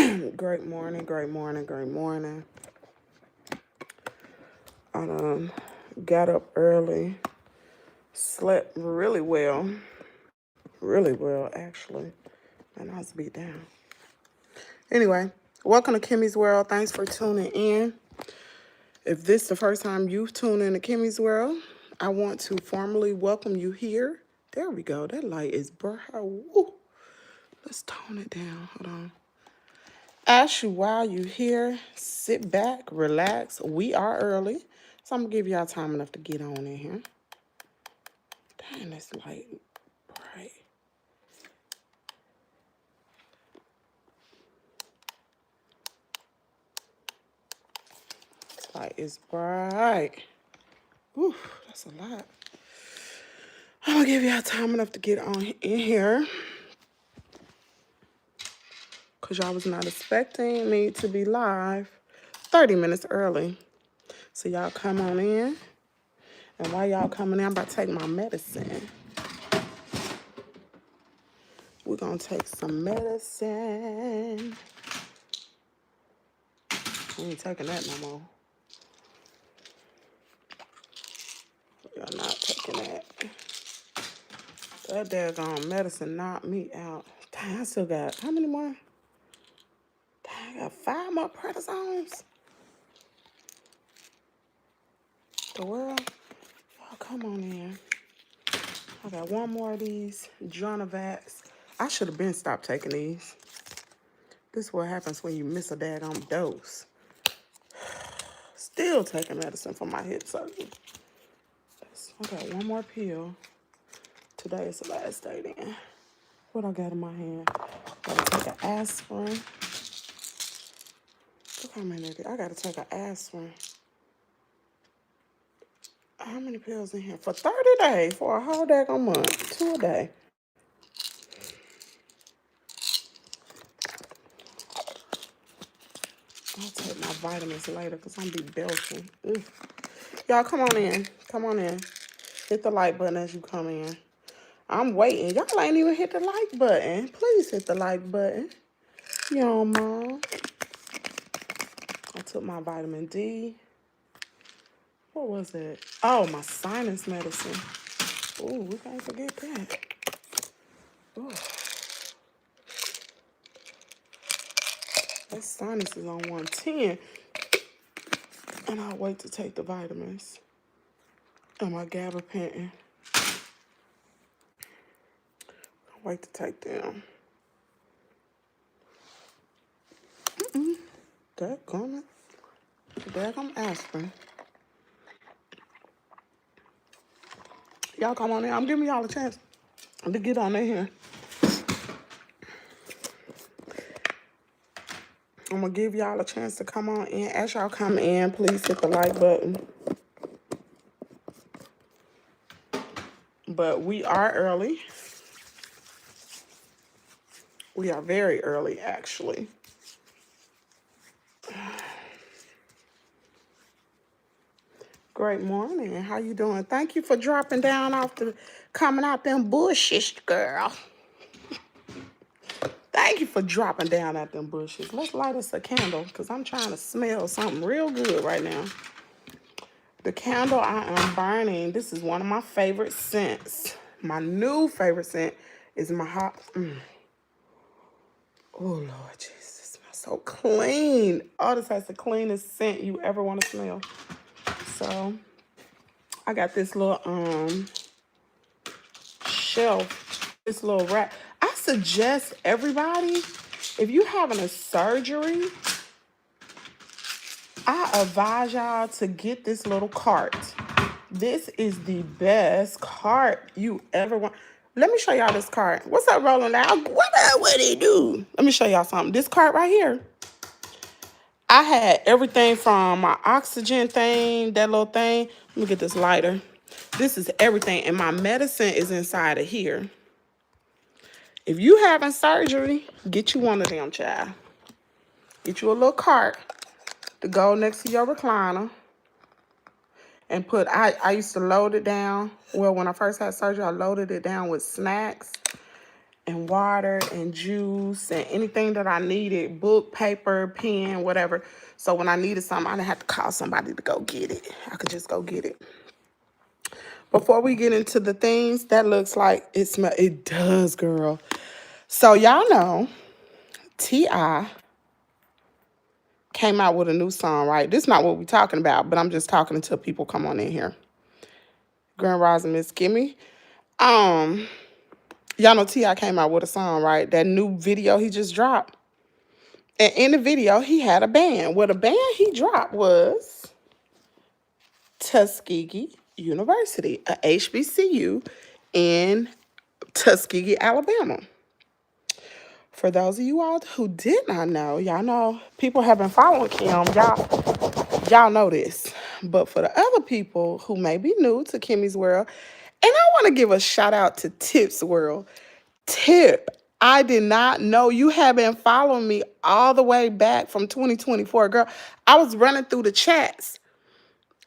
Great morning, great morning, great morning. I got up early, slept really well actually, and I was beat down. Anyway, welcome to Kimmie's World. Thanks for tuning in. If this is the first time you've tuned in to Kimmie's World, I want to formally welcome you here. There we go. That light is bright. Woo. Let's tone it down. Hold on. Ask you while you here, sit back, relax. We are early, so I'm gonna give y'all time enough to get on in here. Dang, this light bright. This light is bright. Whew, that's a lot. I'm gonna give y'all time enough to get on in here, because y'all was not expecting me to be live 30 minutes early. So y'all come on in. And while y'all coming in, I'm about to take my medicine. We're gonna take some medicine. We ain't taking that no more. Y'all not taking that. That daggone medicine knocked me out. Dang, I still got, how many more? Dang, I got 5 more prednisones. The world? Y'all come on in. I got 1 more of these Jonavax. I should have been stopped taking these. This is what happens when you miss a daggone dose. Still taking medicine for my hip surgery. I got 1 more pill. Today is the last day then. What I got in my hand? Gotta take an aspirin. Look how many of these. I gotta take an aspirin. How many pills in here? For 30 days, for a whole daggone month. 2 a day. I'll take my vitamins later because I'm be belching. Y'all come on in. Come on in. Hit the like button as you come in. I'm waiting. Y'all ain't even hit the like button. Please hit the like button. You don't mind. I took my vitamin D. What was it? Oh, my sinus medicine. Ooh, we can't forget that. Ooh. That sinus is on 110. And I'll wait to take the vitamins. And my gabapentin. I'll wait to take them. Daggone aspirin. Y'all come on in. I'm giving y'all a chance to get on in here. I'm going to give y'all a chance to come on in. As y'all come in, please hit the like button. But we are early. We are very early, actually. Great morning. How you doing? Thank you for dropping down coming out them bushes, girl. Thank you for dropping down at them bushes. Let's light us a candle because I'm trying to smell something real good right now. The candle I am burning, this is one of my favorite scents. My new favorite scent is my hot. Oh, Lord Jesus, it smells so clean. Oh, this has the cleanest scent you ever want to smell. So, I got this little shelf, this little rack. I suggest everybody, if you're having a surgery, I advise y'all to get this little cart. This is the best cart you ever want. Let me show y'all this cart. What's up, Rolling Loud? What did he do? Let me show y'all something. This cart right here. I had everything from my oxygen thing, that little thing. Let me get this lighter. This is everything, and my medicine is inside of here. If you having surgery, get you one of them, child. Get you a little cart to go next to your recliner. And I used to load it down. Well, when I first had surgery, I loaded it down with snacks. and water and juice and anything that I needed, book, paper, pen, whatever. So when I needed something, I didn't have to call somebody to go get it. I could just go get it. Before we get into the things, that looks like it smells. It does, girl. So y'all know T.I. came out with a new song, right? This is not what we're talking about, but I'm just talking until people come on in here. Grand Rising Miss Kimmy. Y'all know T.I. came out with a song, right? That new video he just dropped. And in the video, he had a band. Well, the band he dropped was Tuskegee University, a HBCU in Tuskegee, Alabama. For those of you all who did not know, y'all know people have been following Kim. Y'all know this. But for the other people who may be new to Kimmie's World, and I want to give a shout out to Tip's World. Tip, I did not know you have been following me all the way back from 2024, girl. I was running through the chats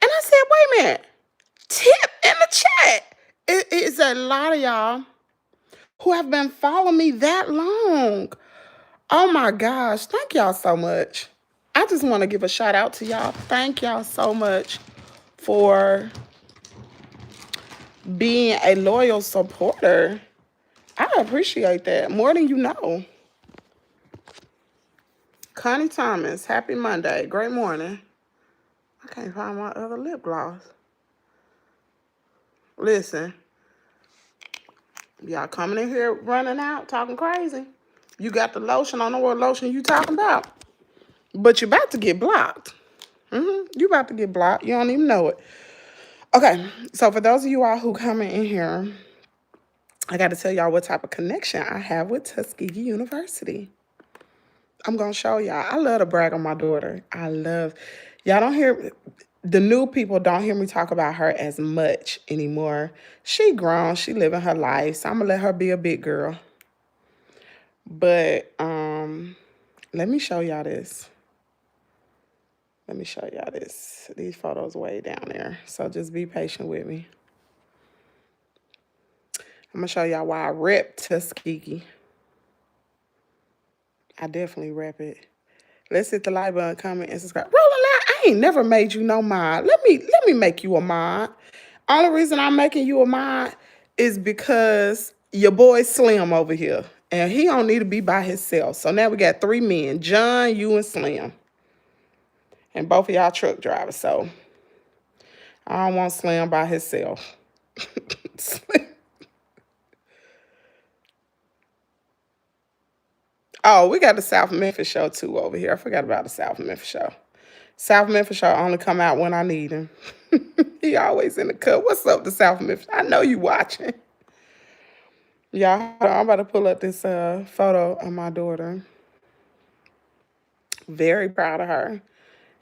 and I said, wait a minute, Tip in the chat. It is a lot of y'all who have been following me that long. Oh my gosh, thank y'all so much. I just want to give a shout out to y'all. Thank y'all so much for being a loyal supporter. I appreciate that more than you know. Connie Thomas, happy Monday. Great morning. I can't find my other lip gloss. Listen, y'all coming in here running out, talking crazy. You got the lotion. I don't know what lotion you talking about. But you're about to get blocked. You about to get blocked. You don't even know it. Okay, so for those of you all who coming in here, I got to tell y'all what type of connection I have with Tuskegee University. I'm going to show y'all. I love to brag on my daughter. Y'all don't hear, the new people don't hear me talk about her as much anymore. She grown. She living her life. So I'm going to let her be a big girl. But let me show y'all this. These photos way down there. So just be patient with me. I'm going to show y'all why I rep Tuskegee. I definitely rep it. Let's hit the like button, comment, and subscribe. Rolling out, I ain't never made you no mod. Let me make you a mod. Only reason I'm making you a mod is because your boy Slim over here. And he don't need to be by himself. So now we got 3 men, John, you, and Slim. And both of y'all truck drivers. So I don't want Slim by himself. Slim. Oh, we got the South Memphis show too over here. I forgot about the South Memphis show. South Memphis show only come out when I need him. He always in the cut. What's up, the South Memphis? I know you watching. Y'all, I'm about to pull up this photo of my daughter. Very proud of her.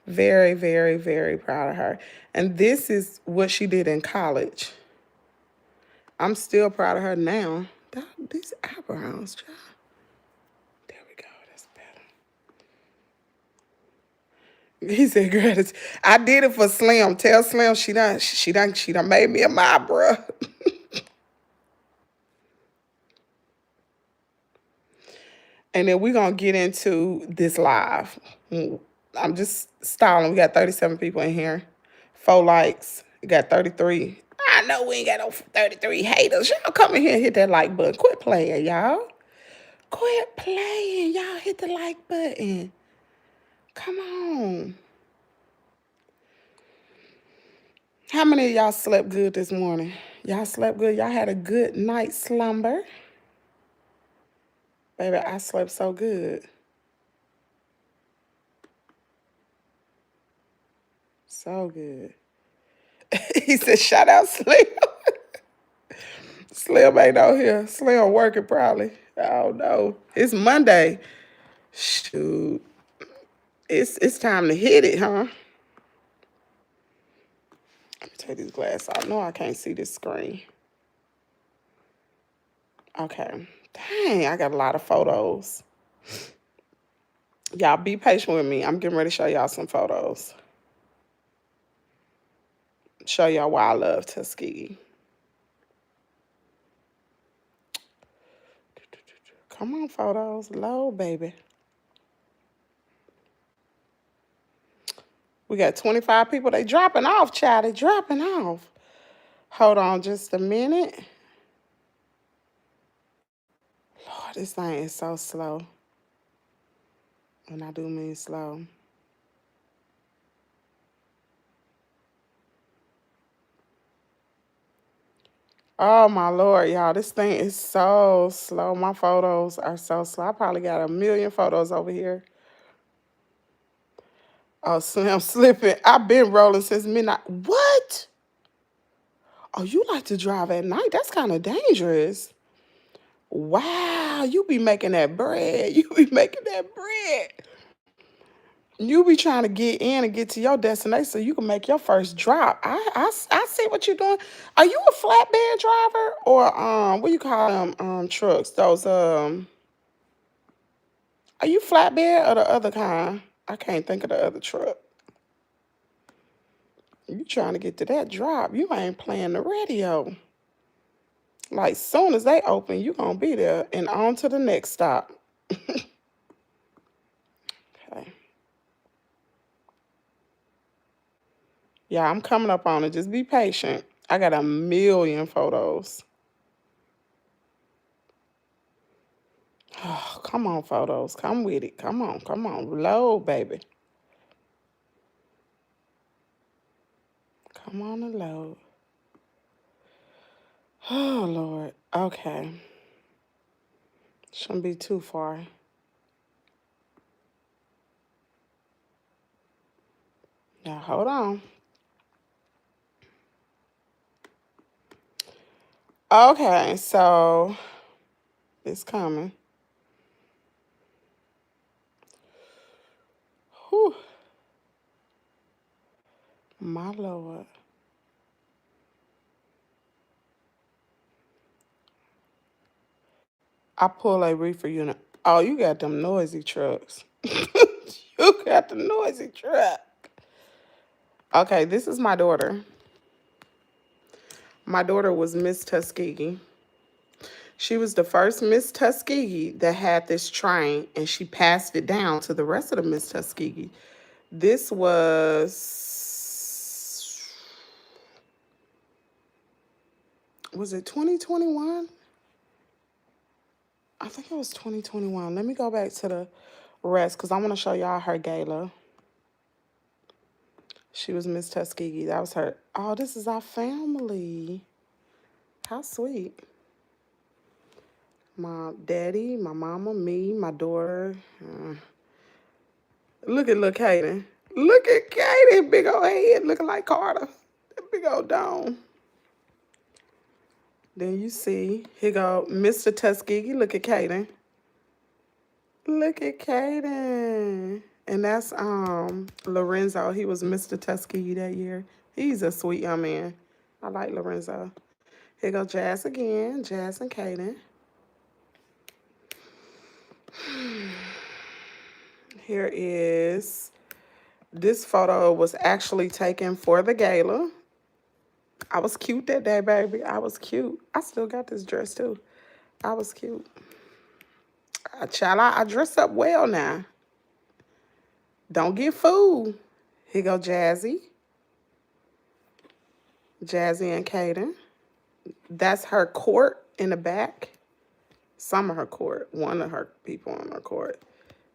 Very, very, very proud of her. And this is what she did in college. I'm still proud of her now. These eyebrows, child. There we go. That's better. He said, "Girl, I did it for Slim. Tell Slim she done made me a mob, bruh." And then we're going to get into this live. I'm just stalling. We got 37 people in here. 4 likes. We got 33. I know we ain't got no 33 haters. Y'all come in here and hit that like button. Quit playing, y'all. Quit playing. Y'all hit the like button. Come on. How many of y'all slept good this morning? Y'all slept good? Y'all had a good night's slumber? Baby, I slept so good. So good. He said, shout out Slim. Slim ain't out here. Slim working probably. I don't know. It's Monday. Shoot. It's time to hit it, huh? Let me take these glasses off. No, I can't see this screen. Okay. Dang, I got a lot of photos. Y'all be patient with me. I'm getting ready to show y'all some photos. Show y'all why I love Tuskegee. Come on, photos. Load, baby. We got 25 people. They dropping off, child. They dropping off. Hold on just a minute. Lord, this thing is so slow. And I do mean slow. Oh, my Lord, y'all. This thing is so slow. My photos are so slow. I probably got a million photos over here. Oh, Slim slipping. I've been rolling since midnight. What? Oh, you like to drive at night? That's kind of dangerous. Wow, you be making that bread. You be making that bread. You be trying to get in and get to your destination so you can make your first drop. I see what you're doing. Are you a flatbed driver or what you call them trucks? Those are you flatbed or the other kind? I can't think of the other truck. You trying to get to that drop. You ain't playing the radio. Like soon as they open, you gonna be there and on to the next stop. Okay. Yeah, I'm coming up on it. Just be patient. I got a million photos. Oh, come on, photos. Come with it. Come on, come on. Load, baby. Come on and load. Oh, Lord. Okay. Shouldn't be too far. Now, hold on. Okay, so it's coming. Whew. My Lord. I pull a reefer unit. Oh, you got them noisy trucks. You got the noisy truck. Okay, this is my daughter. My daughter was Miss Tuskegee. She was the first Miss Tuskegee that had this train, and she passed it down to the rest of the Miss Tuskegee. This was it 2021? I think it was 2021. Let me go back to the rest because I want to show y'all her gala. She was Miss Tuskegee. That was her. Oh, this is our family. How sweet. My daddy, my mama, me, my daughter. Look at little Kaden. Look at Kaden, big old head looking like Carter. That big old dome. Then you see, here go Mr. Tuskegee. Look at Kaden. Look at Kaden. And that's Lorenzo. He was Mr. Tuskegee that year. He's a sweet young man. I like Lorenzo. Here go Jazz again. Jazz and Kaden. Here is, this photo was actually taken for the gala. I was cute that day, baby. I was cute. I still got this dress too. I was cute. Child, I dress up well now. Don't get fooled. Here go Jazzy. Jazzy and Kaden. That's her court in the back. Some of her court. One of her people on her court.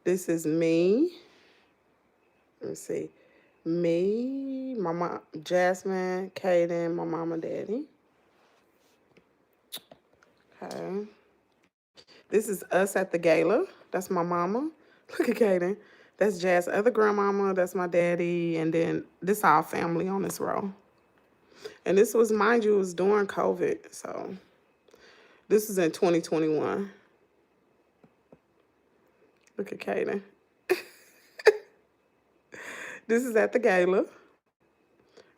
This is me. Let me see. Me, my mom, Jasmine, Kaden, my mama, daddy. Okay. This is us at the gala. That's my mama. Look at Kaden. That's Jazz's other grandmama. That's my daddy. And then this our family on this row. And this was, mind you, it was during COVID. So this is in 2021. Look at Kaden. This is at the gala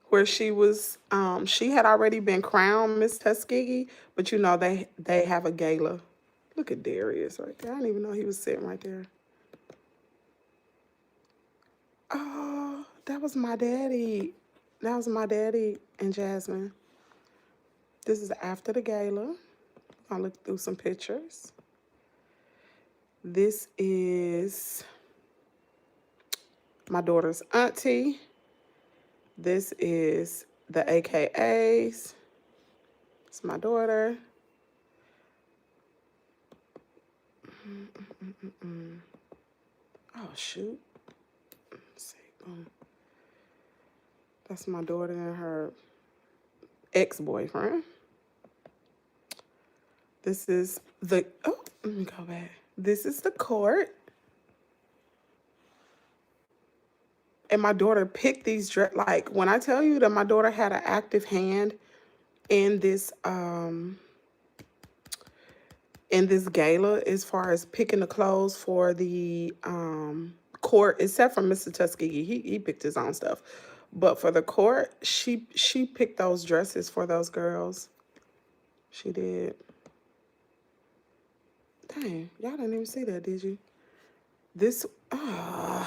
where she was, she had already been crowned Miss Tuskegee, but you know, they have a gala. Look at Darius right there. I didn't even know he was sitting right there. Oh, that was my daddy. That was my daddy and Jasmine. This is after the gala. I'll look through some pictures. This is my daughter's auntie. This is the AKAs. It's my daughter. Oh, shoot. Let's see. Boom. That's my daughter and her ex-boyfriend. This is the, oh, let me go back. This is the court. And my daughter picked these, like, when I tell you that my daughter had an active hand in this gala as far as picking the clothes for the court, except for Mr. Tuskegee. He picked his own stuff. But for the court, she picked those dresses for those girls. She did. Dang, y'all didn't even see that, did you? This, I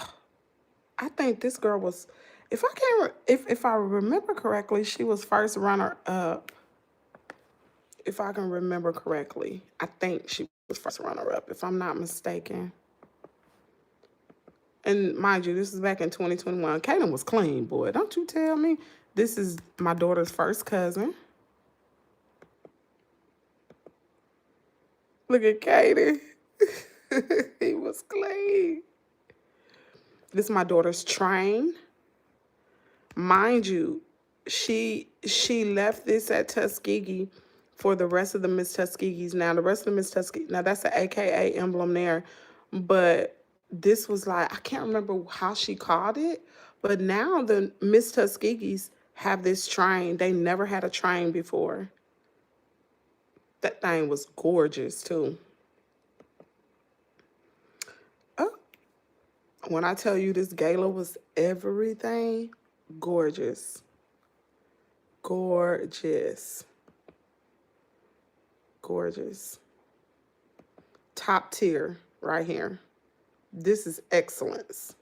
think this girl was, if I remember correctly, she was first runner up. If I can remember correctly, I think she was first runner up, if I'm not mistaken. And mind you, this is back in 2021. Kaden was clean, boy. Don't you tell me. This is my daughter's first cousin. Look at Kaden. He was clean. This is my daughter's train. Mind you, she left this at Tuskegee for the rest of the Miss Tuskegees. Now, the rest of the Miss Tuskegee, now that's the AKA emblem there. But this was like, I can't remember how she called it, but now the Miss Tuskegees have this train. They never had a train before. That thing was gorgeous, too. Oh, when I tell you this gala was everything, gorgeous. Gorgeous. Gorgeous. Top tier right here. This is excellence.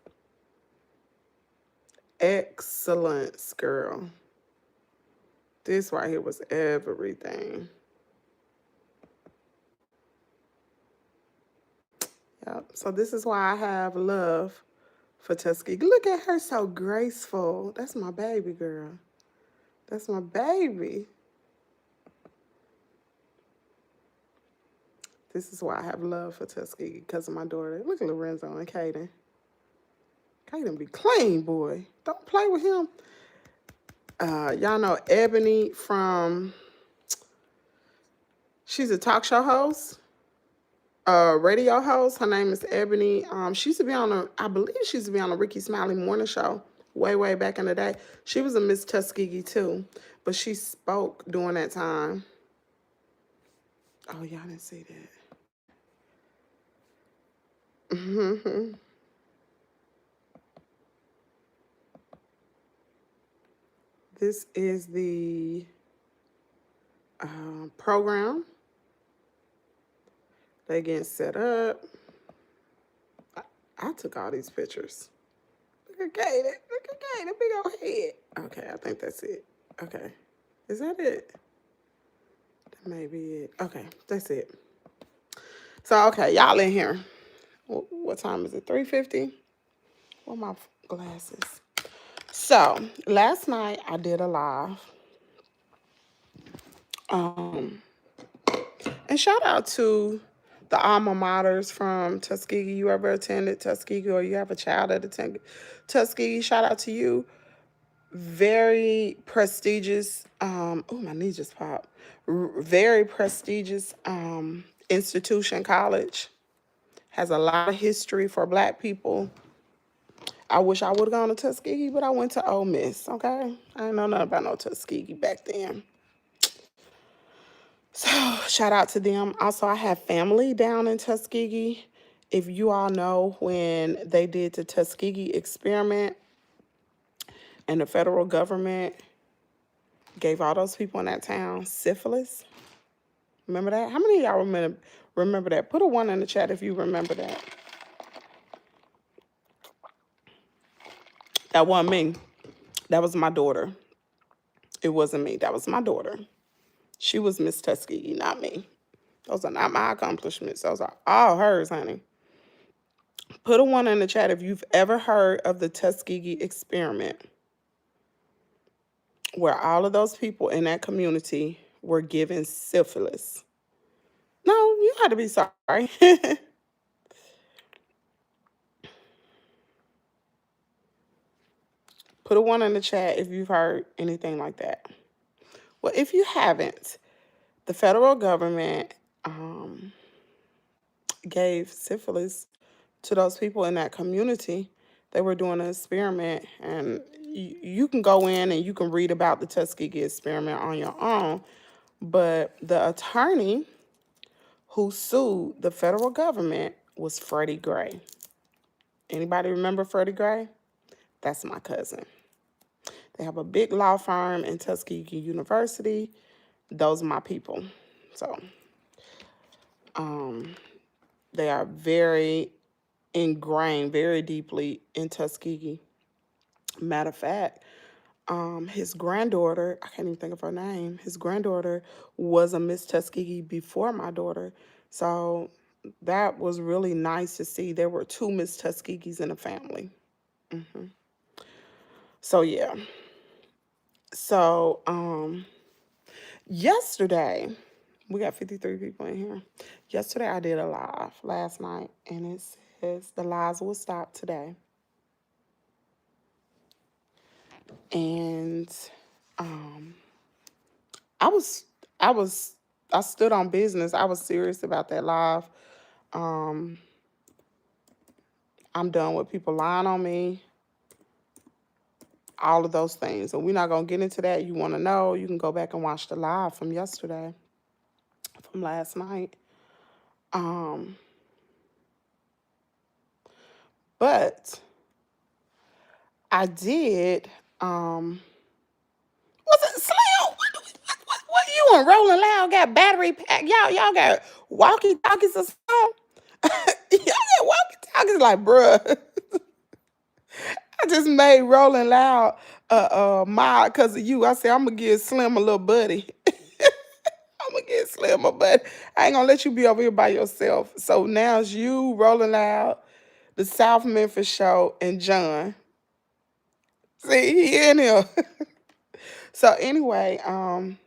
Excellence, girl. This right here was everything. Yep. So this is why I have love for Tuskegee. Look at her, so graceful. That's my baby girl. That's my baby. This is why I have love for Tuskegee, because of my daughter. Look at Lorenzo and Kaden. Kaden be clean, boy. Don't play with him. Y'all know Ebony from, she's a talk show host, radio host. Her name is Ebony. She used to be on I believe she used to be on a Ricky Smiley morning show way back in the day. She was a Miss Tuskegee too, but she spoke during that time. Oh, y'all didn't see that. This is the program. They getting set up. I took all these pictures. Look at Kaden. Look at Kaden. Big old head. Okay, I think that's it. Okay. Is that it? That may be it. Okay, that's it. So, okay, y'all in here. What time is it? 3:50? Where are my glasses? So, last night I did a live. And shout out to the alma maters from Tuskegee. You ever attended Tuskegee, or you have a child that attended Tuskegee, shout out to you. Very prestigious, oh, my knee just popped. Very prestigious institution, college. Has a lot of history for Black people. I wish I would have gone to Tuskegee, but I went to Ole Miss, okay? I didn't know nothing about no Tuskegee back then. So, shout out to them. Also, I have family down in Tuskegee. If you all know, when they did the Tuskegee experiment and the federal government gave all those people in that town syphilis. Remember that? How many of y'all remember that? Put a 1 in the chat if you remember that. That wasn't me. That was my daughter. It wasn't me. That was my daughter. She was Miss Tuskegee, not me. Those are not my accomplishments. Those are all hers, honey. Put a 1 in the chat if you've ever heard of the Tuskegee experiment, where all of those people in that community were given syphilis. No, you had to be sorry. Put a 1 in the chat if you've heard anything like that. Well, if you haven't, the federal government gave syphilis to those people in that community. They were doing an experiment, and you can go in and you can read about the Tuskegee experiment on your own. But the attorney who sued the federal government was Freddie Gray. Anybody remember Freddie Gray? That's my cousin. They have a big law firm in Tuskegee University. Those are my people. So they are very ingrained very deeply in Tuskegee. Matter of fact, his granddaughter, I can't even think of her name, his granddaughter was a Miss Tuskegee before my daughter. So that was really nice to see. There were 2 Miss Tuskegees in the family. So yeah. So yesterday, we got 53 people in here. Yesterday I did a live last night, and it says the lives will stop today. And I stood on business. I was serious about that live. I'm done with people lying on me. All of those things. And we're not going to get into that. You want to know, you can go back and watch the live from yesterday, from last night. But I did, what's it, Slim? What you and Rolling Loud got battery pack? Y'all got walkie-talkies or something? Y'all got walkie-talkies like, bruh. I just made Rolling Loud mod because of you. I said, I'm going to give Slim a little buddy. I'm going to give Slim a buddy. I ain't going to let you be over here by yourself. So now it's you, Rolling Loud, the South Memphis Show, and John. See, he in here. So anyway, I'm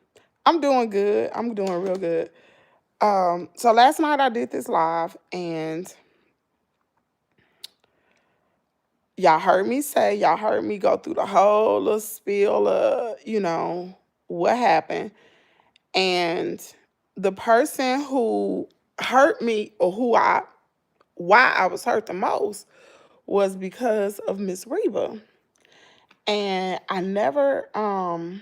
doing good. I'm doing real good. So last night I did this live, and y'all heard me go through the whole little spiel of, what happened. And the person who hurt me, or why I was hurt the most, was because of Miss Rheba. And I never, I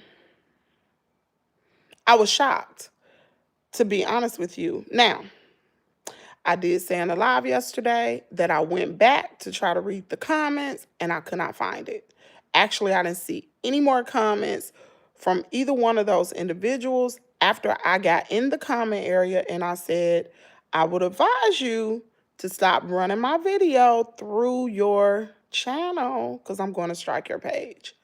was shocked, to be honest with you. Now, I did say in the live yesterday that I went back to try to read the comments, and I could not find it. Actually, I didn't see any more comments from either one of those individuals after I got in the comment area and I said, I would advise you to stop running my video through your channel because I'm going to strike your page.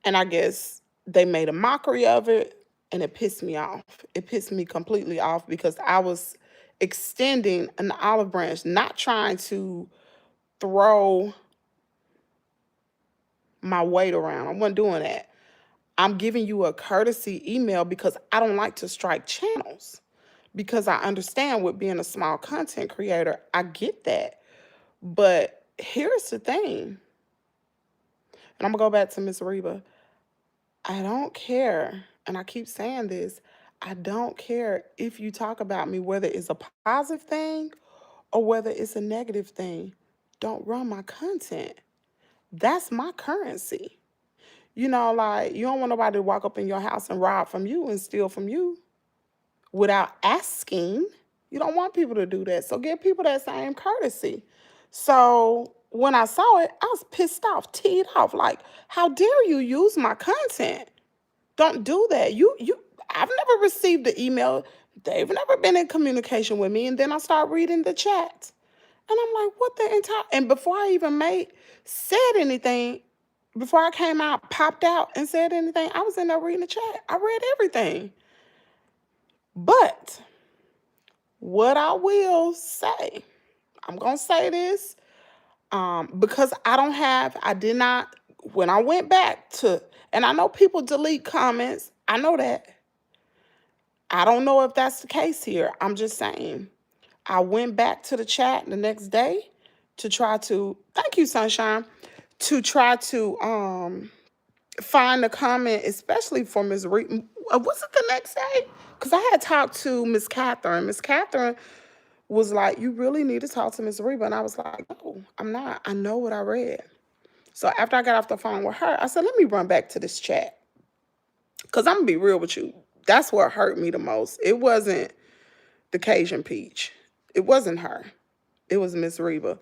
And I guess they made a mockery of it, and it pissed me off. It pissed me completely off because I was extending an olive branch, not trying to throw my weight around. I wasn't doing that. I'm giving you a courtesy email because I don't like to strike channels, because I understand with being a small content creator, I get that. But here's the thing, and I'm gonna go back to Miss Rheba. I don't care, and I keep saying this, I don't care if you talk about me, whether it's a positive thing or whether it's a negative thing. Don't run my content. That's my currency. Like, you don't want nobody to walk up in your house and rob from you and steal from you without asking. You don't want people to do that. So give people that same courtesy. So when I saw it, I was pissed off, teed off. Like, how dare you use my content? Don't do that. I've never received the email. They've never been in communication with me. And then I start reading the chat. And I'm like, what the entire... And before I even said anything, before I came out, popped out and said anything, I was in there reading the chat. I read everything. But what I will say, I'm going to say this because I did not, when I went back to, and I know people delete comments. I know that. I don't know if that's the case here. I'm just saying. I went back to the chat the next day to try to, thank you, Sunshine, to try to find a comment, especially for Ms. Rheba. Was it the next day? Because I had talked to Miss Catherine. Miss Catherine was like, you really need to talk to Ms. Rheba. And I was like, no, I'm not. I know what I read. So after I got off the phone with her, I said, let me run back to this chat. Because I'm going to be real with you. That's what hurt me the most. It wasn't the Cajun Peach. It wasn't her. It was Miss Rheba.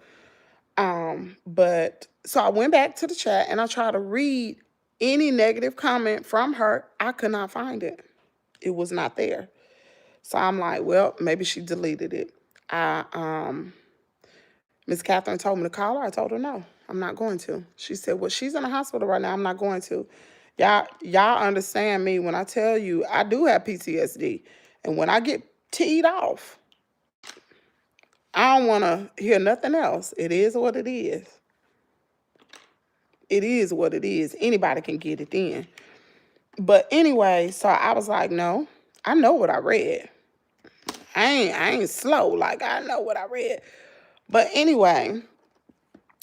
But so I went back to the chat and I tried to read any negative comment from her. I could not find it. It was not there. So I'm like, well, maybe she deleted it. Miss Catherine told me to call her. I told her no, I'm not going to. She said, well, she's in the hospital right now. I'm not going to. Y'all understand me when I tell you I do have PTSD. And when I get teed off, I don't want to hear nothing else. It is what it is. It is what it is. Anybody can get it then. But anyway, so I was like, no, I know what I read. I ain't slow. Like, I know what I read. But anyway,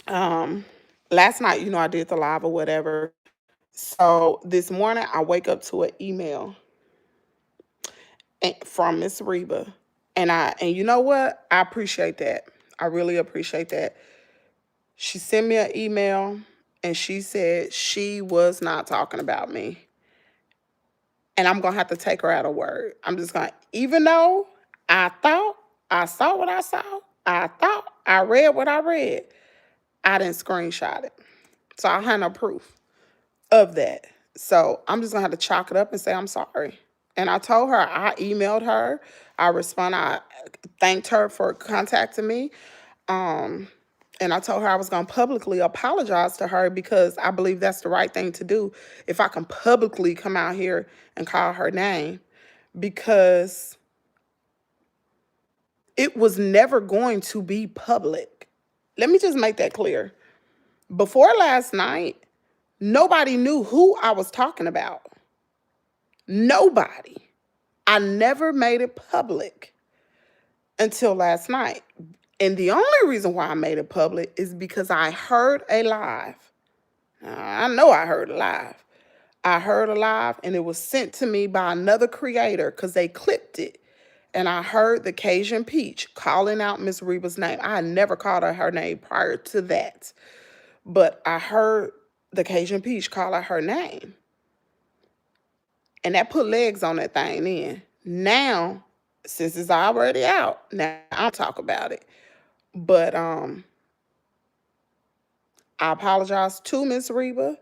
last night, I did the live or whatever. So this morning, I wake up to an email from Miss Rheba. And you know what? I appreciate that. I really appreciate that. She sent me an email and she said she was not talking about me. And I'm going to have to take her at her word. I'm just going to, even though I thought I saw what I saw, I thought I read what I read, I didn't screenshot it. So I had no proof of that. So I'm just going to have to chalk it up and say I'm sorry. And I told her, I emailed her, I thanked her for contacting me. And I told her I was going to publicly apologize to her because I believe that's the right thing to do. If I can publicly come out here and call her name, because it was never going to be public. Let me just make that clear. Before last night, nobody knew who I was talking about. Nobody. I never made it public until last night. And the only reason why I made it public is because I heard a live. I know I heard a live. I heard a live and it was sent to me by another creator because they clipped it. And I heard the Cajun Peach calling out Miss Reba's name. I had never called her name prior to that. But I heard the Cajun Peach call out her name. And that put legs on that thing then. Now, since it's already out, now I'll talk about it. But I apologize to Miss Rheba.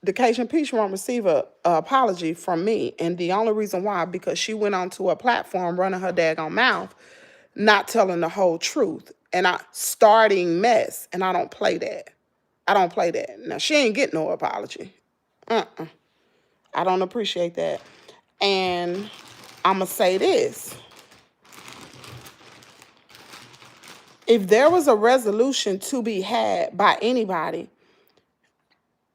The Cajun Peach won't receive an apology from me. And the only reason why, because she went onto a platform running her daggone mouth, not telling the whole truth. And starting mess. And I don't play that. I don't play that. Now, she ain't getting no apology. I don't appreciate that. And I'm going to say this. If there was a resolution to be had by anybody,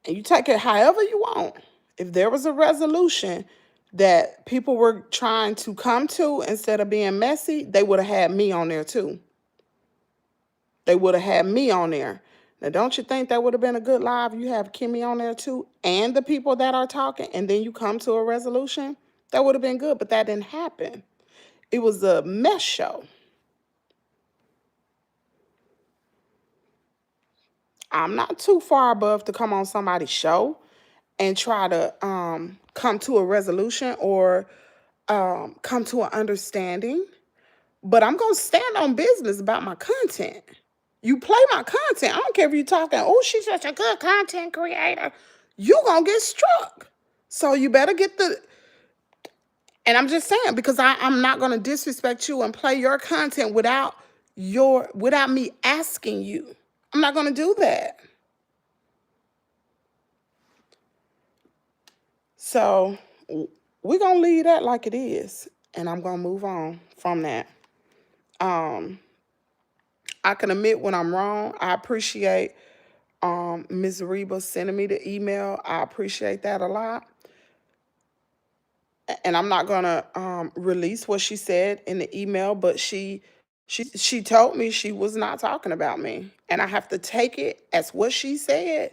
and you take it however you want, if there was a resolution that people were trying to come to instead of being messy, they would have had me on there too. They would have had me on there. Now, don't you think that would have been a good live? You have Kimmy on there too, and the people that are talking, and then you come to a resolution? That would have been good, but that didn't happen. It was a mess show. I'm not too far above to come on somebody's show and try to come to a resolution or come to an understanding. But I'm going to stand on business about my content. You play my content. I don't care if you're talking, oh, she's such a good content creator. You're going to get struck. So you better get the... And I'm just saying, because I'm not going to disrespect you and play your content without me asking you. I'm not going to do that. So we're going to leave that like it is. And I'm going to move on from that. I can admit when I'm wrong. I appreciate Ms. Rheba sending me the email. I appreciate that a lot. And I'm not gonna release what she said in the email, but she told me she was not talking about me, and I have to take it as what she said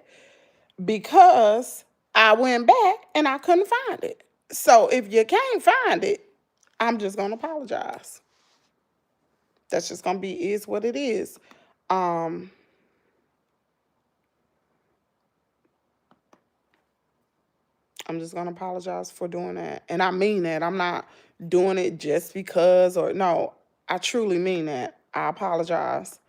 because I went back and I couldn't find it. So if you can't find it, I'm just gonna apologize. That's just gonna be is what it is. Um, I'm just gonna apologize for doing that. And I mean that. I'm not doing it just because or no, I truly mean that. I apologize.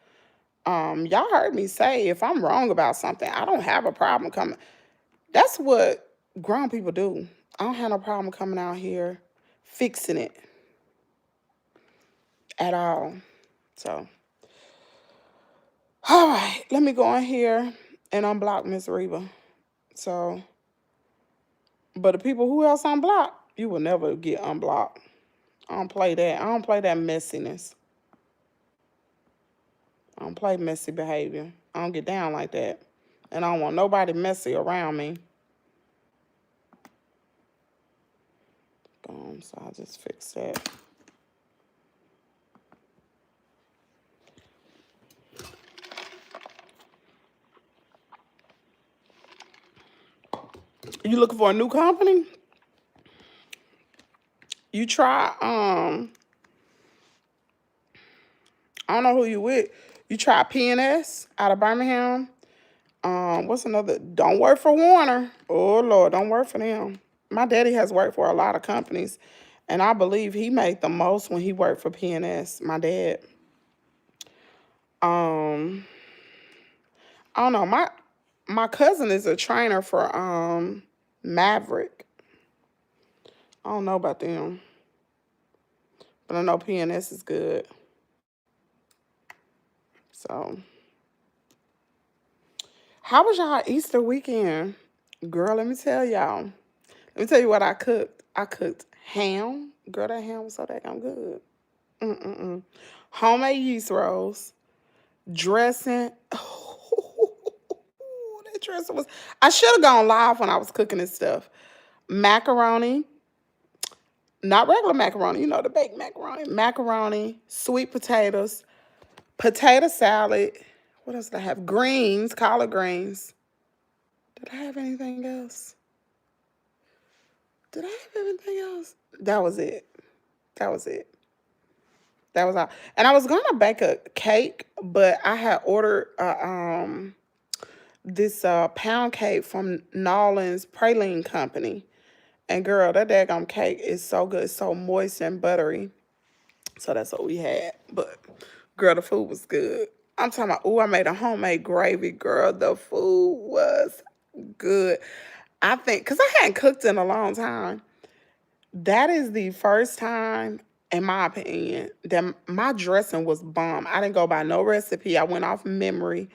Y'all heard me say if I'm wrong about something, I don't have a problem coming. That's what grown people do. I don't have no problem coming out here fixing it at all. So, all right, let me go in here and unblock Miss Reba. So, but the people who else unblocked, you will never get unblocked. I don't play that. I don't play that messiness. I don't play messy behavior. I don't get down like that. And I don't want nobody messy around me. Boom, so I'll just fix that. You looking for a new company? You try, I don't know who you with. You try PNS out of Birmingham. What's another? Don't work for Warner. Oh, Lord, don't work for them. My daddy has worked for a lot of companies, and I believe he made the most when he worked for PNS, my dad. I don't know. My cousin is a trainer for Maverick. I don't know about them, but I know PNS is good. So, how was y'all Easter weekend? Girl, let me tell y'all. Let me tell you what I cooked. I cooked ham. Girl, that ham was so damn good. Homemade yeast rolls, dressing. Oh, that dressing was. I should have gone live when I was cooking this stuff. Macaroni, not regular macaroni, you know, the baked macaroni. Macaroni, sweet potatoes, potato salad. What else did I have? Greens, collard greens. Did I have anything else? Did I have anything else? That was it. That was it. That was all. And I was gonna bake a cake, but I had ordered this pound cake from Nolan's Praline Company. And girl, that daggum cake is so good, it's so moist and buttery. So that's what we had. But girl, the food was good. I'm talking about, oh, I made a homemade gravy, girl. The food was good. I think, because I hadn't cooked in a long time. That is the first time, in my opinion, that my dressing was bomb. I didn't go by no recipe. I went off memory.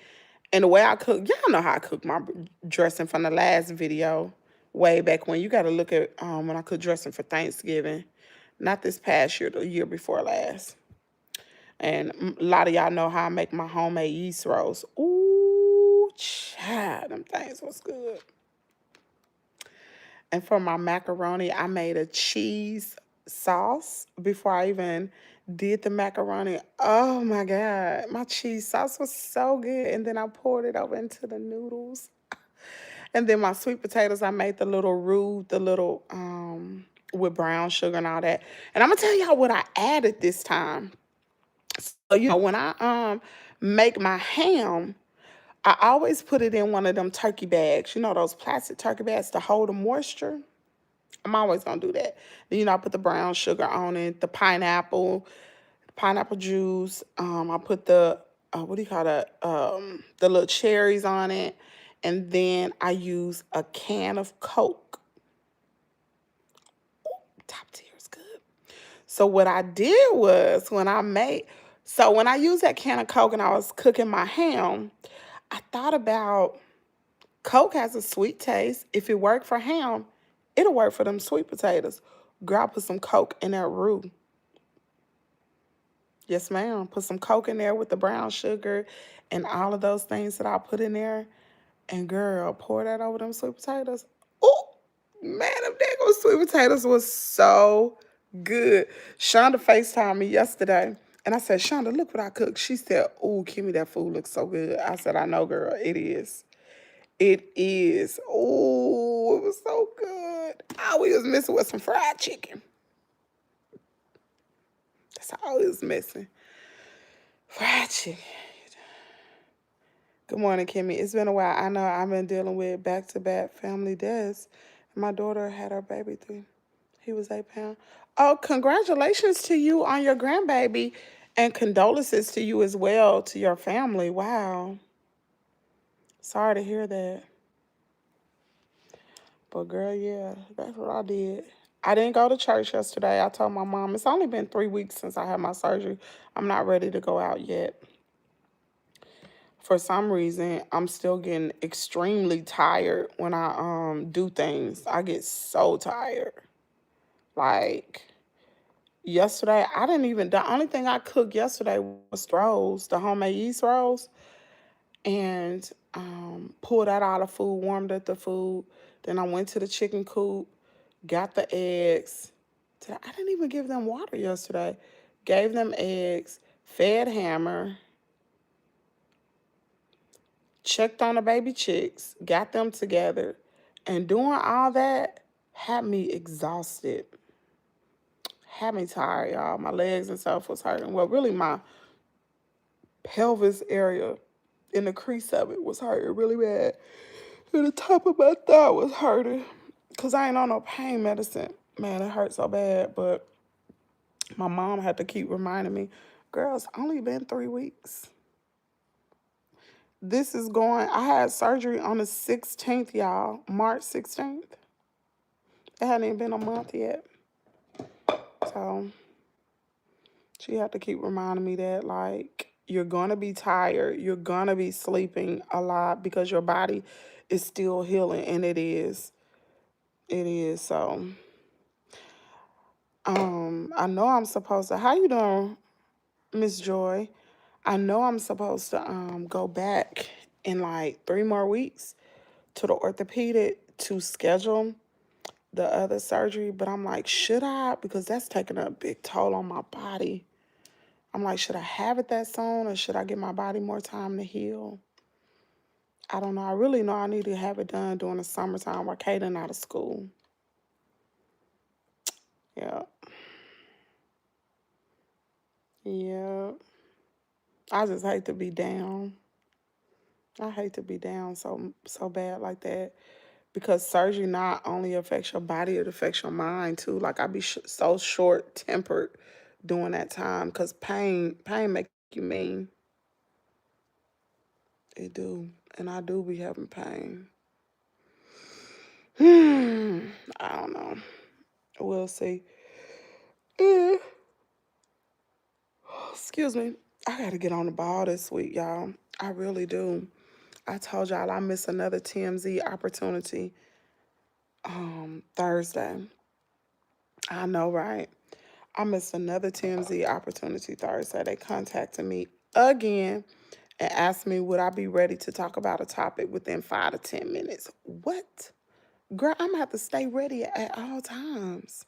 And the way I cook, y'all know how I cook my dressing from the last video, way back when. You got to look at when I cooked dressing for Thanksgiving. Not this past year, the year before last. And a lot of y'all know how I make my homemade yeast rolls. Ooh, child, them things was good. And for my macaroni, I made a cheese sauce before I even did the macaroni. Oh my God, my cheese sauce was so good. And then I poured it over into the noodles. And then my sweet potatoes, I made the little roux, the little, with brown sugar and all that. And I'm gonna tell y'all what I added this time. So, you know, when I make my ham, I always put it in one of them turkey bags. You know, those plastic turkey bags to hold the moisture. I'm always gonna do that. Then, you know, I put the brown sugar on it, the pineapple juice. I put the what do you call that? The little cherries on it, and then I use a can of Coke. Ooh, top tier is good. So what I did was when I used that can of Coke and I was cooking my ham, I thought about Coke has a sweet taste. If it worked for ham, it'll work for them sweet potatoes. Girl, I put some Coke in that roux. Yes, ma'am. Put some Coke in there with the brown sugar and all of those things that I put in there. And girl, pour that over them sweet potatoes. Oh, man, them daggone sweet potatoes was so good. Shonda FaceTimed me yesterday. And I said, Shonda, look what I cooked. She said, oh, Kimmy, that food looks so good. I said, I know, girl. It is. It is. Oh, it was so good. All we was missing was some fried chicken. That's all we was missing. Fried chicken. Good morning, Kimmy. It's been a while. I know I've been dealing with back-to-back family deaths. My daughter had her baby three. He was 8 pounds. Oh, congratulations to you on your grandbaby, and condolences to you as well, to your family. Wow. Sorry to hear that. But girl, yeah, that's what I did. I didn't go to church yesterday. I told my mom it's only been 3 weeks since I had my surgery. I'm not ready to go out yet. For some reason, I'm still getting extremely tired when I do things. I get so tired. Like yesterday, I didn't even, the only thing I cooked yesterday was rolls, the homemade yeast rolls, and pulled that out of food, warmed up the food. Then I went to the chicken coop, got the eggs. I didn't even give them water yesterday. Gave them eggs, fed Hammer, checked on the baby chicks, got them together, and doing all that had me exhausted. Had me tired, y'all. My legs and stuff was hurting. Well, really my pelvis area in the crease of it was hurting really bad. And the top of my thigh was hurting because I ain't on no pain medicine. Man, it hurt so bad, but my mom had to keep reminding me, girl, it's only been 3 weeks. This is going, I had surgery on the 16th, y'all, March 16th. It hadn't even been a month yet. So she had to keep reminding me that, like, you're going to be tired. You're going to be sleeping a lot because your body is still healing, and it is. It is. So, I know I'm supposed to, how you doing, Miss Joy? I know I'm supposed to go back in like 3 more weeks to the orthopedic to schedule the other surgery, but I'm like, should I? Because that's taking a big toll on my body. I'm like, should I have it that soon, or should I give my body more time to heal? I don't know. I really know I need to have it done during the summertime while Kaden out of school. Yeah. Yeah. I just hate to be down. I hate to be down so bad like that, because surgery not only affects your body, it affects your mind too. Like I be so short tempered during that time, because pain make you mean. It do, and I do be having pain. I don't know. We'll see. Eh, excuse me. I gotta get on the ball this week, y'all. I really do. I told y'all I missed another TMZ opportunity Thursday. I know, right? I missed another TMZ opportunity Thursday. They contacted me again and asked me would I be ready to talk about a topic within 5 to 10 minutes. What? Girl, I'm gonna have to stay ready at all times.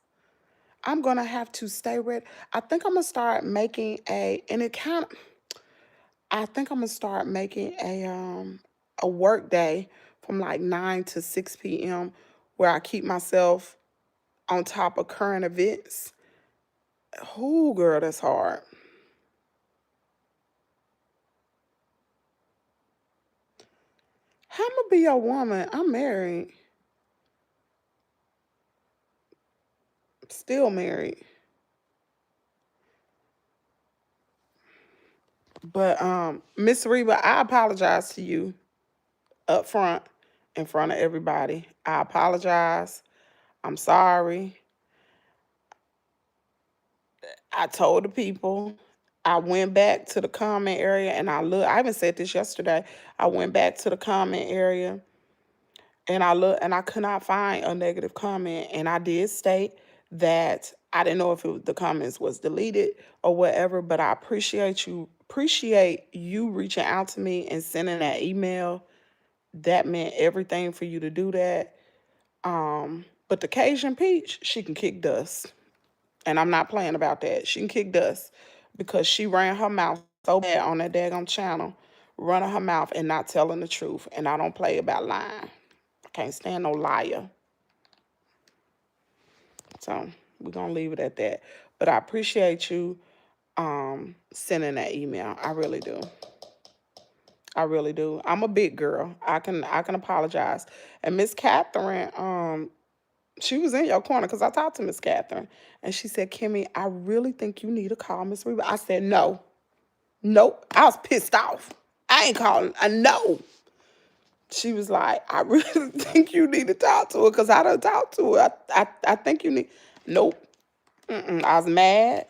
I'm gonna have to stay ready. I think I'm gonna start making I think I'm gonna start making a work day from like 9 to 6 p.m. where I keep myself on top of current events. Oh, girl, that's hard. How am gonna be your woman? I'm married. Still married. But Miss Rheba, I apologize to you up front, in front of everybody. I apologize. I'm sorry. I told the people. I went back to the comment area and I even said this yesterday. I went back to the comment area and I looked and I could not find a negative comment. And I did state that I didn't know if the comments was deleted or whatever, but I appreciate you reaching out to me and sending that email. That meant everything for you to do that. But the Cajun Peach, she can kick dust. And I'm not playing about that. She can kick dust because she ran her mouth so bad on that daggone channel, running her mouth and not telling the truth. And I don't play about lying. I can't stand no liar. So we're going to leave it at that. But I appreciate you sending that email. I really do. I really do. I'm a big girl. I can apologize. And Miss Catherine, she was in your corner because I talked to Miss Catherine. And she said, Kimmy, I really think you need to call Miss Rheba. I said, no. Nope. I was pissed off. I ain't calling. No. She was like, I really think you need to talk to her because I done talked to her. I think you need. Nope. I was mad.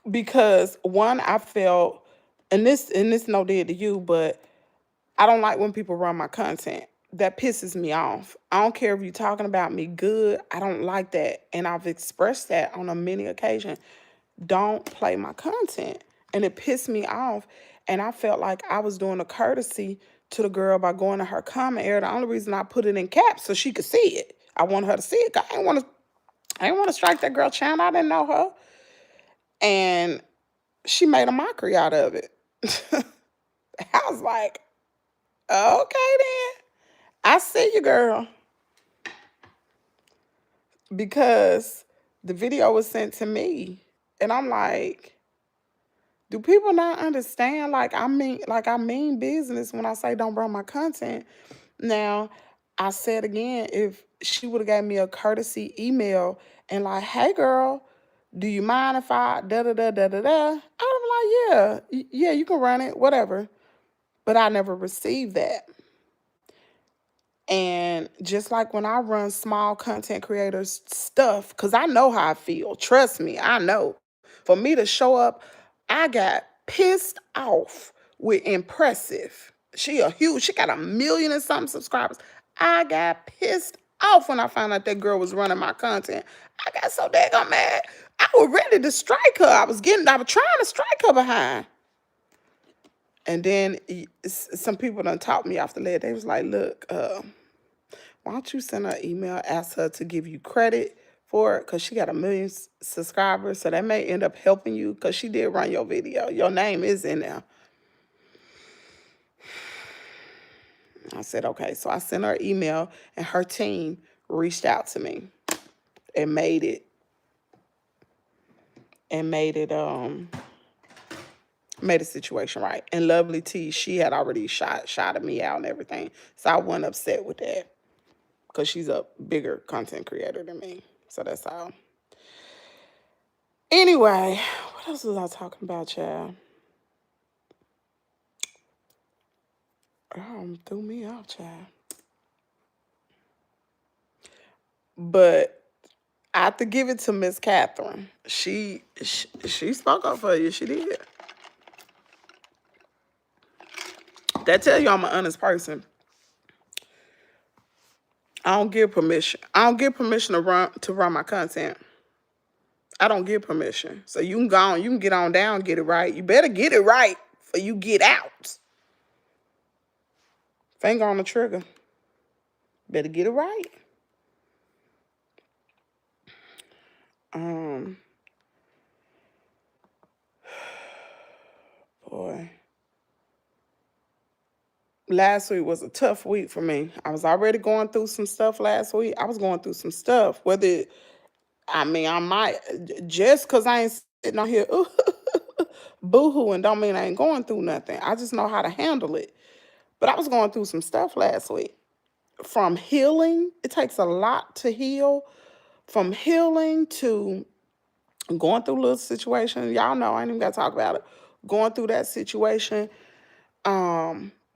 Because one, I felt, and this no did to you, but I don't like when people run my content. That pisses me off. I don't care if you're talking about me good. I don't like that. And I've expressed that on a many occasions. Don't play my content. And it pissed me off. And I felt like I was doing a courtesy to the girl by going to her comment area. The only reason I put it in caps so she could see it. I wanted her to see it. I didn't want to strike that girl channel. I didn't know her. And she made a mockery out of it. I was like, okay then. I see you, girl. Because the video was sent to me. And I'm like, do people not understand? Like I mean business when I say don't burn my content. Now, I said again, if she would have gave me a courtesy email and like, hey girl, do you mind if I da-da-da-da-da-da? I'm like, yeah, you can run it, whatever. But I never received that. And just like when I run small content creators stuff, because I know how I feel. Trust me, I know. For me to show up, I got pissed off with Impressive. She got 1 million and something subscribers. I got pissed off when I found out that girl was running my content. I got so daggone mad. I was ready to strike her. I was trying to strike her behind. And then some people done talked me off the ledge. They was like, look, why don't you send her an email, ask her to give you credit for it, because she got 1 million subscribers, so that may end up helping you, because she did run your video. Your name is in there. I said, okay. So I sent her an email, and her team reached out to me and made it situation right. And Lovely T, she had already shouted me out and everything, so I wasn't upset with that because she's a bigger content creator than me. So that's all. Anyway, what else was I talking about, child? Threw me off, child. But I have to give it to Miss Catherine. She spoke up for you. She did. That tell you I'm an honest person. I don't give permission. I don't give permission to run my content. I don't give permission. So you can go on, you can get on down, get it right. You better get it right for you get out. Finger on the trigger. Better get it right. Boy. Last week was a tough week for me. I was already going through some stuff last week. I was going through some stuff. I might, just because I ain't sitting on here boo-hooing don't mean I ain't going through nothing. I just know how to handle it. But I was going through some stuff last week. From healing, it takes a lot to heal. From healing to going through a little situation. Y'all know, I ain't even got to talk about it. Going through that situation.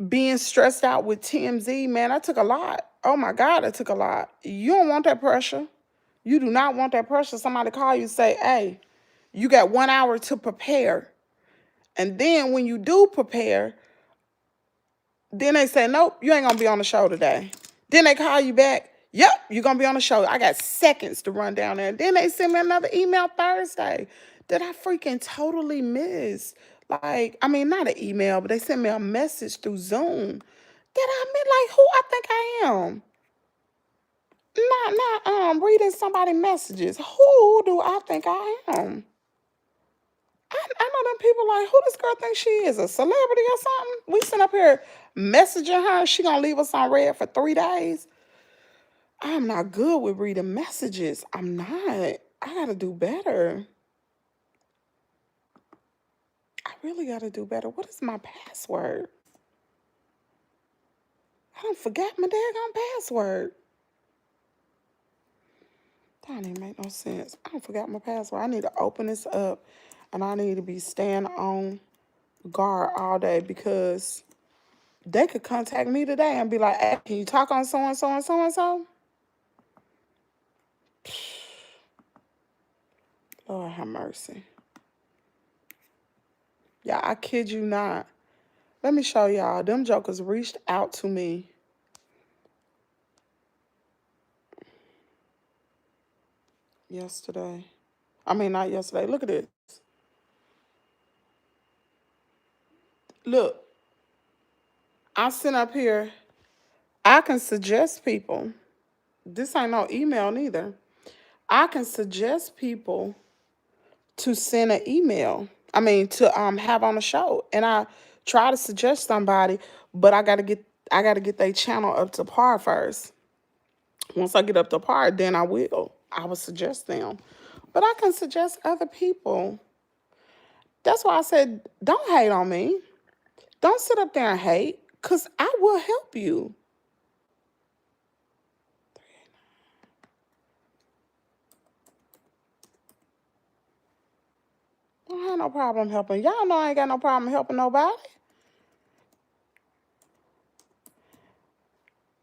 Being stressed out with TMZ, man, that took a lot. Oh my God, that took a lot. You don't want that pressure. You do not want that pressure. Somebody call you and say, hey, you got 1 hour to prepare. And then when you do prepare, then they say, nope, you ain't gonna be on the show today. Then they call you back. Yep, you're going to be on the show. I got seconds to run down there. Then they sent me another email Thursday that I freaking totally missed. Like, I mean, not an email, but they sent me a message through Zoom that I meant, like, who I think I am. Not reading somebody's messages. Who do I think I am? I know them people like, who this girl think she is, a celebrity or something? We sitting up here messaging her. She gonna leave us on red for 3 days. I'm not good with reading messages. I'm not. I gotta do better. I really gotta do better. What is my password? I don't forget my daggone password. That don't even make no sense. I don't forget my password. I need to open this up and I need to be staying on guard all day because they could contact me today and be like, hey, can you talk on so and so and so and so? Lord have mercy. Yeah, I kid you not. Let me show y'all. Them jokers reached out to me. Yesterday. I mean, not yesterday. Look at this. Look, I sit up here. I can suggest people. This ain't no email neither. I can suggest people to send an email. I mean, to have on a show, and I try to suggest somebody, but I gotta get their channel up to par first. Once I get up to par, then I will suggest them. But I can suggest other people. That's why I said, don't hate on me. Don't sit up there and hate, because I will help you. I don't have no problem helping. Y'all know I ain't got no problem helping nobody.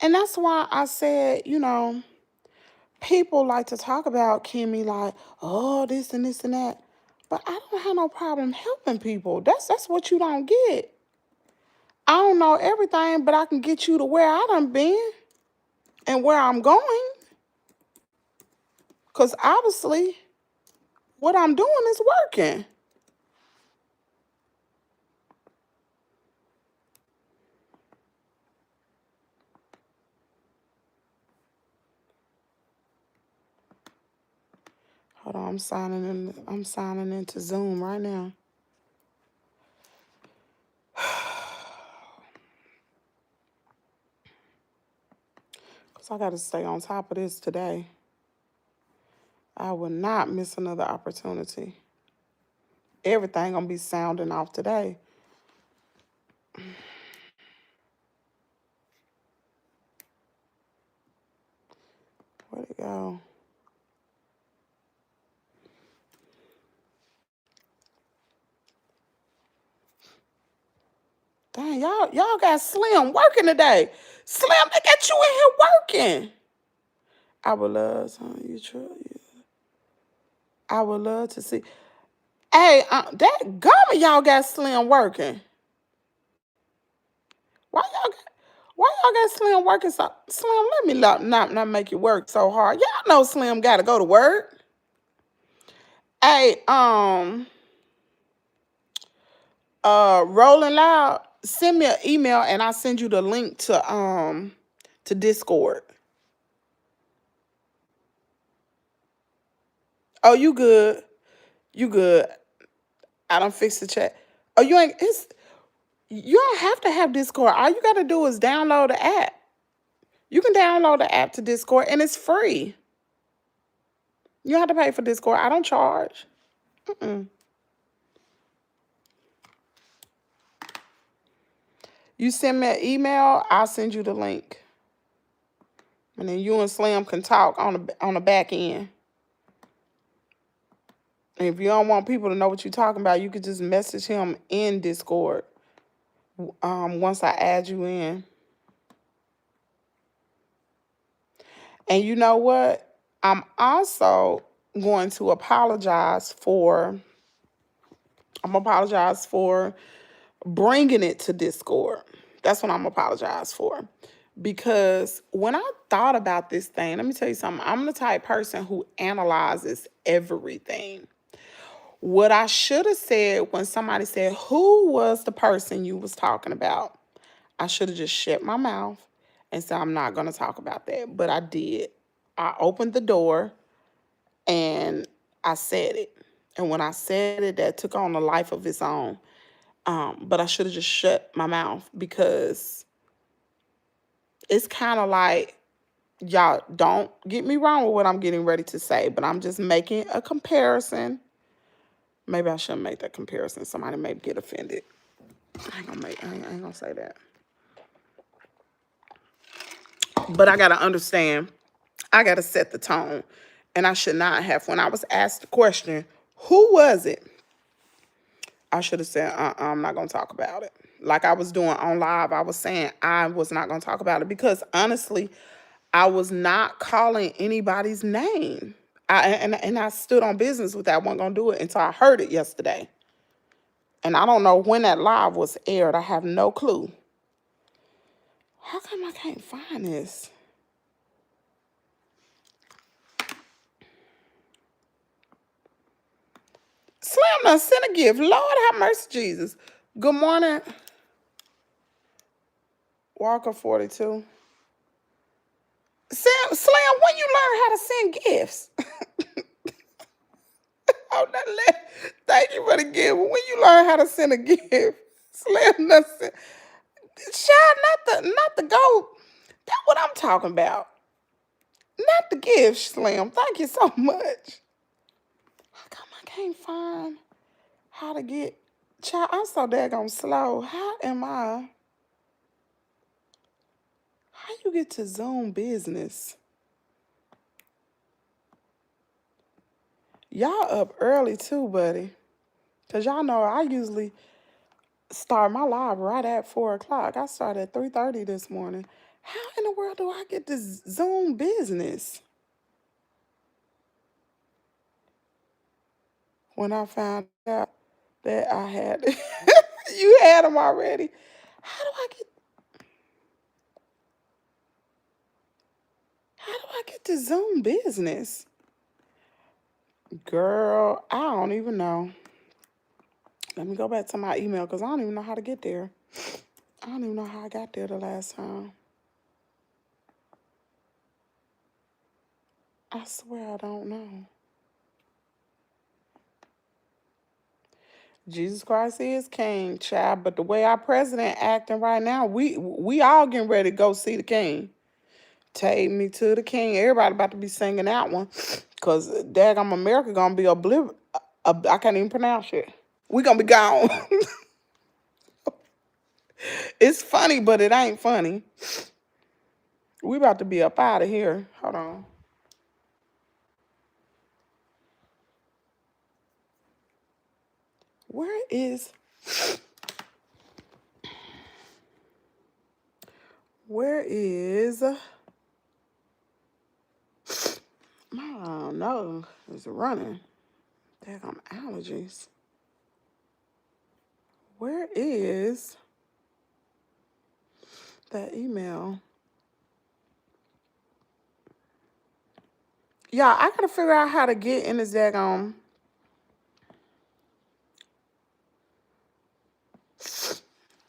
And that's why I said, people like to talk about Kimmy like, oh, this and this and that. But I don't have no problem helping people. That's what you don't get. I don't know everything, but I can get you to where I done been and where I'm going. Because obviously, what I'm doing is working. Hold on, I'm signing into Zoom right now. Because I got to stay on top of this today. I will not miss another opportunity. Everything gonna be sounding off today. Where'd it go? Dang, y'all got Slim working today. Slim, they got you in here working. I would love you try. I would love to see. Hey, that gummy y'all got Slim working. Why y'all got Slim working so Slim? Let me not make you work so hard. Y'all know Slim got to go to work. Hey, Rolling Loud, send me an email and I'll send you the link to Discord. Oh, you good? You good? I don't fix the chat. Oh, you ain't. You don't have to have Discord. All you got to do is download the app. You can download the app to Discord and it's free. You don't have to pay for Discord. I don't charge. You send me an email, I'll send you the link. And then you and Slim can talk on the back end. And if you don't want people to know what you're talking about, you could just message him in Discord once I add you in. And you know what? I'm also going to apologize for bringing it to Discord. That's what I'm apologize for. Because when I thought about this thing, let me tell you something. I'm the type person who analyzes everything. What I should have said when somebody said, who was the person you was talking about? I should have just shut my mouth and said, I'm not going to talk about that. But I did. I opened the door and I said it. And when I said it, that took on a life of its own. But I should have just shut my mouth because it's kind of like, y'all don't get me wrong with what I'm getting ready to say, but I'm just making a comparison. Maybe I shouldn't make that comparison. Somebody may get offended. I ain't gonna say that. But I gotta understand, I gotta set the tone. And I should not have. When I was asked the question, who was it? I should have said, I'm not gonna talk about it. Like I was doing on live, I was saying I was not gonna talk about it because honestly, I was not calling anybody's name. And I stood on business with that. I wasn't gonna do it until I heard it yesterday. And I don't know when that live was aired. I have no clue. How come I can't find this? Slim done sent a gift. Lord have mercy, Jesus. Good morning, Walker 42. Slim, when you learn how to send gifts? Oh, thank you for the gift. When you learn how to send a gift, Slim done sent. Child, not the gold. That's what I'm talking about. Not the gift, Slim. Thank you so much. How come I can't find how to get... Child, I'm so daggone slow. How you get to Zoom business? Y'all up early too, buddy. Because y'all know I usually start my live right at 4 o'clock. I started at 3:30 this morning. How in the world do I get this Zoom business? When I found out that I had... You had them already. How do I get the Zoom business? Girl, I don't even know. Let me go back to my email because I don't even know how to get there. I don't even know how I got there the last time. I swear I don't know. Jesus Christ is king, child. But the way our president acting right now, we all getting ready to go see the king. Take me to the king. Everybody about to be singing that one. Because daggum America going to be oblivious. I can't even pronounce it. We going to be gone. It's funny, but it ain't funny. We about to be up out of here. Hold on. Where is... I don't know. It's running. Daggum allergies. Where is that email? Yeah, I gotta figure out how to get in this daggum.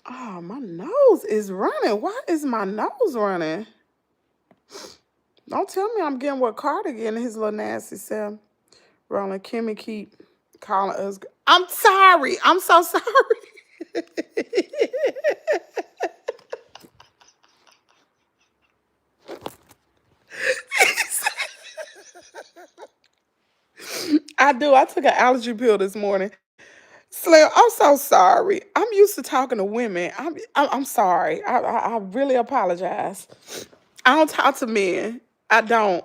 Oh, my nose is running. Why is my nose running? Don't tell me I'm getting what Carter getting his little nasty self. Rolling Kimmy keep calling us. I'm sorry. I'm so sorry. I do. I took an allergy pill this morning. Slim, I'm so sorry. I'm used to talking to women. I'm sorry. I really apologize. I don't talk to men. I don't.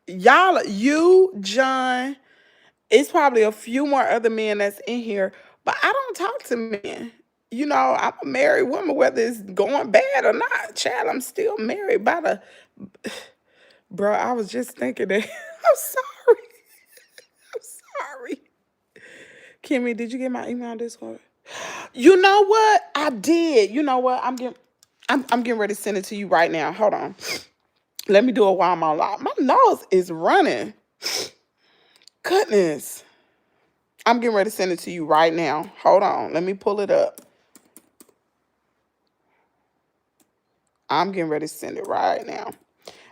Y'all, you, John, it's probably a few more other men that's in here, but I don't talk to men. You know, I'm a married woman, whether it's going bad or not. Child, I'm still married by the... Bro, I was just thinking that. I'm sorry. I'm sorry. Kimmy, did you get my email Discord? You know what? I did. You know what? I'm getting ready to send it to you right now. Hold on. Let me do it while I'm on live. My nose is running. Goodness. I'm getting ready to send it to you right now. Hold on. Let me pull it up. I'm getting ready to send it right now.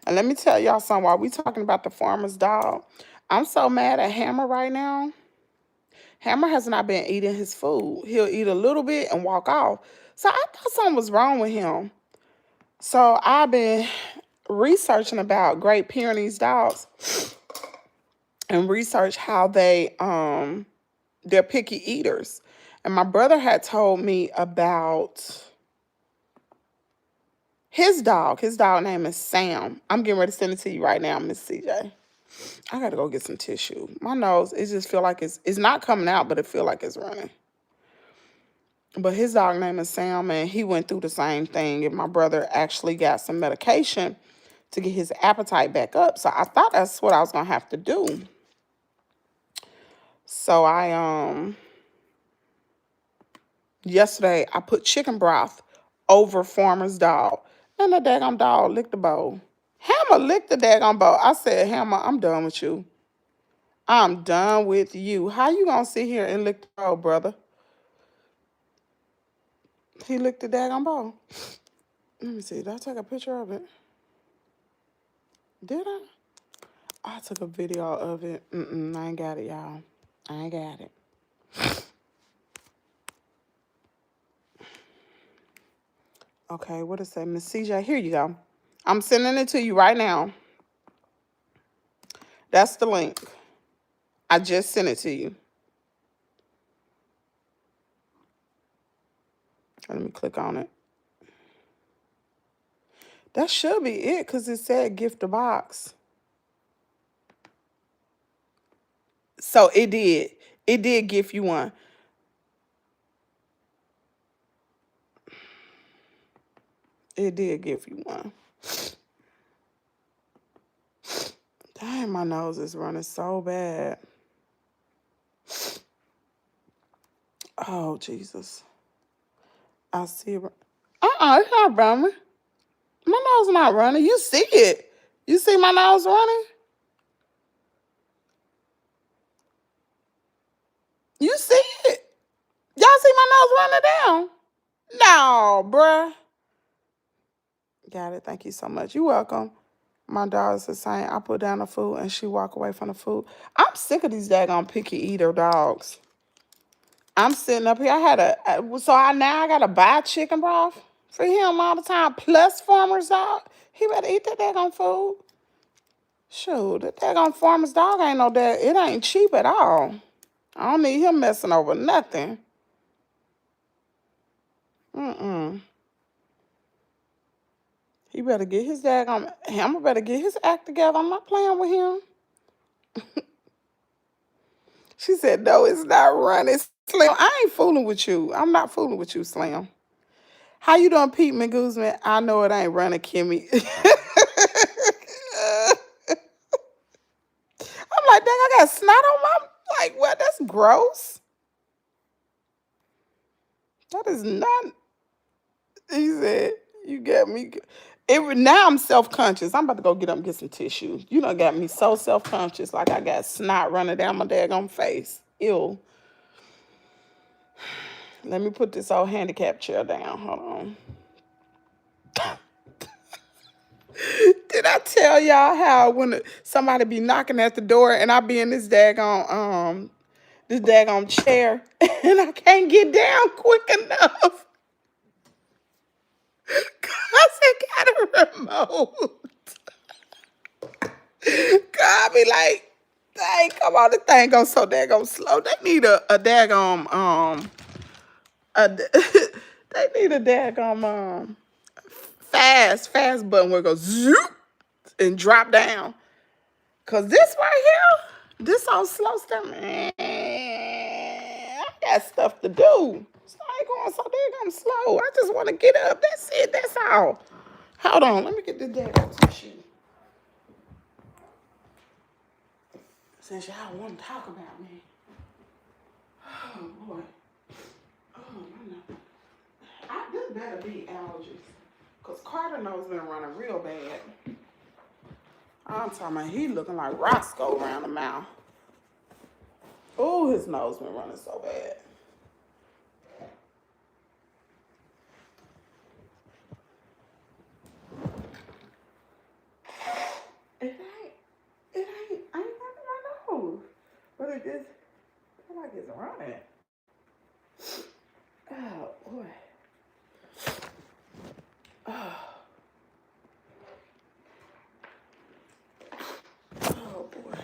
And let me tell y'all something. While we talking about the farmer's dog, I'm so mad at Hammer right now. Hammer has not been eating his food. He'll eat a little bit and walk off. So I thought something was wrong with him. So I've been researching about Great Pyrenees dogs and research how they're picky eaters. And my brother had told me about his dog. His dog name is Sam. I'm getting ready to send it to you right now, Miss CJ. I gotta go get some tissue. My nose, it just feel like it's not coming out, but it feel like it's running. But his dog name is Sam, and he went through the same thing. And my brother actually got some medication to get his appetite back up. So I thought that's what I was gonna have to do. So yesterday I put chicken broth over Farmer's dog, and the daggone dog licked the bowl. Hammer licked the daggone bowl. I said, Hammer, I'm done with you. I'm done with you. How you gonna sit here and lick the bowl, brother? He licked the daggone bowl. Let me see. Did I take a picture of it? Did I? I took a video of it. I ain't got it, y'all. I ain't got it. Okay, what is that? Miss CJ, here you go. I'm sending it to you right now. That's the link. I just sent it to you. Let me click on it. That should be it because it said gift a box. So it did. It did gift you one. It did give you one. Dang, my nose is running so bad. Oh, Jesus. I see it. It's not running. My nose not running. You see it. You see my nose running? You see it. Y'all see my nose running down? No, bruh. Got it. Thank you so much. You're welcome. My dog's the same. I put down the food and she walk away from the food. I'm sick of these daggone picky eater dogs. I'm sitting up here. Now I gotta buy chicken broth for him all the time. Plus farmer's dog. He better eat that daggone food. Shoot, that daggone farmer's dog ain't no that. It ain't cheap at all. I don't need him messing over nothing. He better get his daggone. Hammer better get his act together. I'm not playing with him. She said, no, it's not running. Slim, I ain't fooling with you. I'm not fooling with you, Slim. How you doing, Pete McGuzman? I know it ain't running, Kimmy. I'm like, dang, I got snot on my... Like, what? That's gross. That is not... He said, you got me... Now I'm self-conscious. I'm about to go get up and get some tissue. You done got me so self-conscious, like I got snot running down my daggone face. Ew. Let me put this old handicap chair down. Hold on. Did I tell y'all how when somebody be knocking at the door and I be in this daggone chair and I can't get down quick enough? Cause it got a remote. God, I be like, dang, come on, the thing goes so daggone slow. They need a daggone they need a daggone fast button where it goes zoop and drop down. Cause this right here, this on slow stuff, man. I got stuff to do. So I ain't going so daggone slow. I just want to get up. That's it. That's all. Hold on. Let me get this daggone tissue. Since y'all want to talk about me. Oh boy. Oh no. This better be allergies. Because Carter nose been running real bad. I'm talking about he looking like Roscoe around the mouth. Oh, his nose been running so bad. I ain't running my nose. But it just feel like it's running. Oh, boy. Oh, boy.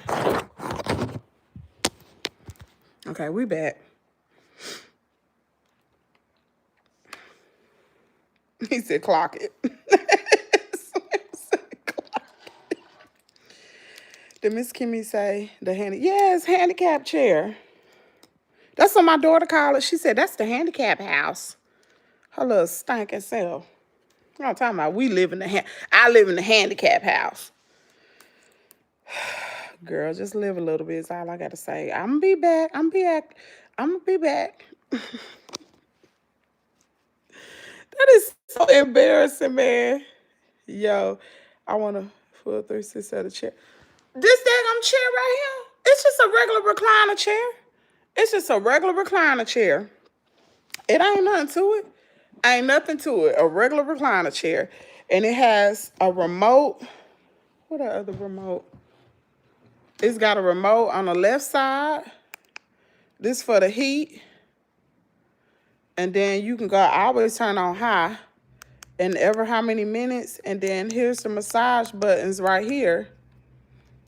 Okay, we back. He said clock it. Did Miss Kimmy say the handicap chair? That's what my daughter called it. She said that's the handicap house. Her little stinking self. You know what I'm talking about? I live in the handicap house. Girl, just live a little bit is all I gotta say. I'm gonna be back. I'm gonna be back. That is so embarrassing, man. Yo, I wanna full 360 of the chair. This daggone chair right here, it's just a regular recliner chair. It's just a regular recliner chair. It ain't nothing to it. Ain't nothing to it. A regular recliner chair. And it has a remote. What other remote? It's got a remote on the left side. This for the heat. And then you can go, I always turn on high. And ever how many minutes. And then here's the massage buttons right here.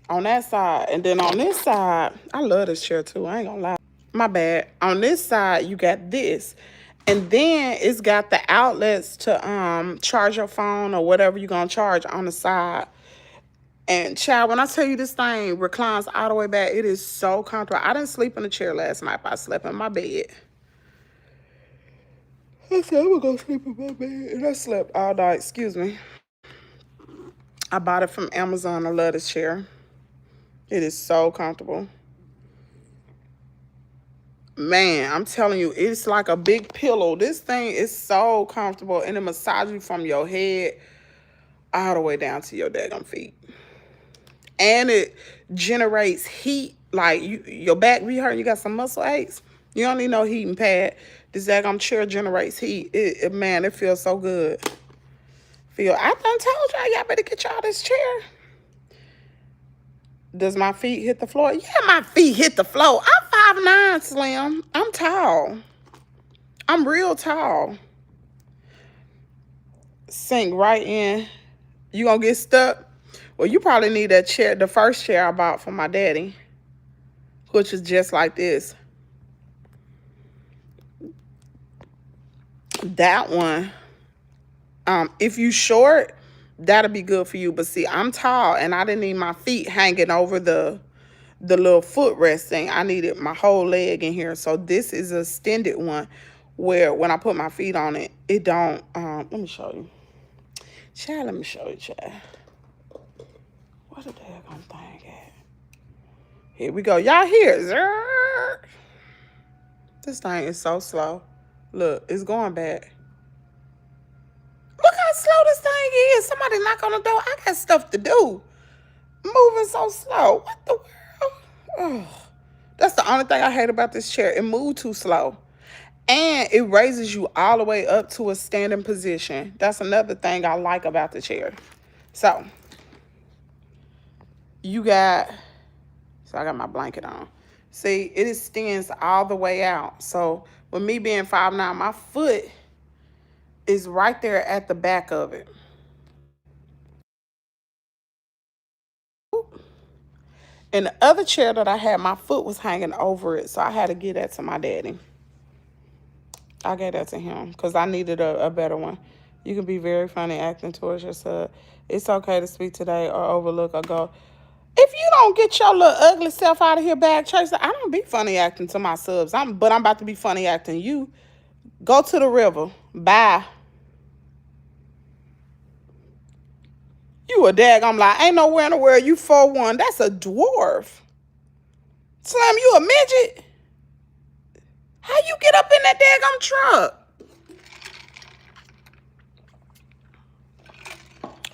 On that side. And then on this side, I love this chair too. I ain't gonna lie. My bad. On this side, you got this. And then it's got the outlets to charge your phone or whatever you're going to charge on the side. And child, when I tell you this thing reclines all the way back, it is so comfortable. I didn't sleep in the chair last night, but I slept in my bed. I said, I'm going to go sleep in my bed. And I slept all night. Excuse me. I bought it from Amazon. I love this chair. It is so comfortable. Man, I'm telling you, it's like a big pillow. This thing is so comfortable, and it massages you from your head all the way down to your daggone feet. And it generates heat. Like your back be hurt, you got some muscle aches. You don't need no heating pad. This daggone chair generates heat. Man, it feels so good. I done told y'all better get y'all this chair. Does my feet hit the floor? Yeah, my feet hit the floor. I'm 5'9", Slim. I'm tall. I'm real tall. Sink right in. You gonna get stuck? Well, you probably need that chair, the first chair I bought for my daddy, which is just like this. That one, if you short, that'll be good for you. But see, I'm tall, and I didn't need my feet hanging over the little footrest thing. I needed my whole leg in here. So this is a extended one where when I put my feet on it, it don't, let me show you. Child, let me show you, child. What the daggone thing at? Here we go. Y'all hear? This thing is so slow. Look, it's going back. Look how slow this thing is. Somebody knock on the door. I got stuff to do. Moving so slow. What the world? Oh, that's the only thing I hate about this chair. It moves too slow. And it raises you all the way up to a standing position. That's another thing I like about the chair. So I got my blanket on. See, it extends all the way out. So with me being 5'9", my foot is right there at the back of it. And the other chair that I had, my foot was hanging over it. So I had to give that to my daddy. I gave that to him because I needed a better one. You can be very funny acting towards yourself. It's okay to speak today or overlook or go. If you don't get your little ugly self out of here, bag chaser, I don't be funny acting to my subs. But I'm about to be funny acting you. Go to the river. Bye. You a daggone lie. Ain't nowhere in the world you 4'1". That's a dwarf. Slim, you a midget? How you get up in that daggone truck?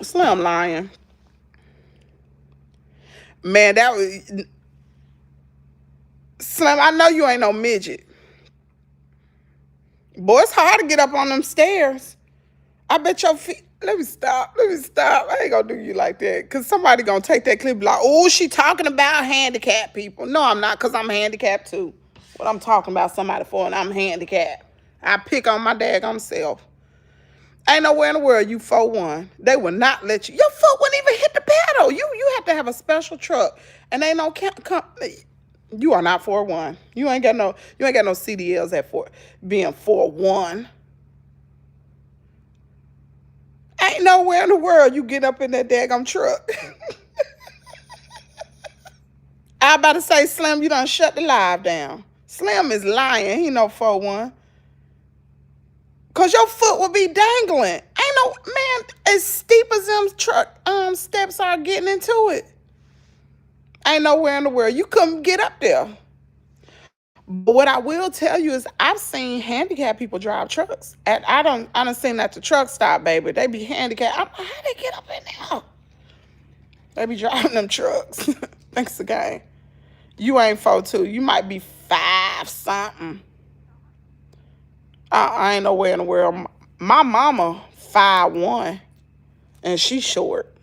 Slim lying. Man, that was Slim. I know you ain't no midget. Boy, it's hard to get up on them stairs. I bet your feet. Let me stop. Let me stop. I ain't gonna do you like that. Cause somebody gonna take that clip and be like, oh, she talking about handicapped people. No, I'm not, cause I'm handicapped too. What I'm talking about somebody for, and I'm handicapped. I pick on my daggone self. Ain't nowhere in the world you 4'1". They will not let you. Your foot wouldn't even hit the pedal. You have to have a special truck, and ain't no you are not 4'1". You ain't got no CDLs at being 4'1". Ain't nowhere in the world you get up in that daggum truck. I about to say, Slim, you done shut the live down. Slim is lying. He no 4'1". Cause your foot will be dangling. Ain't no, man, as steep as them truck steps are getting into it. Ain't nowhere in the world you couldn't get up there. But what I will tell you is I've seen handicapped people drive trucks. And I done seen at the truck stop, baby. They be handicapped. How they get up in there? They be driving them trucks. Thanks again. You ain't 4'2". You might be 5 something. I ain't nowhere in the world. My mama 5'1", and she short.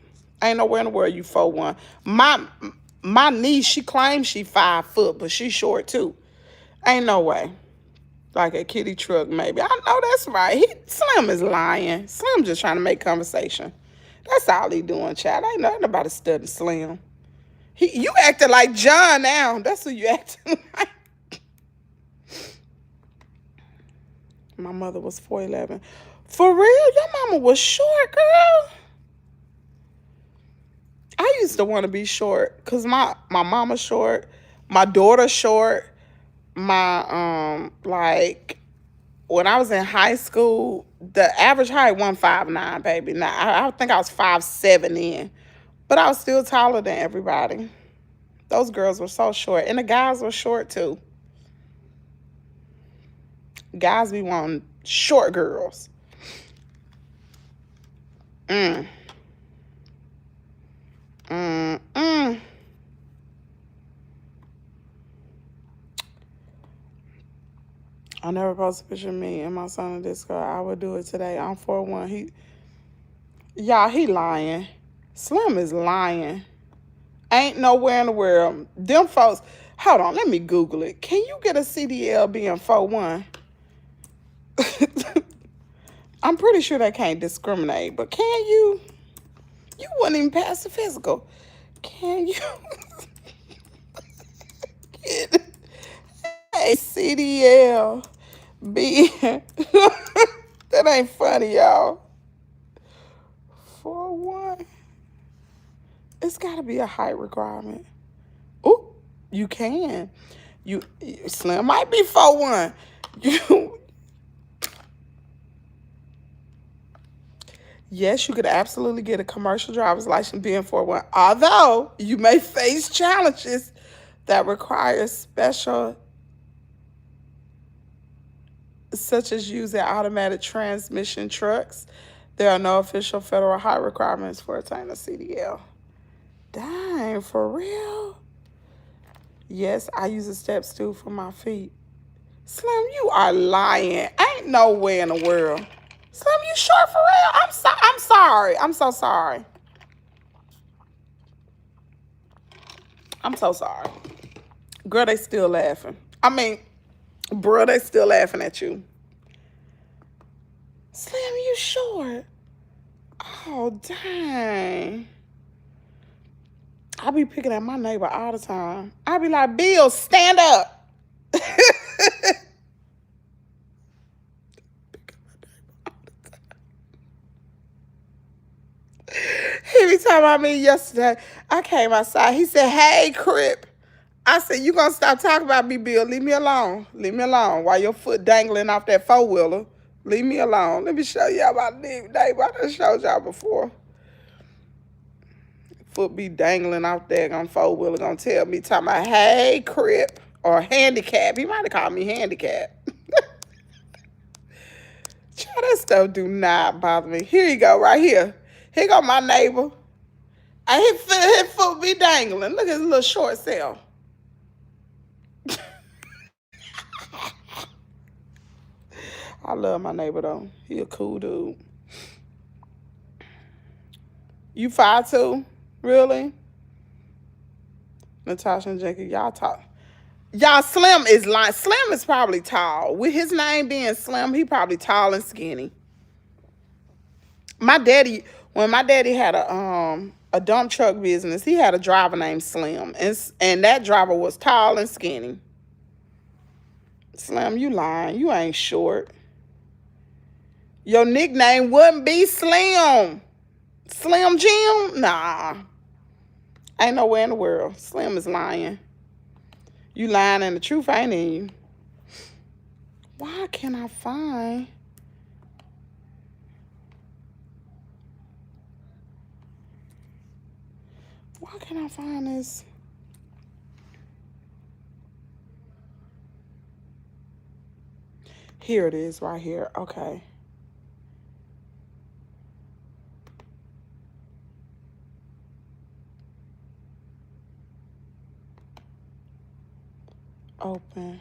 Ain't nowhere in the world you 4'1". My niece, she claims she 5 foot, but she short too. Ain't no way. Like a kitty truck, maybe. I know that's right. Slim is lying. Slim just trying to make conversation. That's all he doing, child. Ain't nothing about studying Slim. You acting like John now. That's who you acting like. My mother was 4'11". For real? Your mama was short, girl? I used to want to be short because my mama's short, my daughter's short, my like when I was in high school, the average height 159, baby. Now I think I was 5'7" then, but I was still taller than everybody. Those girls were so short, and the guys were short too. Guys be wanting short girls. I never posted a picture of me and my son in Discord. I would do it today. I'm 4'1". Y'all, he lying. Slim is lying. Ain't nowhere in the world. Them folks, hold on, let me Google it. Can you get a CDL being 4'1"? I'm pretty sure they can't discriminate, but can you? You wouldn't even pass the physical. Can you get a CDL being... That ain't funny, y'all. 4'1". It's got to be a height requirement. Ooh, you can. You Slim might be 4'1". Yes, you could absolutely get a commercial driver's license being 4'1", although you may face challenges that require special, such as using automatic transmission trucks. There are no official federal height requirements for attaining a CDL. Dang, for real? Yes, I use a step stool for my feet. Slim, you are lying. Ain't no way in the world. Slim, you short for real? I'm sorry. I'm so sorry. I'm so sorry. Girl, they still laughing. I mean, bro, they still laughing at you. Slim, you short? Oh, dang. I be picking at my neighbor all the time. I be like, Bill, stand up. He be talking about me yesterday. I came outside. He said, hey, Crip. I said, you gonna stop talking about me, Bill. Leave me alone. Leave me alone while your foot dangling off that four-wheeler. Leave me alone. Let me show y'all my neighbor. I done showed y'all before. Foot be dangling off there on four-wheeler. Gonna tell me, talking about, hey, Crip. Or handicap. He might have called me handicap. Child, that stuff do not bother me. Here you go, right here. Here go my neighbor. His foot be dangling. Look at his little short self. I love my neighbor though. He a cool dude. You 5'2"? Really? Natasha and Jackie, y'all talk. Y'all, Slim is lying. Slim is probably tall. With his name being Slim, he probably tall and skinny. When my daddy had a dump truck business, he had a driver named Slim, and that driver was tall and skinny. Slim, you lying. You ain't short. Your nickname wouldn't be Slim. Slim Jim? Nah. Ain't nowhere in the world. Slim is lying. You lying and the truth ain't in you. Why can't I find... Why can't I find this? Here it is right here. Okay. Open.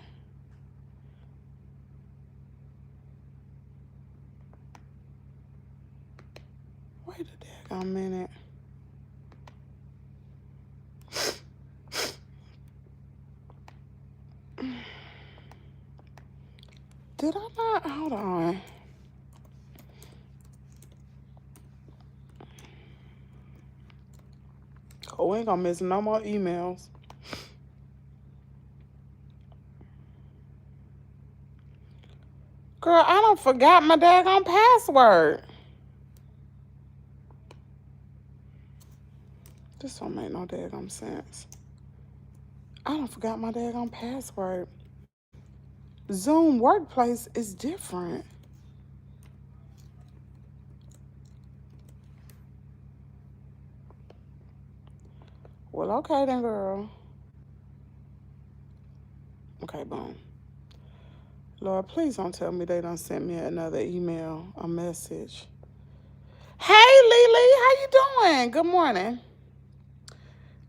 Wait a daggone minute. Did I not? Hold on. Oh, we ain't gonna miss no more emails. Girl, I done forgot my daggone password. This don't make no daggone sense. I done forgot my daggone password. Zoom Workplace is different. Well, okay then, girl. Okay, boom. Lord, please don't tell me they done sent me another email, a message. Hey, Lily, how you doing? Good morning.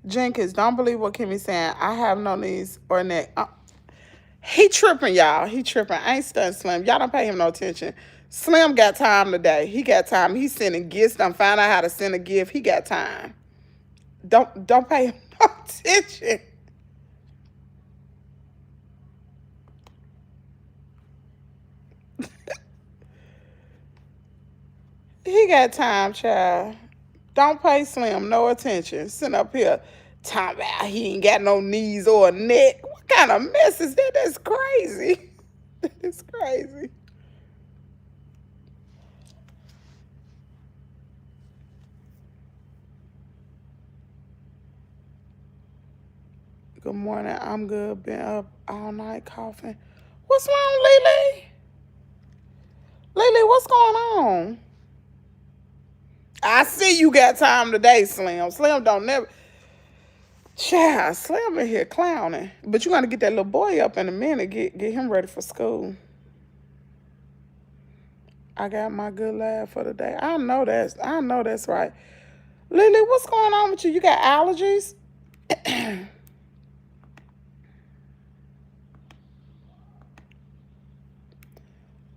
Jenkins, don't believe what Kimmie's saying. I have no knees or neck. He tripping, y'all. He tripping. I ain't stunned Slim. Y'all don't pay him no attention. Slim got time today. He got time. He's sending gifts. Done find out how to send a gift. He got time. Don't pay him no attention. He got time, child. Don't pay Slim no attention. Sitting up here talking about he ain't got no knees or a neck. What kind of mess is that? That's crazy. That is crazy. Good morning. I'm good. Been up all night coughing. What's wrong, Lily? Lily, what's going on? I see you got time today, Slim. Slim don't never... Child, Slim in here clowning. But you got to get that little boy up in a minute. Get him ready for school. I got my good laugh for the day. I know that's right. Lily, what's going on with you? You got allergies?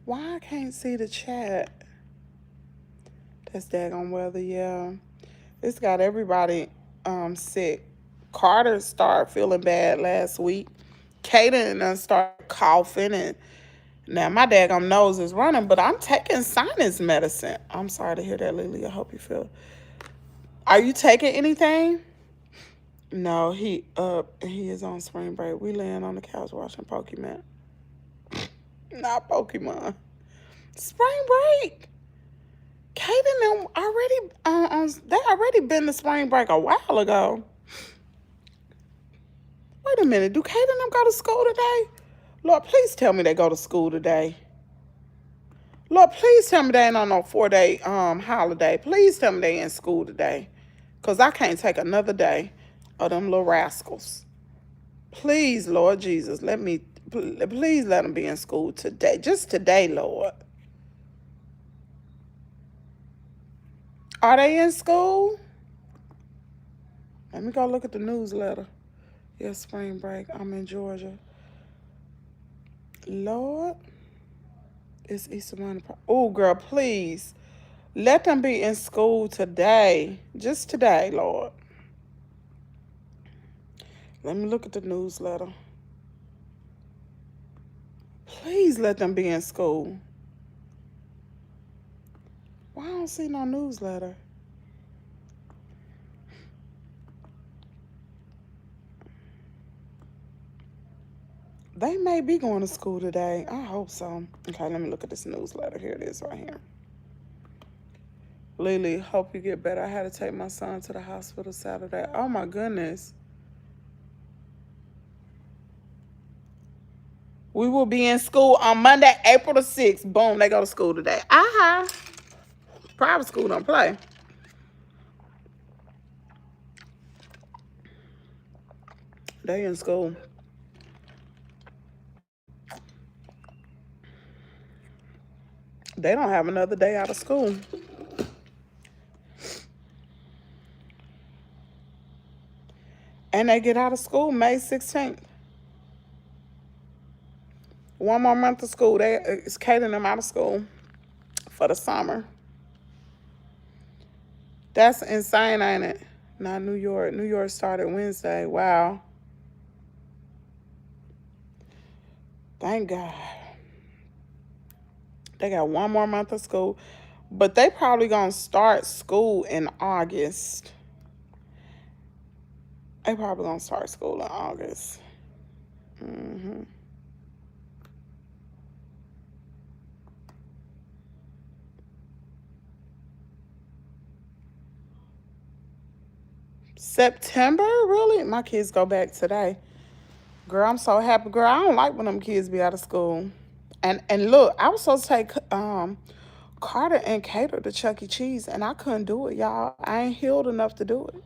Why I can't see the chat? That's daggone weather, yeah. It's got everybody sick. Carter started feeling bad last week. Kaden started coughing, and now my daggone nose is running, but I'm taking sinus medicine. I'm sorry to hear that, Lily. I hope you feel. Are you taking anything? No, he is on spring break. We laying on the couch watching Pokemon. Not Pokemon. Spring break. Kaden them they already been to spring break a while ago. Wait a minute, do Kaden them go to school today? Lord, please tell me they go to school today. Lord, please tell me they ain't on no 4-day holiday. Please tell me they in school today. Because I can't take another day of them little rascals. Please, Lord Jesus, please let them be in school today. Just today, Lord. Are they in school? Let me go look at the newsletter. Yes, spring break. I'm in Georgia. Lord, it's Easter Monday. Oh, girl, please. Let them be in school today. Just today, Lord. Let me look at the newsletter. Please let them be in school. Why I don't see no newsletter? They may be going to school today. I hope so. Okay, let me look at this newsletter. Here it is right here. Lily, hope you get better. I had to take my son to the hospital Saturday. Oh my goodness. We will be in school on Monday, April the 6th. Boom, they go to school today. Uh-huh. Private school don't play. They in school. They don't have another day out of school. And they get out of school May 16th. One more month of school. It's catering them out of school for the summer. That's insane, ain't it? Not New York. New York started Wednesday. Wow. Thank God. They got one more month of school. But they probably going to start school in August. They probably going to start school in August. Mm-hmm. September? Really? My kids go back today. Girl, I'm so happy. Girl, I don't like when them kids be out of school. And look, I was supposed to take Carter and Cater to Chuck E. Cheese, and I couldn't do it, y'all. I ain't healed enough to do it.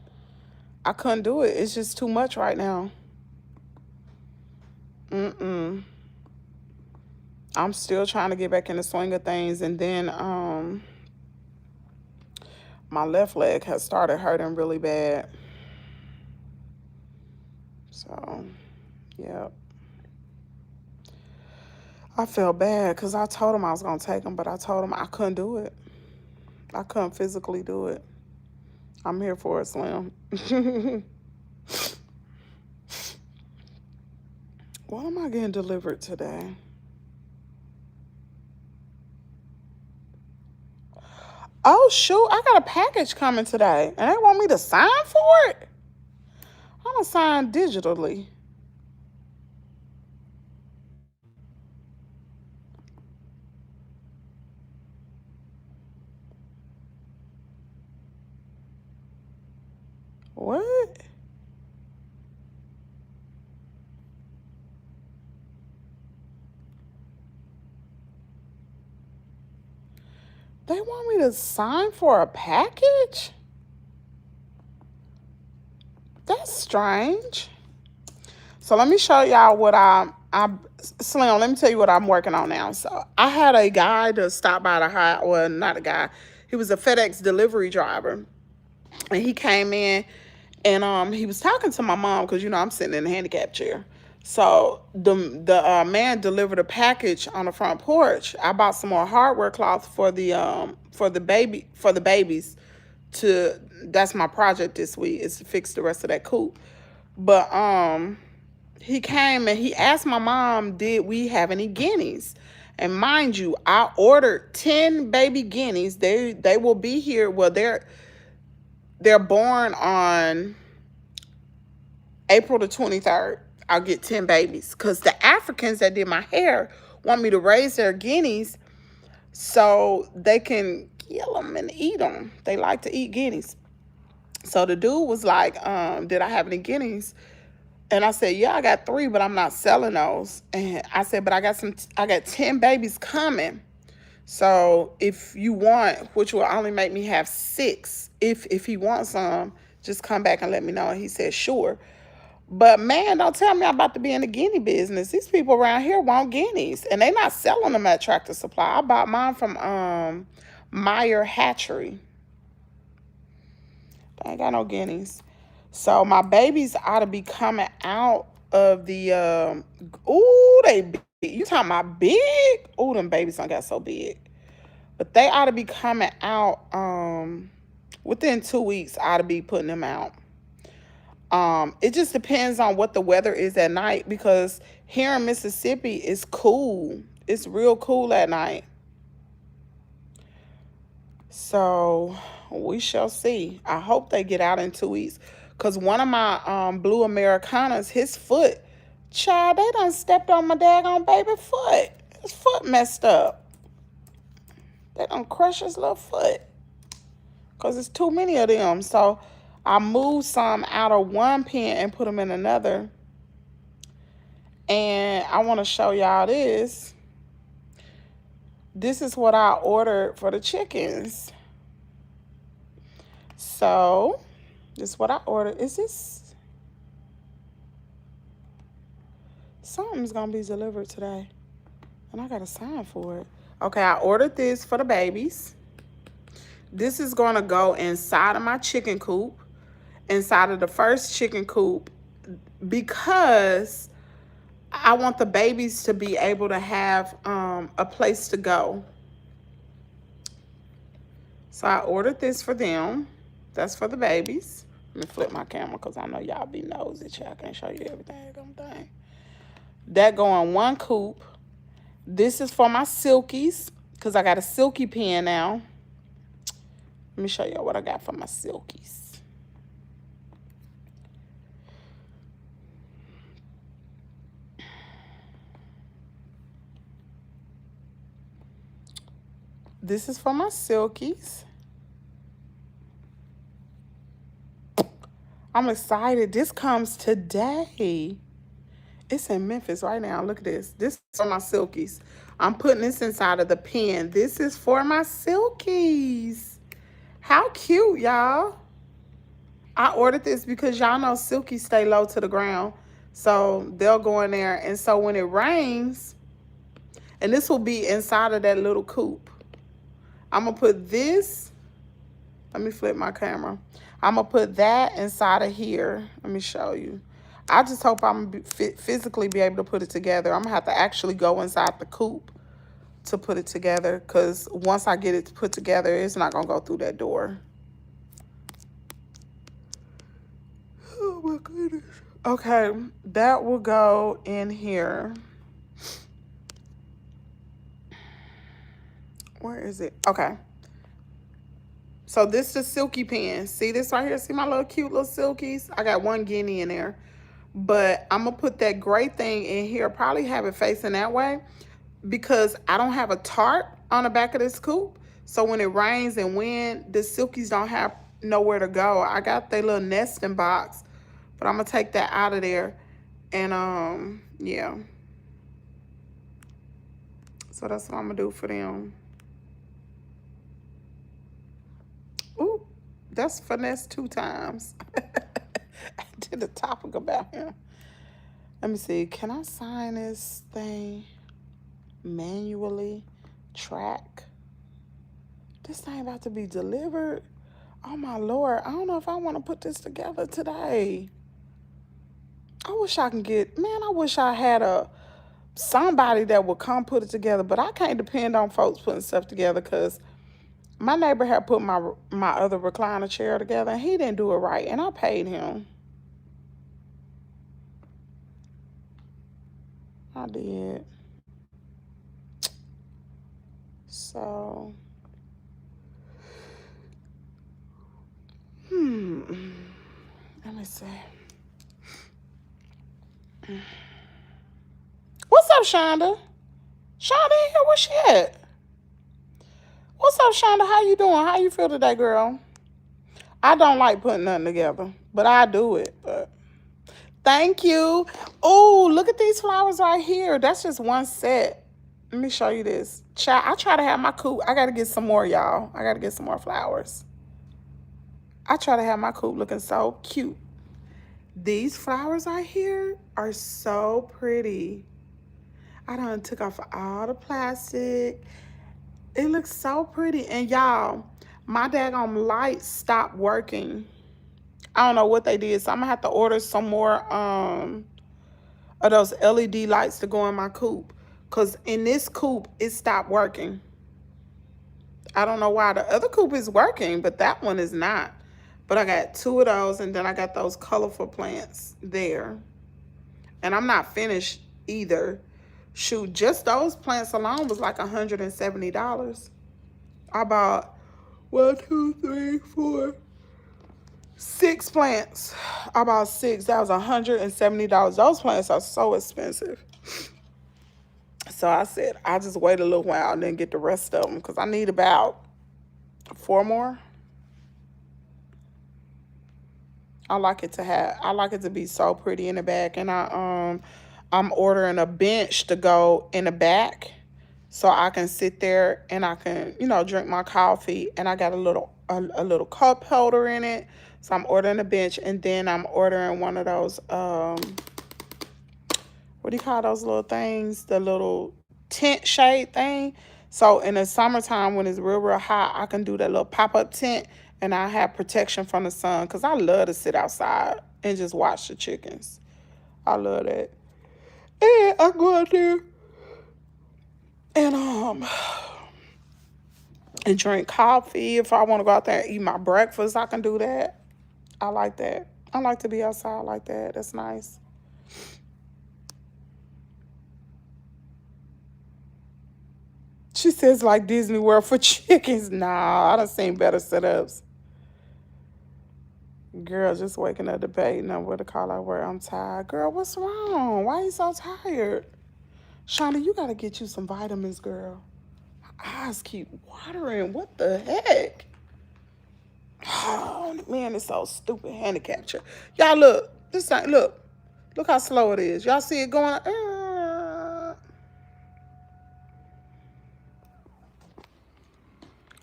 I couldn't do it. It's just too much right now. Mm-mm. I'm still trying to get back in the swing of things, and then my left leg has started hurting really bad. So, yeah. I felt bad because I told him I was going to take him, but I told him I couldn't do it. I couldn't physically do it. I'm here for it, Slim. What am I getting delivered today? Oh, shoot. I got a package coming today, and they want me to sign for it? I'm going to sign digitally. What? They want me to sign for a package? That's strange. So let me show y'all what Slim, let me tell you what I'm working on now. So I had a guy to stop by the house, well, not a guy. He was a FedEx delivery driver. And he came in and he was talking to my mom because, I'm sitting in a handicap chair. So the man delivered a package on the front porch. I bought some more hardware cloth for the babies. That's my project this week, is to fix the rest of that coop. But he came and he asked my mom, did we have any guineas? And mind you, I ordered 10 baby guineas. They will be here. Well, they're born on April the 23rd. I'll get 10 babies because the Africans that did my hair want me to raise their guineas so they can kill them and eat them. They like to eat guineas. So the dude was like, did I have any guineas? And I said, yeah, I got 3, but I'm not selling those. And I said, but I got 10 babies coming. So if you want, which will only make me have 6, if he wants some, just come back and let me know. And he said, sure. But man, don't tell me I'm about to be in the guinea business. These people around here want guineas, and they not selling them at Tractor Supply. I bought mine from Meyer Hatchery. I ain't got no guineas. So my babies ought to be coming out of the, ooh, they big. You talking about big? Ooh, them babies don't got so big. But they ought to be coming out, within 2 weeks, I ought to be putting them out. It just depends on what the weather is at night, because here in Mississippi, it's cool. It's real cool at night. So we shall see. I hope they get out in 2 weeks. Because one of my blue Americanas, his foot, child, they done stepped on my daggone baby foot. His foot messed up. They done crushed his little foot. Because it's too many of them. So I moved some out of one pen and put them in another. And I want to show y'all this. This is what I ordered for the chickens. So, this is what I ordered. Is this? Something's going to be delivered today. And I got to sign for it. Okay, I ordered this for the babies. This is going to go inside of my chicken coop. Inside of the first chicken coop. Because I want the babies to be able to have a place to go. So I ordered this for them. That's for the babies. Let me flip my camera because I know y'all be nosy. I can't show you everything. That go in one coop. This is for my silkies because I got a silky pen now. Let me show y'all what I got for my silkies. This is for my silkies. I'm excited. This comes today. It's in Memphis right now. Look at this. This is for my silkies. I'm putting this inside of the pen. This is for my silkies. How cute, y'all. I ordered this because y'all know silkies stay low to the ground. So they'll go in there. And so when it rains, and this will be inside of that little coop. I'm going to put this. Let me flip my camera. I'm going to put that inside of here. Let me show you. I just hope I'm going to physically be able to put it together. I'm going to have to actually go inside the coop to put it together. Because once I get it put together, it's not going to go through that door. Oh, my goodness. Okay, that will go in here. Where is it? Okay. So this is the silky pen. See this right here? See my little cute little silkies? I got one guinea in there. But I'm going to put that gray thing in here. Probably have it facing that way. Because I don't have a tarp on the back of this coop. So when it rains and wind, the silkies don't have nowhere to go. I got their little nesting box. But I'm going to take that out of there. And, yeah. So that's what I'm going to do for them. Ooh, that's finesse 2 times. I did a topic about him. Let me see. Can I sign this thing manually? Track. This thing about to be delivered. Oh, my Lord. I don't know if I want to put this together today. I wish I can get... Man, I wish I had somebody that would come put it together. But I can't depend on folks putting stuff together because... My neighbor had put my other recliner chair together, and he didn't do it right, and I paid him. I did. So, let me see. What's up, Shonda? Shonda in here? Where she at? What's up, Shonda? How you doing? How you feel today, girl? I don't like putting nothing together, but I do it. But thank you. Oh, look at these flowers right here. That's just one set. Let me show you this. I try to have my coop. I got to get some more, y'all. I got to get some more flowers. I try to have my coop looking so cute. These flowers right here are so pretty. I done took off all the plastic. It looks so pretty. And y'all, my daggone light stopped working. I don't know what they did, so I'm gonna have to order some more of those LED lights to go in my coop. Cause in this coop it stopped working. I don't know why. The other coop is working, but that one is not. But I got 2 of those, and then I got those colorful plants there. And I'm not finished either. Shoot, just those plants alone was like $170. I bought 1, 2, 3, 4, 6 plants. I bought 6. That was $170. Those plants are so expensive. So I said, I'll just wait a little while and then get the rest of them because I need about 4 more. I like it to be so pretty in the back. And I'm ordering a bench to go in the back so I can sit there and I can, drink my coffee. And I got a little cup holder in it. So I'm ordering a bench, and then I'm ordering one of those what do you call those little things? The little tent shade thing. So in the summertime when it's real hot, I can do that little pop-up tent, and I have protection from the sun because I love to sit outside and just watch the chickens. I love that. And I go out there and drink coffee. If I want to go out there and eat my breakfast, I can do that. I like that. I like to be outside like that. That's nice. She says like Disney World for chickens. Nah, I done seen better setups. Girl, just waking up debating on what to call out where I'm tired. Girl, what's wrong? Why are you so tired? Shauna, you gotta get you some vitamins, girl. My eyes keep watering. What the heck? Oh, man, it's so stupid. Handicap chair. Y'all look. This thing, look. Look how slow it is. Y'all see it going?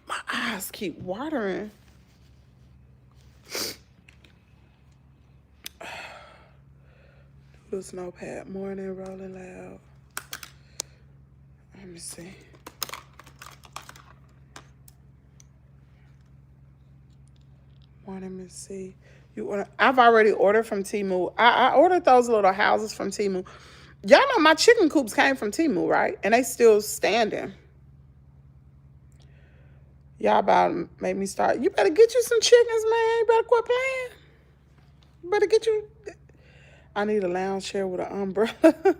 My eyes keep watering. Do the snow pad. Morning, rolling loud. Let me see. Morning, Miss C. I've already ordered from Temu. I ordered those little houses from Temu. Y'all know my chicken coops came from Temu, right? And they still standing. Y'all about to make me start. You better get you some chickens, man. You better quit playing. You better get you. I need a lounge chair with an umbrella.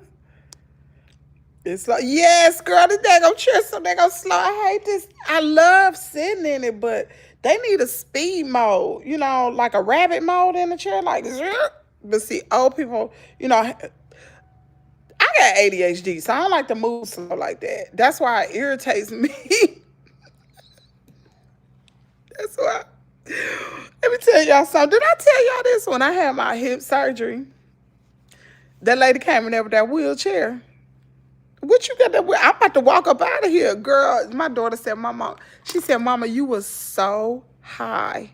It's like, yes, girl, this daggone chair so daggone slow. I hate this. I love sitting in it, but they need a speed mode, like a rabbit mode in the chair, like, but see, old people, I got ADHD, so I don't like to move slow like that. That's why it irritates me. That's why. Let me tell y'all something. Did I tell y'all this when I had my hip surgery? That lady came in there with that wheelchair. What you got that? I'm about to walk up out of here, girl. My daughter said, she said, Mama, you was so high.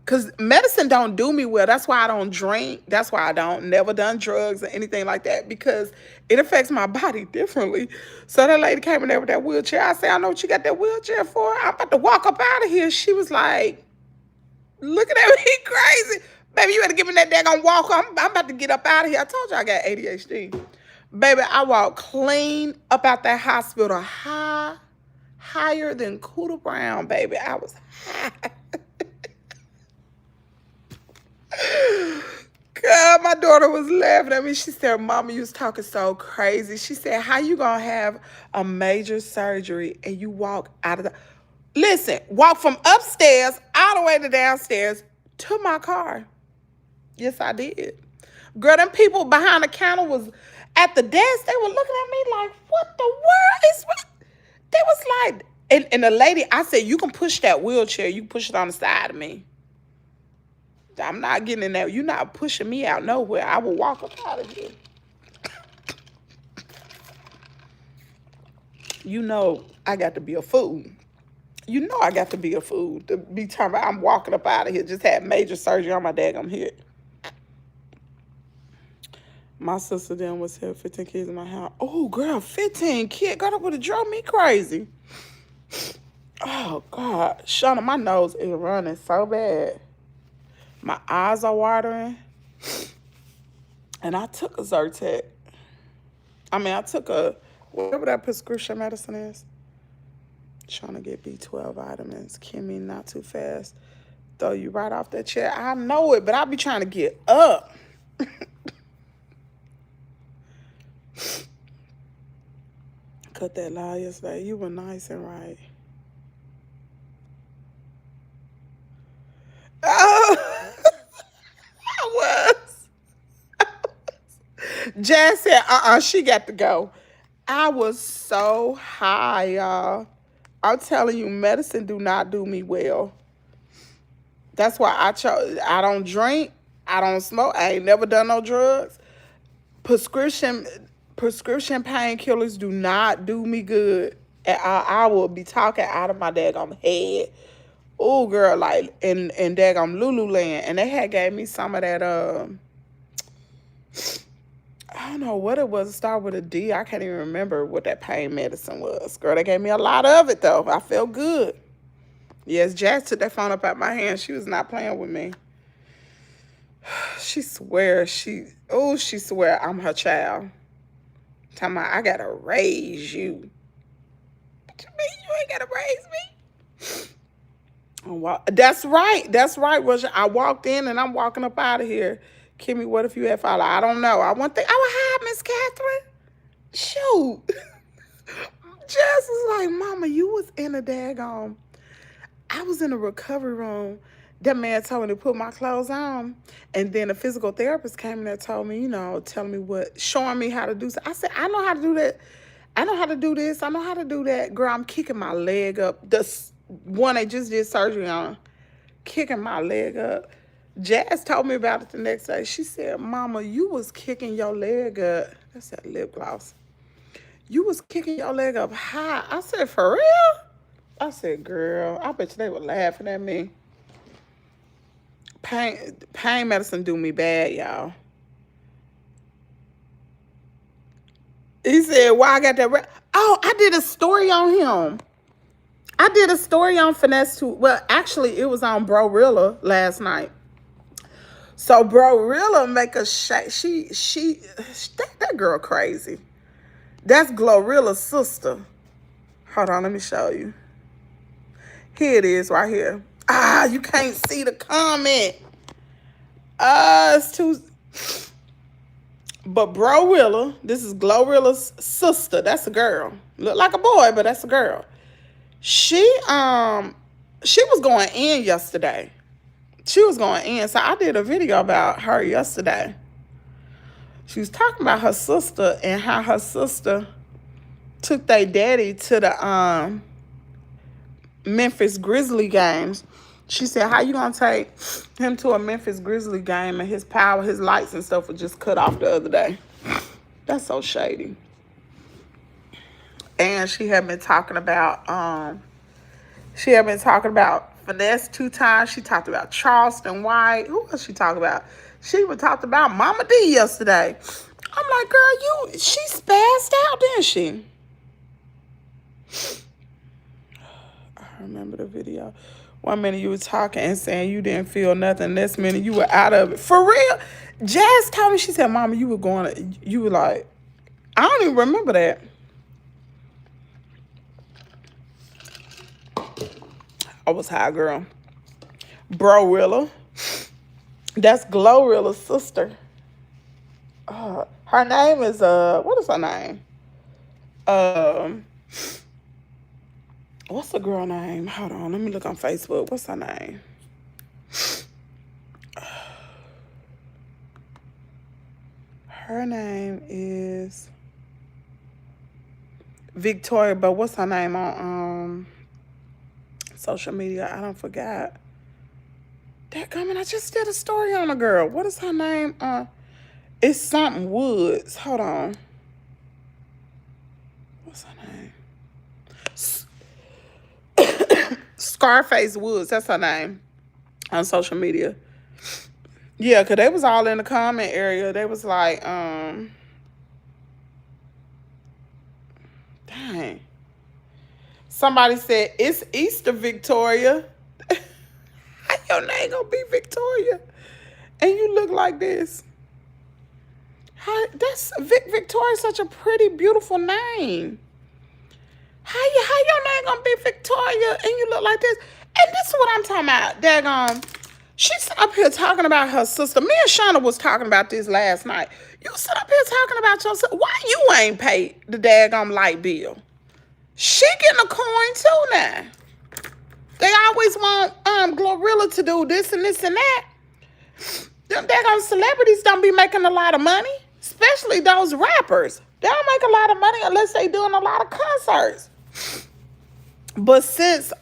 Because medicine don't do me well. That's why I don't drink. That's why I never done drugs or anything like that, because it affects my body differently. So that lady came in there with that wheelchair. I said, I know what you got that wheelchair for. I'm about to walk up out of here. She was like, looking at me crazy. Baby, you better give me that daggone walk. I'm about to get up out of here. I told you I got ADHD. Baby, I walked clean up out that hospital, higher than Cooter Brown, baby. I was high. God, my daughter was laughing at me. She said, Mama, you was talking so crazy. She said, how you gonna have a major surgery and you walk out of the... Listen, walk from upstairs all the way to downstairs to my car. Yes, I did. Girl, them people behind the counter was... At the desk, they were looking at me like, what the world is what? They was like, and the lady, I said, you can push that wheelchair. You can push it on the side of me. I'm not getting in there. You're not pushing me out nowhere. I will walk up out of here. I got to be a fool. I got to be a fool to be talking about I'm walking up out of here. Just had major surgery on my daggum head. My sister then was here, 15 kids in my house. Oh, girl, 15 kids. Girl, that would have drove me crazy. Oh, God. Shauna, my nose is running so bad. My eyes are watering. And I took a Zyrtec. I took a, whatever that prescription medicine is. Trying to get B12 vitamins. Kimmy, not too fast. Throw you right off that chair. I know it, but I be trying to get up. Cut that lie yesterday. You were nice and right. Oh, I was. Jazz said, she got to go. I was so high, y'all. I'm telling you, medicine do not do me well. That's why I don't drink. I don't smoke. I ain't never done no drugs. Prescription painkillers do not do me good. And I will be talking out of my daggone head. Oh, girl, like in daggone Lululand. And they had gave me some of that, I don't know what it was. It started with a D. I can't even remember what that pain medicine was. Girl, they gave me a lot of it, though. I felt good. Yes, Jazz took that phone up out my hand. She was not playing with me. She swear I'm her child. Talking about, I gotta raise you. What you mean you ain't gotta raise me? That's right, Roger. I walked in and I'm walking up out of here. Kimmy, what if you had followed? I don't know. I would hide, Miss Catherine. Shoot. Jess was like, Mama, you was in a daggone. I was in a recovery room. That man told me to put my clothes on. And then a physical therapist came in there and told me, telling me showing me how to do so. I said, I know how to do that. I know how to do this. I know how to do that. Girl, I'm kicking my leg up. The one they just did surgery on. Kicking my leg up. Jazz told me about it the next day. She said, Mama, you was kicking your leg up. That's that lip gloss. You was kicking your leg up high. I said, for real? I said, girl, I bet you they were laughing at me. Pain medicine do me bad, y'all. He said, why I got that? Oh, I did a story on him. I did a story on Finesse too. Well, actually, it was on Brorilla last night. So Brorilla make a shake. That girl crazy. That's Glorilla's sister. Hold on, let me show you. Here it is right here. You can't see the comment. It's too. But Brorilla, this is Glorilla's sister. That's a girl. Look like a boy, but that's a girl. She was going in yesterday. She was going in. So I did a video about her yesterday. She was talking about her sister and how her sister took their daddy to the Memphis Grizzly games. She said, how you gonna take him to a Memphis Grizzly game and his lights and stuff was just cut off the other day? That's so shady. And she had been talking about Finesse 2 times. She talked about Charleston White. Who else she talked about? She even talked about Mama D yesterday. I'm like, girl, she spazzed out, didn't she? I remember the video. 1 minute you were talking and saying you didn't feel nothing. Next minute you were out of it. For real. Jazz told me, she said, Mama, you were like, I don't even remember that. I was high, girl. Brorilla. That's Glorilla's sister. Her name is, what is her name? What's the girl name? Hold on, let me look on Facebook. What's her name? Her name is Victoria, but what's her name on social media? I don't forgot. Dadgummit, I just did a story on a girl. What is her name? It's something Woods. Hold on. What's her name? Scarface Woods. That's her name on social media. Yeah, because they was all in the comment area. They was like, dang. Somebody said, it's Easter, Victoria. How your name gonna be Victoria? And you look like this. That's Victoria's such a pretty, beautiful name. How your name gonna be Victoria and you look like this? And this is what I'm talking about. Daggone. She's up here talking about her sister. Me and Shauna was talking about this last night. You sit up here talking about your sister. Why you ain't paid the daggone light bill? She getting a coin too now. They always want Glorilla to do this and this and that. Them daggone celebrities don't be making a lot of money. Especially those rappers. They don't make a lot of money unless they doing a lot of concerts. But since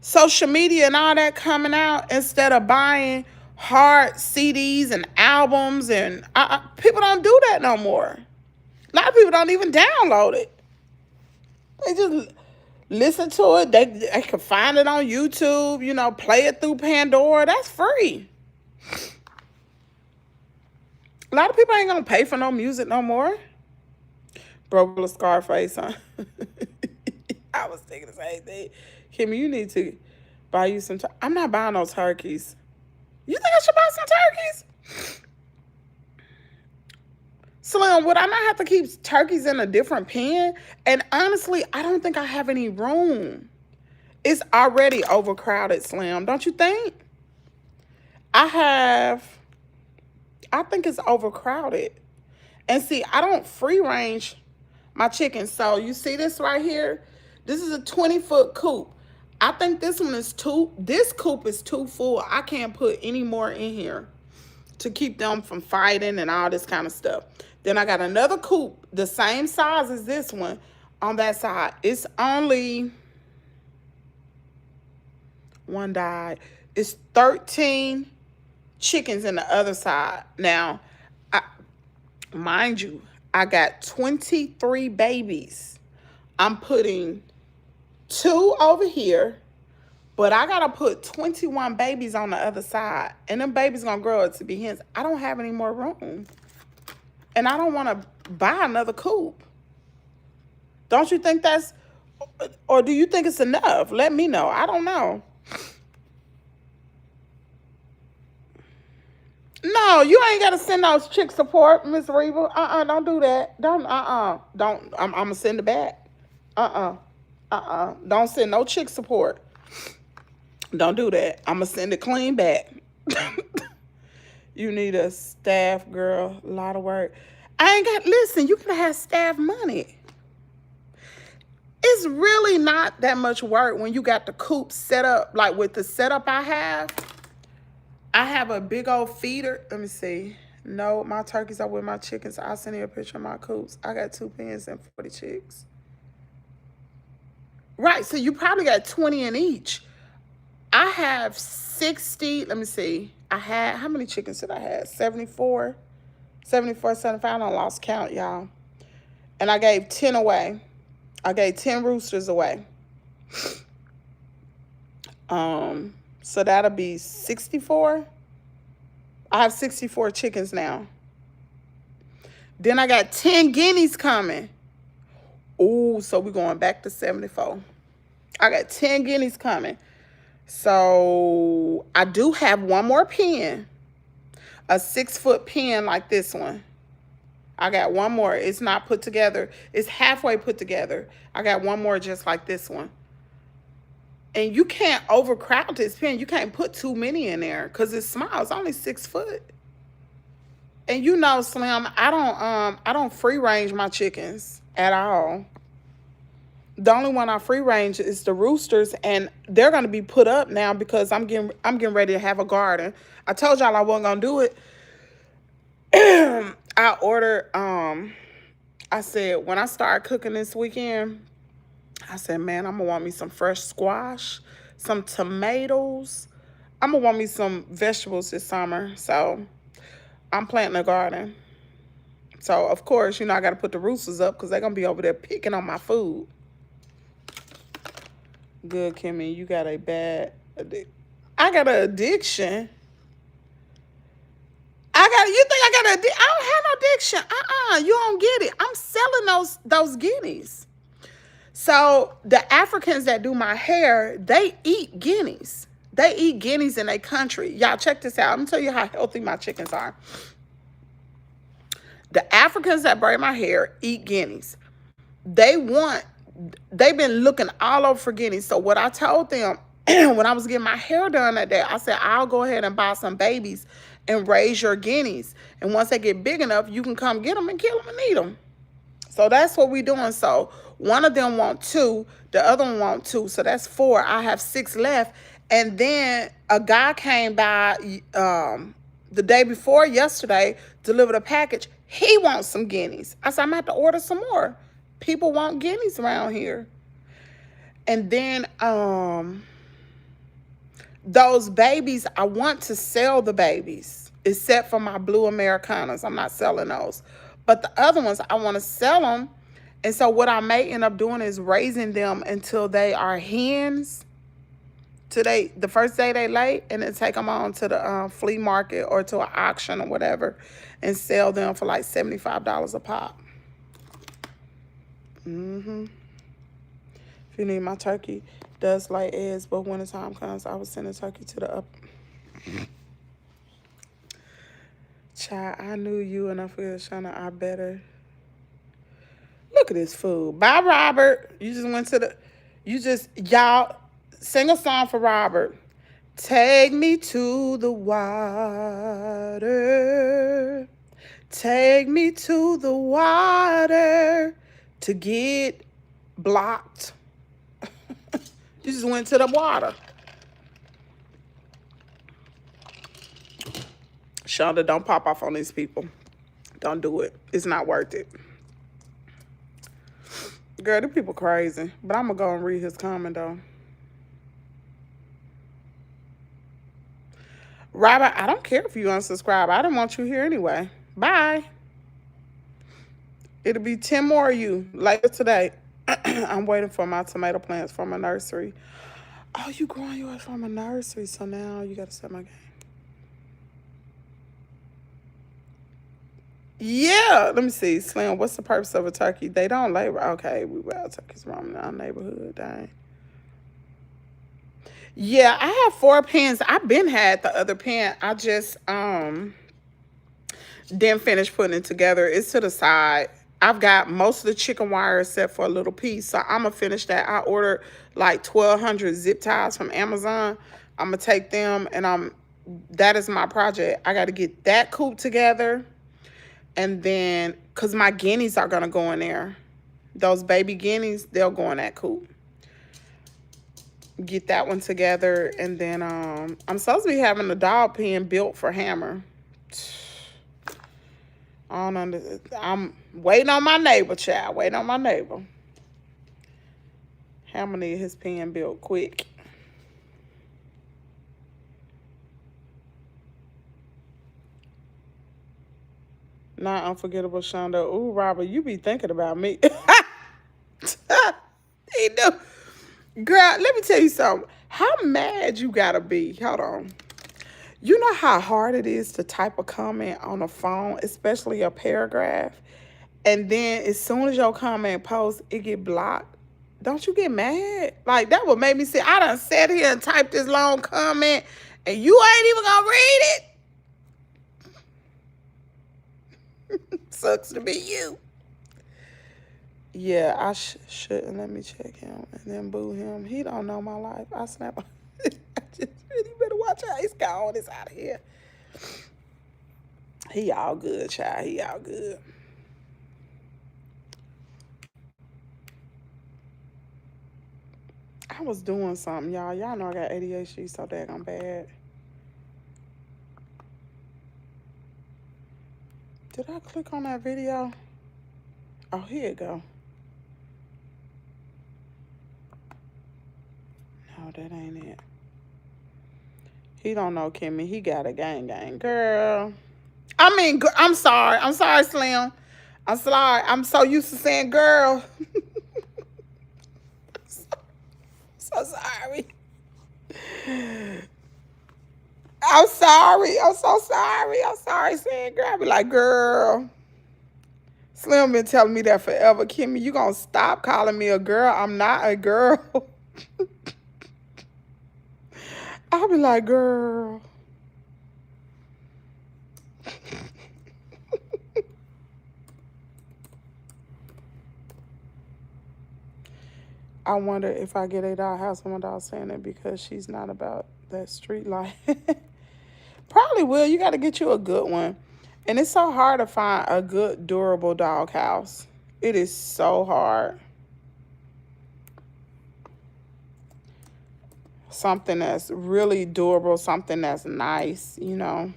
social media and all that coming out, instead of buying hard CDs and albums, and people don't do that no more. A lot of people don't even download it. They just listen to it. They can find it on YouTube, you know, play it through Pandora. That's free. A lot of people ain't gonna pay for no music no more. Bro, a Scarface, huh? I was thinking the same thing. Kimmy, you need to buy you some. I'm not buying no turkeys. You think I should buy some turkeys? Slim, would I not have to keep turkeys in a different pen? And honestly, I don't think I have any room. It's already overcrowded, Slim. Don't you think? I think it's overcrowded. And see, I don't free range my chickens. So you see this right here? This is a 20-foot coop. I think this coop is too full. I can't put any more in here to keep them from fighting and all this kind of stuff. Then I got another coop, the same size as this one on that side. It's only, one died. It's 13 chickens in the other side. Now, mind you, I got 23 babies. I'm putting 2 over here, but I gotta put 21 babies on the other side. And them babies gonna grow up to be hens. I don't have any more room. And I don't wanna buy another coop. Don't you think that's, or do you think it's enough? Let me know. I don't know. No, you ain't gotta send those chick support, Miss Rheba. Don't do that. Don't, I'm gonna send it back. Don't send no chick support. Don't do that. I'm gonna send it clean back. You need a staff, girl. A lot of work. Listen, you can have staff money. It's really not that much work when you got the coop set up. Like with the setup I have a big old feeder. Let me see. No, my turkeys are with my chickens. I'll send you a picture of my coops. I got 2 pens and 40 chicks. Right, so you probably got 20 in each. I have 60, let me see. How many chickens did I have? 74, 75. I done lost count, y'all. And I gave 10 away. I gave 10 roosters away. So that'll be 64. I have 64 chickens now. Then I got 10 guineas coming. Ooh, so we're going back to 74. I got 10 guineas coming. So I do have one more pen. A 6-foot pen like this one. I got one more. It's not put together. It's halfway put together. I got one more just like this one. And you can't overcrowd this pen. You can't put too many in there because it's small. It's only 6 foot. And you know, Slim, I don't free range my chickens at all. The only one I free range is the roosters, and they're gonna be put up now because I'm getting ready to have a garden. I told y'all I wasn't gonna do it. I ordered I said when I start cooking this weekend, I said, man, I'm gonna want me some fresh squash, some tomatoes. I'm gonna want me some vegetables this summer. So I'm planting a garden. So of course, you know, I gotta put the roosters up because they're gonna be over there picking on my food. Good, Kimmy, you got a bad addiction. I got an addiction. You think I got an addiction? I don't have no addiction. You don't get it. I'm selling those guineas. So the Africans that do my hair, they eat guineas. They eat guineas in their country. Y'all check this out. I'm gonna tell you how healthy my chickens are. The Africans that braid my hair eat guineas. They've been looking all over for guineas. So what I told them when I was getting my hair done that day, I said, I'll go ahead and buy some babies and raise your guineas. And once they get big enough, you can come get them and kill them and eat them. So that's what we're doing. So one of them want 2, the other one want 2. So that's 4. I have 6 left. And then a guy came by the day before yesterday, delivered a package. He wants some guineas. I said, I'm going to have to order some more. People want guineas around here. And then those babies, I want to sell the babies, except for my blue Americanas. I'm not selling those. But the other ones, I want to sell them. And so what I may end up doing is raising them until they are hens. Today, the first day they lay, and then take them on to the flea market or to an auction or whatever and sell them for like $75 a pop. If you need, my turkey does lay eggs, but when the time comes, I will send a turkey to the up. Child, I knew you and I forget Shauna, I better. Look at this fool. Bye, Robert. You just went to y'all sing a song for Robert. Take me to the water. Take me to the water to get blocked. You just went to the water. Shonda, don't pop off on these people. Don't do it. It's not worth it. Girl, the people crazy. But I'm going to go and read his comment, though. Robert, I don't care if you unsubscribe. I didn't want you here anyway. Bye. It'll be 10 more of you later today. I'm waiting for my tomato plants from a nursery. Oh, you growing yours from a nursery, so now you got to set my game. Yeah, let me see. Slim, what's the purpose of a turkey? They don't labor. Okay, we wild turkeys roaming our neighborhood. Dang. Yeah, I have 4 pens. I've been had the other pen. I just didn't finish putting it together. It's to the side. I've got most of the chicken wire except for a little piece. So I'm going to finish that. I ordered like 1,200 zip ties from Amazon. I'm going to take them and that is my project. I got to get that coop together. And then, because my guineas are going to go in there. Those baby guineas, they'll go in that coop. Get that one together. And then I'm supposed to be having a dog pen built for Hammer. I'm waiting on my neighbor, child. Waiting on my neighbor. Hammer need his pen built quick. Not unforgettable, Shonda. Ooh, Robert, you be thinking about me. He do. Girl, let me tell you something. How mad you gotta be? Hold on. You know how hard it is to type a comment on a phone, especially a paragraph, and then as soon as your comment posts, it get blocked? Don't you get mad? Like, that would make me say, I done sat here and typed this long comment, and you ain't even gonna read it? Sucks to be you. Yeah, I shouldn't. Let me check him and then boo him. He don't know my life. I snap. I just really better watch how he's gone. It's out of here. He all good, child. He all good. I was doing something, y'all. Y'all know I got ADHD so daggone bad. Did I click on that video? Oh, here it go. No, that ain't it. He don't know Kimmy. He got a gang, girl. I mean, I'm sorry. I'm sorry, Slim. I'm sorry. I'm so used to saying girl. So sorry. I'm sorry. I'm so sorry. I'm sorry saying girl. I be like, girl. Slim been telling me that forever. Kimmy, you gonna stop calling me a girl? I'm not a girl. I'll be like, girl. I wonder if I get a dog house, my dog saying it because she's not about that street life. Probably will. You got to get you a good one. And it's so hard to find a good, durable dog house. It is so hard. Something that's really durable, something that's nice, you know.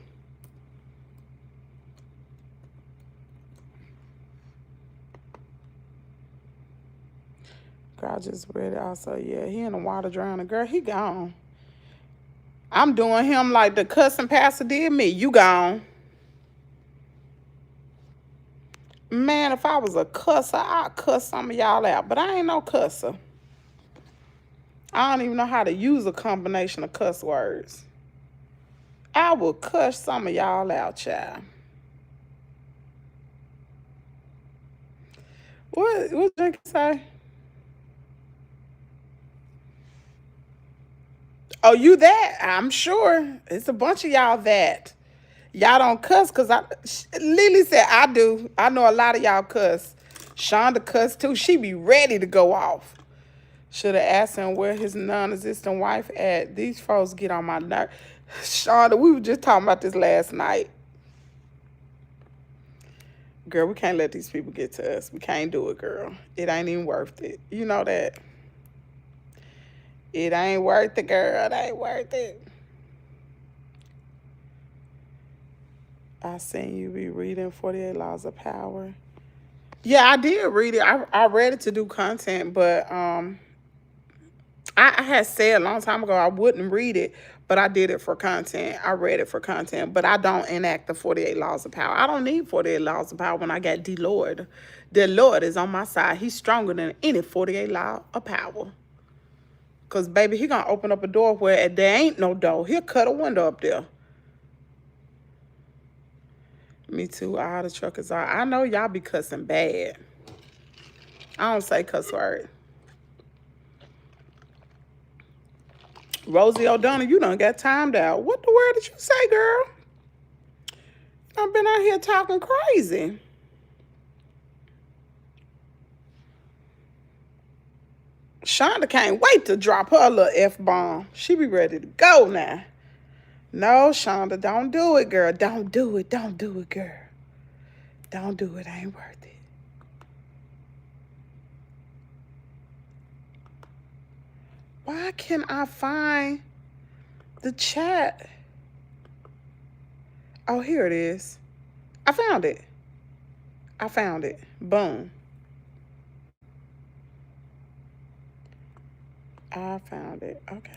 Girl, I just read it also. Yeah, he in the water drowning. Girl, he gone. I'm doing him like the cussing pastor did me. You gone. Man, if I was a cusser, I'd cuss some of y'all out. But I ain't no cusser. I don't even know how to use a combination of cuss words. I will cuss some of y'all out, child. What Jinky say? Oh, you that? I'm sure. It's a bunch of y'all that. Y'all don't cuss because Lily said I do. I know a lot of y'all cuss. Shonda cuss too. She be ready to go off. Should have asked him where his non-existent wife at. These folks get on my nerve. Shonda, we were just talking about this last night. Girl, we can't let these people get to us. We can't do it, girl. It ain't even worth it. You know that. It ain't worth it, girl. It ain't worth it. I seen you be reading 48 Laws of Power. Yeah, I did read it. I read it to do content, but I had said a long time ago I wouldn't read it, but I did it for content. I read it for content, but I don't enact the 48 Laws of Power. I don't need 48 Laws of Power when I got the Lord. The Lord is on my side. He's stronger than any 48 Law of Power. Because, baby, he going to open up a door where there ain't no door. He'll cut a window up there. Me too. All the truckers are. I know y'all be cussing bad. I don't say cuss word. Rosie O'Donnell, you done got timed out. What the word did you say, girl? I've been out here talking crazy. Shonda can't wait to drop her little F-bomb. She be ready to go now. No, Shonda, don't do it, girl. Don't do it. Don't do it, girl. Don't do it. Ain't worth it. Why can't I find the chat? Oh, here it is. I found it. I found it. Boom. I found it. Okay.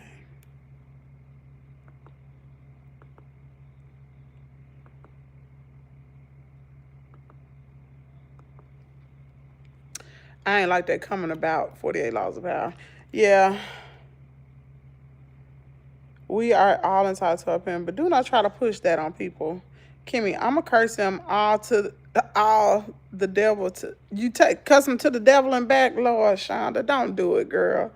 I ain't like that coming about 48 Laws of Power. Yeah. We are all entitled to our opinion, but do not try to push that on people. Kimmy, I'm going to curse them all the devil. You cuss them to the devil and back, Lord Shonda. Don't do it, girl.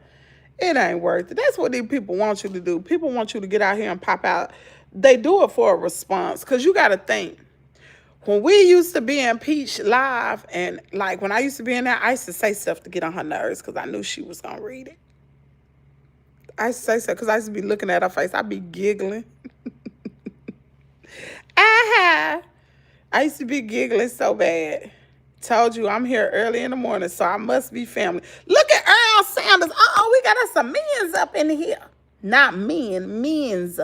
It ain't worth it. That's what these people want you to do. People want you to get out here and pop out. They do it for a response because you got to think. When we used to be in Peach Live, and like when I used to be in there, I used to say stuff to get on her nerves because I knew she was going to read it. I used to say stuff because I used to be looking at her face. I'd be giggling. I used to be giggling so bad. Told you I'm here early in the morning, so I must be family. Look at Earl Sanders. We got us some men's up in here. Not men, men's.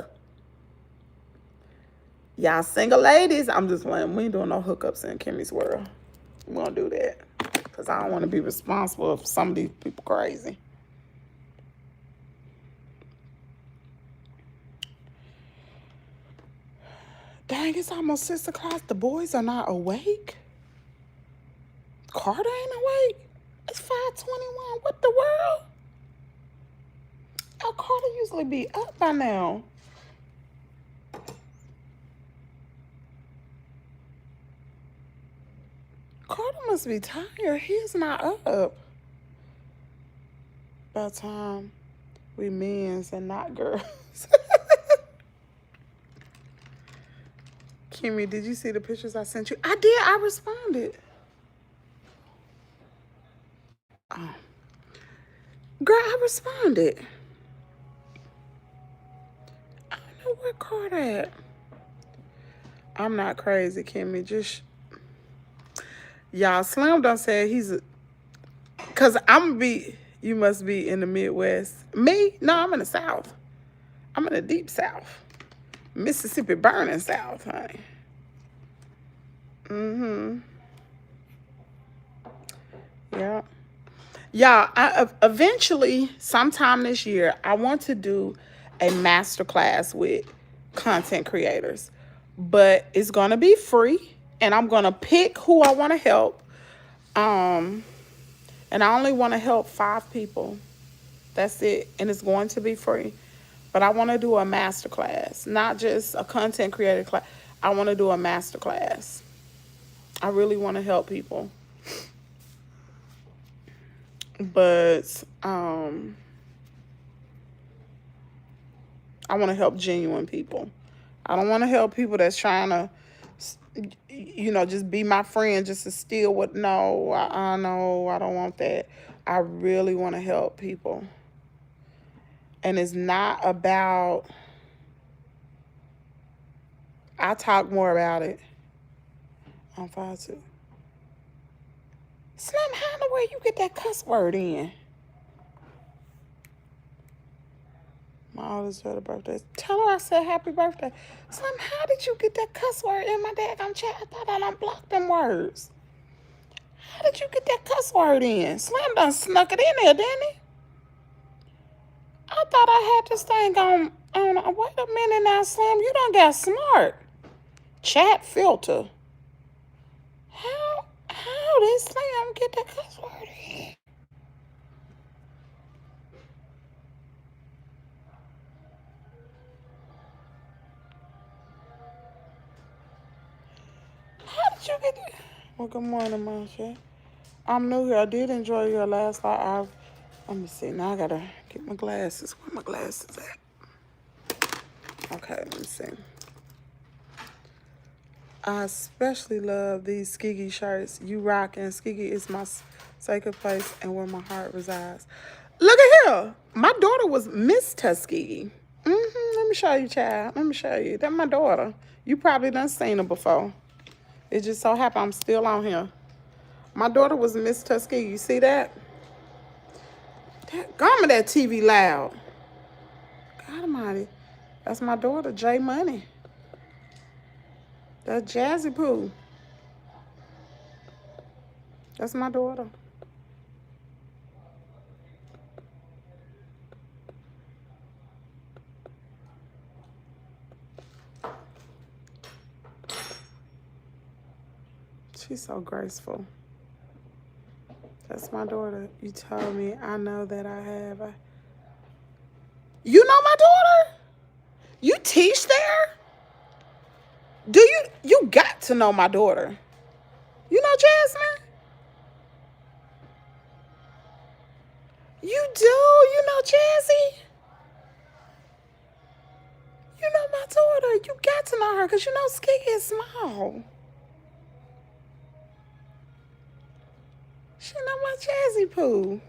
Y'all single ladies, I'm just playing. We ain't doing no hookups in Kimmie's world. We won't do that. Because I don't want to be responsible for some of these people crazy. Dang, it's almost 6 o'clock. The boys are not awake. Carter ain't awake. It's 5:21. What the world? Oh, Carter usually be up by now. Carter must be tired. He's not up. By the time we men's and not girls. Kimmy, did you see the pictures I sent you? I did. I responded. Oh. Girl, I responded. I don't know where card at. I'm not crazy, Kimmy. Just y'all, Slim done said he's a, cause you must be in the Midwest. Me? No, I'm in the South. I'm in the deep South. Mississippi burning South, honey. Yeah. Y'all, eventually, sometime this year, I want to do a master class with content creators. But it's going to be free, and I'm going to pick who I want to help. And I only want to help 5 people. That's it. And it's going to be free. But I want to do a master class, not just a content creator class. I want to do a master class. I really want to help people. But I want to help genuine people. I don't want to help people that's trying to, just be my friend just to steal what. No, I know I don't want that. I really want to help people. And it's not about, I talk more about it on 5-2. Slim, how in the way you get that cuss word in? My oldest daughter's birthday. Tell her I said happy birthday. Slim, how did you get that cuss word in my daggone chat? I thought I done blocked them words. How did you get that cuss word in? Slim done snuck it in there, didn't he? I thought I had this thing on. Wait a minute now, Slim. You done got smart. Chat filter. How did Slim get that cuss word in? How did you get that? Well, good morning, Masha. I'm new here. I did enjoy your last live. Let me see. Now I gotta get my glasses. Where my glasses at? Okay, let me see. I especially love these Tuskegee shirts you rock, and Tuskegee is my sacred place and where my heart resides. Look at here. My daughter was Miss Tuskegee. Let me show you, child. Let me show you. That's my daughter. You probably done seen her before. It just so happened I'm still on here. My daughter was Miss Tuskegee. You see that? God, that TV loud. God almighty. That's my daughter, J Money. That's Jazzy Pooh. That's my daughter. She's so graceful. That's my daughter. You told me. I know that I have. You know my daughter? You teach there? Do you? You got to know my daughter. You know Jasmine? You do? You know Jazzy? You know my daughter. You got to know her because you know Tuskegee is small. She know my Jazzy Pooh.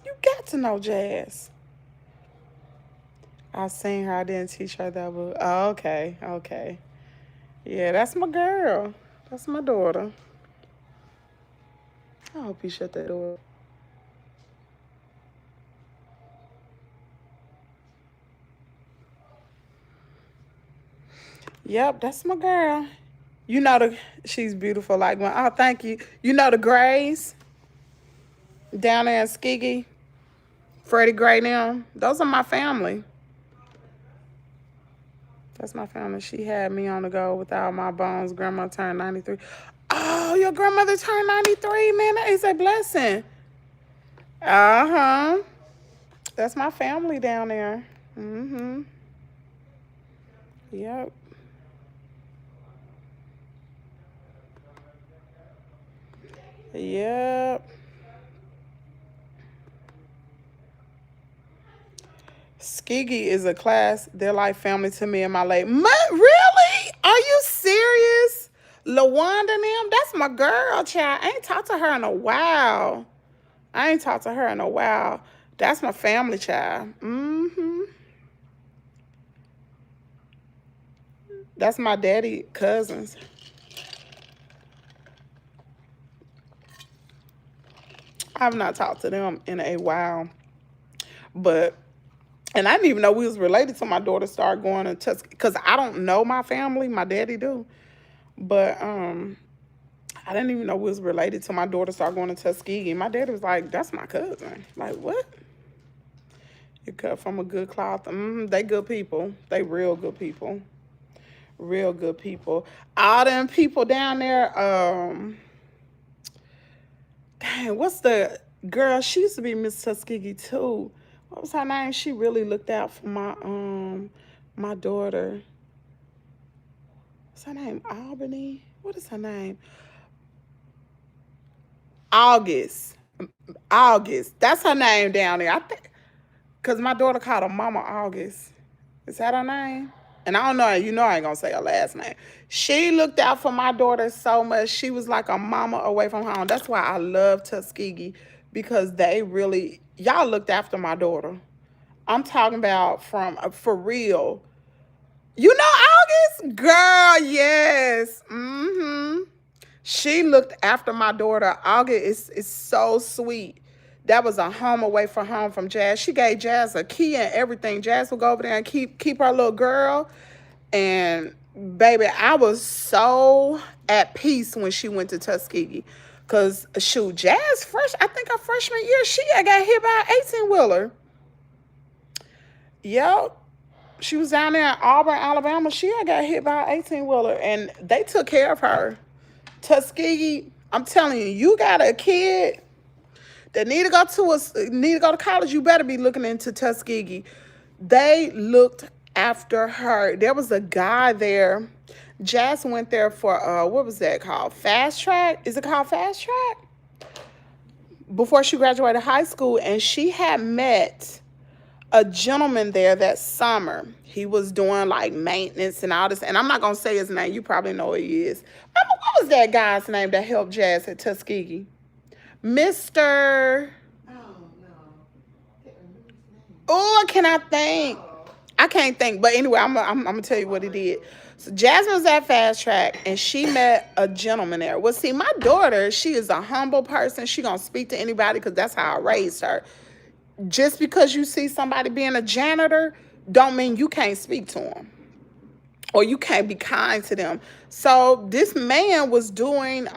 You got to know Jazz. I seen her. I didn't teach her that, but oh, okay. Yeah, that's my girl. That's my daughter. I hope you shut that door. Yep, that's my girl. You know she's beautiful like my. Oh, thank you. You know the Grays down there in Tuskegee. Freddie Gray now. Those are my family. That's my family. She had me on the go with all my bones. Grandma turned 93. Oh, your grandmother turned 93, man. That is a blessing. Uh-huh. That's my family down there. Yep. Yep. Tuskegee is a class. They're like family to me and my late. Really? Are LaWanda and them, that's my girl, child. I ain't talked to her in a while. That's my family, child. That's my daddy cousins. I've not talked to them in a while. But, and I didn't even know we was related till my daughter started going to Tuskegee. Because I don't know my family. My daddy do. But, I didn't even know we was related till my daughter started going to Tuskegee. My daddy was like, that's my cousin. Like, what? You cut from a good cloth. They good people. They real good people. Real good people. All them people down there, dang, what's the girl? She used to be Miss Tuskegee too. What was her name? She really looked out for my daughter. What's her name? Albany? What is her name? August. That's her name down there. I think, because my daughter called her Mama August. Is that her name? And I don't know. You know I ain't going to say her last name. She looked out for my daughter so much. She was like a mama away from home. That's why I love Tuskegee. Because they really, y'all looked after my daughter. I'm talking about for real. You know August? Girl, yes. She looked after my daughter. August is so sweet. That was a home away from home from Jazz. She gave Jazz a key and everything. Jazz would go over there and keep her little girl. And baby, I was so at peace when she went to Tuskegee. Cause shoot, Jazz I think her freshman year, she got hit by an 18-wheeler. Yep. She was down there in Auburn, Alabama. She got hit by an 18-wheeler. And they took care of her. Tuskegee, I'm telling you, you got a kid that need to go to college, you better be looking into Tuskegee. They looked after her. There was a guy there. Jazz went there for what was that called? Fast track? Is it called fast track? Before she graduated high school, and she had met a gentleman there that summer. He was doing like maintenance and all this, and I'm not gonna say his name. You probably know who he is. What was that guy's name that helped Jazz at Tuskegee? Mr. Oh, I cannot think. I can't think. But anyway, I'm gonna tell you what he did. So Jasmine was at Fast Track, and she met a gentleman there. Well, see, my daughter, she is a humble person. She gonna speak to anybody because that's how I raised her. Just because you see somebody being a janitor, don't mean you can't speak to them. Or you can't be kind to them. So this man was doing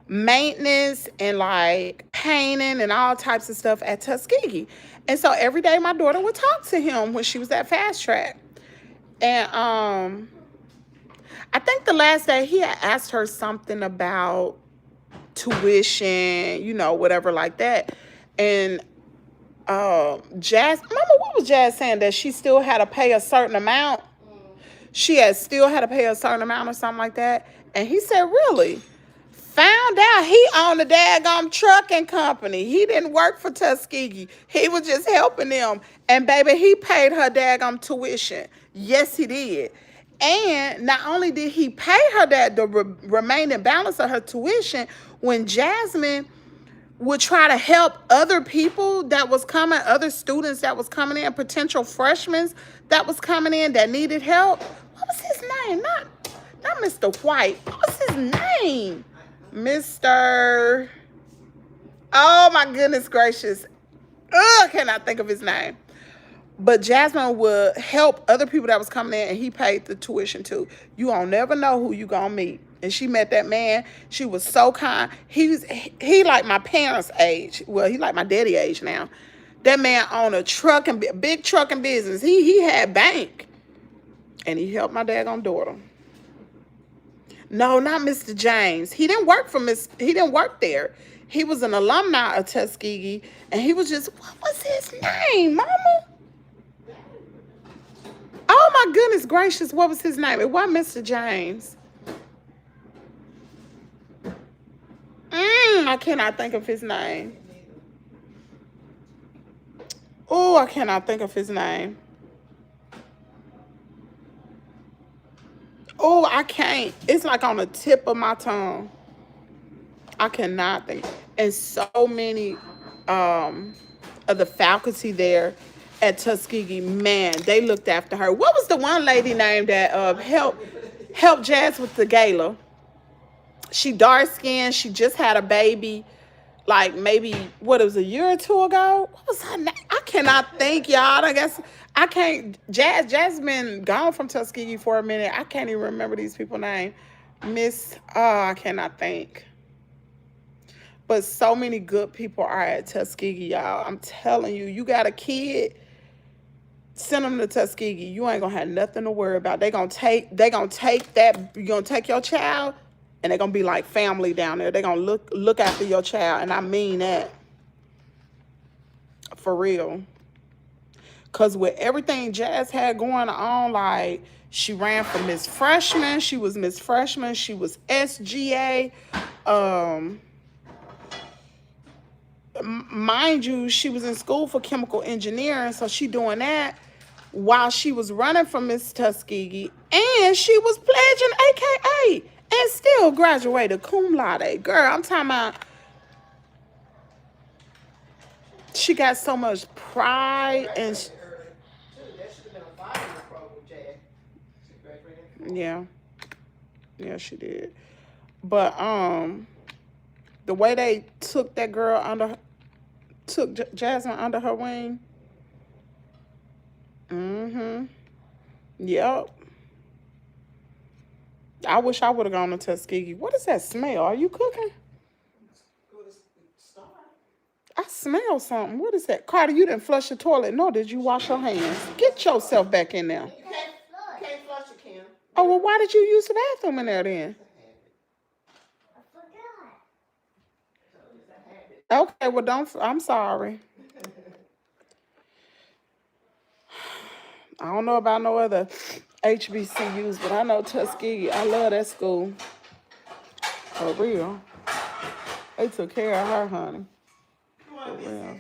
maintenance and like painting and all types of stuff at Tuskegee. And so every day my daughter would talk to him when she was at Fast Track. And I think the last day he had asked her something about tuition, whatever like that. And Jazz, Mama, what was Jazz saying? That she still had to pay a certain amount? She still had to pay a certain amount or something like that. And he said, really? Found out he owned a daggum trucking company. He didn't work for Tuskegee. He was just helping them. And baby, he paid her daggum tuition. Yes, he did. And not only did he pay her the remaining balance of her tuition, when Jasmine would try to help other people that was coming, other students that was coming in, potential freshmen that was coming in that needed help. What was his name? Not Mr. White. What was his name? Mr. Oh my goodness gracious. I cannot think of his name. But Jasmine would help other people that was coming in, and he paid the tuition too. You don't never know who you gonna meet. And she met that man. She was so kind. He like my parents' age. Well, he like my daddy age now. That man owned a big trucking business. He had bank. And he helped my daggone daughter. No, not Mr. James. He didn't work there. He was an alumni of Tuskegee. And he was just, what was his name, Mama? Oh my goodness gracious, what was his name? It wasn't Mr. James. I cannot think of his name. Oh, I cannot think of his name. Oh, I can't. It's like on the tip of my tongue. I cannot think. And so many of the faculty there at Tuskegee, man, they looked after her. What was the one lady name that helped Jazz with the gala? She dark skinned. She just had a baby, like maybe what it was a year or two ago. What was her name? I cannot think, y'all. I guess I can't. Jazz been gone from Tuskegee for a minute. I can't even remember these people's name. Miss, I cannot think. But so many good people are at Tuskegee, y'all. I'm telling you, you got a kid, send them to Tuskegee. You ain't gonna have nothing to worry about. They gonna take that. You gonna take your child, and they're gonna be like family down there. They're gonna look after your child, and I mean that for real. Cause with everything Jazz had going on, like she ran for Miss Freshman, she was Miss Freshman, she was SGA. Mind you, she was in school for chemical engineering, so she doing that while she was running for Miss Tuskegee, and she was pledging AKA and still graduated cum laude. Girl, I'm talking about she got so much pride and yeah, she did. But the way they took that girl took Jasmine under her wing. Yep. I wish I would have gone to Tuskegee. What is that smell? Are you cooking? I smell something. What is that? Carter, you didn't flush the toilet, nor did you wash your hands. Get yourself back in there. You can't flush it, Kim. Oh, well, why did you use the bathroom in there then? I forgot. Okay, well, I'm sorry. I don't know about no other HBCUs, but I know Tuskegee. I love that school. For real. They took care of her, honey. For real.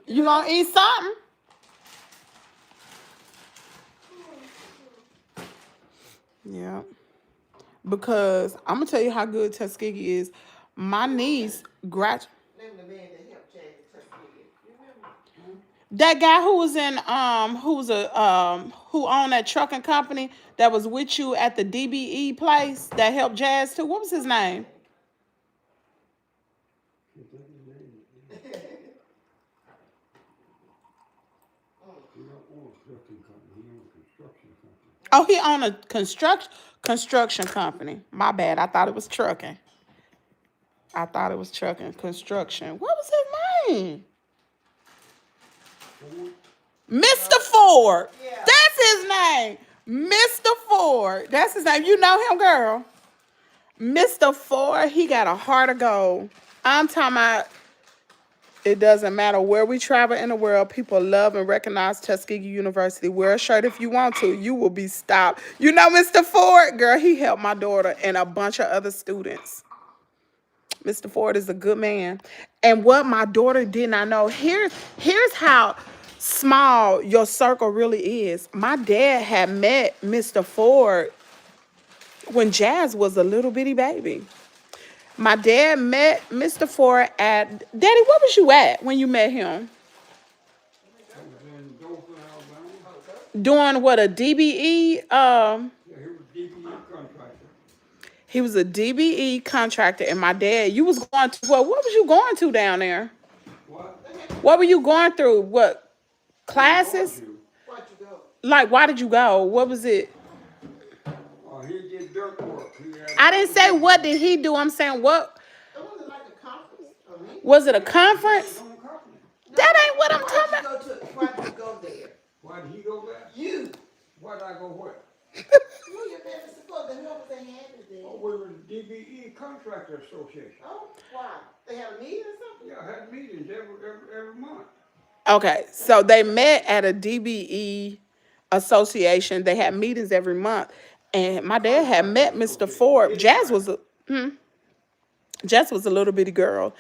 You gonna eat something? Yeah. Because I'm gonna tell you how good Tuskegee is. My niece graduated. That guy who was in who owned that trucking company that was with you at the DBE place that helped Jazz too. What was his name? Oh, he owned a construction company. My bad. I thought it was trucking. Construction. What was his name? Mr. Ford. Yeah. That's his name. Mr. Ford. That's his name. You know him, girl. Mr. Ford, he got a heart of gold. I'm talking about it doesn't matter where we travel in the world. People love and recognize Tuskegee University. Wear a shirt if you want to. You will be stopped. You know Mr. Ford? Girl, he helped my daughter and a bunch of other students. Mr. Ford is a good man. And what my daughter did not know, here's how small your circle really is. My dad had met Mr. Ford when Jazz was a little bitty baby. My dad met Mr. Ford at... Daddy, what was you at when you met him? Doing what, a DBE? He was a DBE contractor, and my dad, you was going to, what was you going to down there? What were you going through? What, classes? Why'd you go? Like, why did you go? What was it? He did dirt work. I didn't say what did he do. I'm saying what? It wasn't like a conference. Was it a conference? That ain't what I'm talking about. Why did you go there? Why did he go there? You. Why did I go where? Well, your dad was supposed to help they had it there. Oh, we were the DBE Contractor Association. Oh, why? They had a meeting or something? Yeah, I had meetings every month. Okay, so they met at a DBE association. They had meetings every month. And my dad had met Mr. Ford. Jazz was a little bitty girl.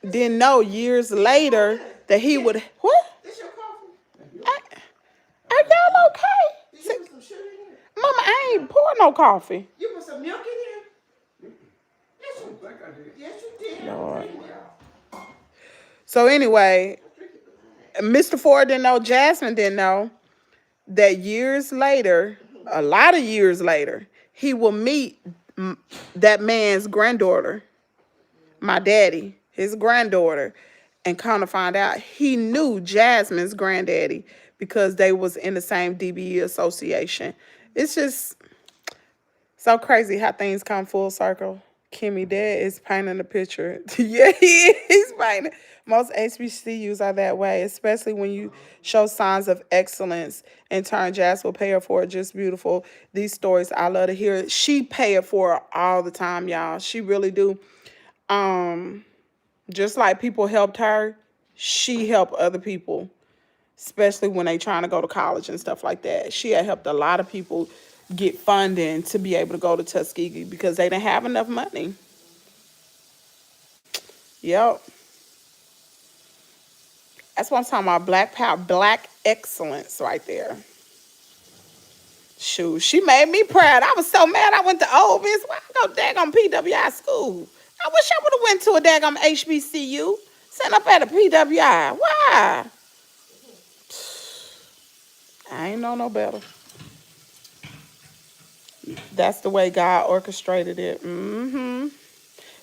Didn't know years later that he would... What? This your coffee? Are y'all okay? Did you put some sugar in it? no coffee. You put some milk in here? Yes, I you don't think I did. Yes, you did. Lord. So anyway, Mr. Ford didn't know, Jasmine didn't know that years later, a lot of years later, he will meet that man's granddaughter, my daddy, his granddaughter, and kind of find out he knew Jasmine's granddaddy because they was in the same DBE association. It's just so crazy how things come full circle. Kimmy, dad is painting the picture. Yeah, he's painting. Most HBCUs are that way, especially when you show signs of excellence. In turn, Jazz will pay her for it. Just beautiful. These stories, I love to hear it. She pay it for it all the time, y'all. She really do. Just like people helped her, she helped other people, especially when they trying to go to college and stuff like that. She had helped a lot of people get funding to be able to go to Tuskegee because they didn't have enough money. Yep. That's what I'm talking about. Black power, black excellence right there. Shoot, she made me proud. I was so mad I went to Ole Miss. Why I go daggone PWI school? I wish I would have went to a daggone HBCU. Sent up at a PWI. Why? I ain't know no better. That's the way God orchestrated it.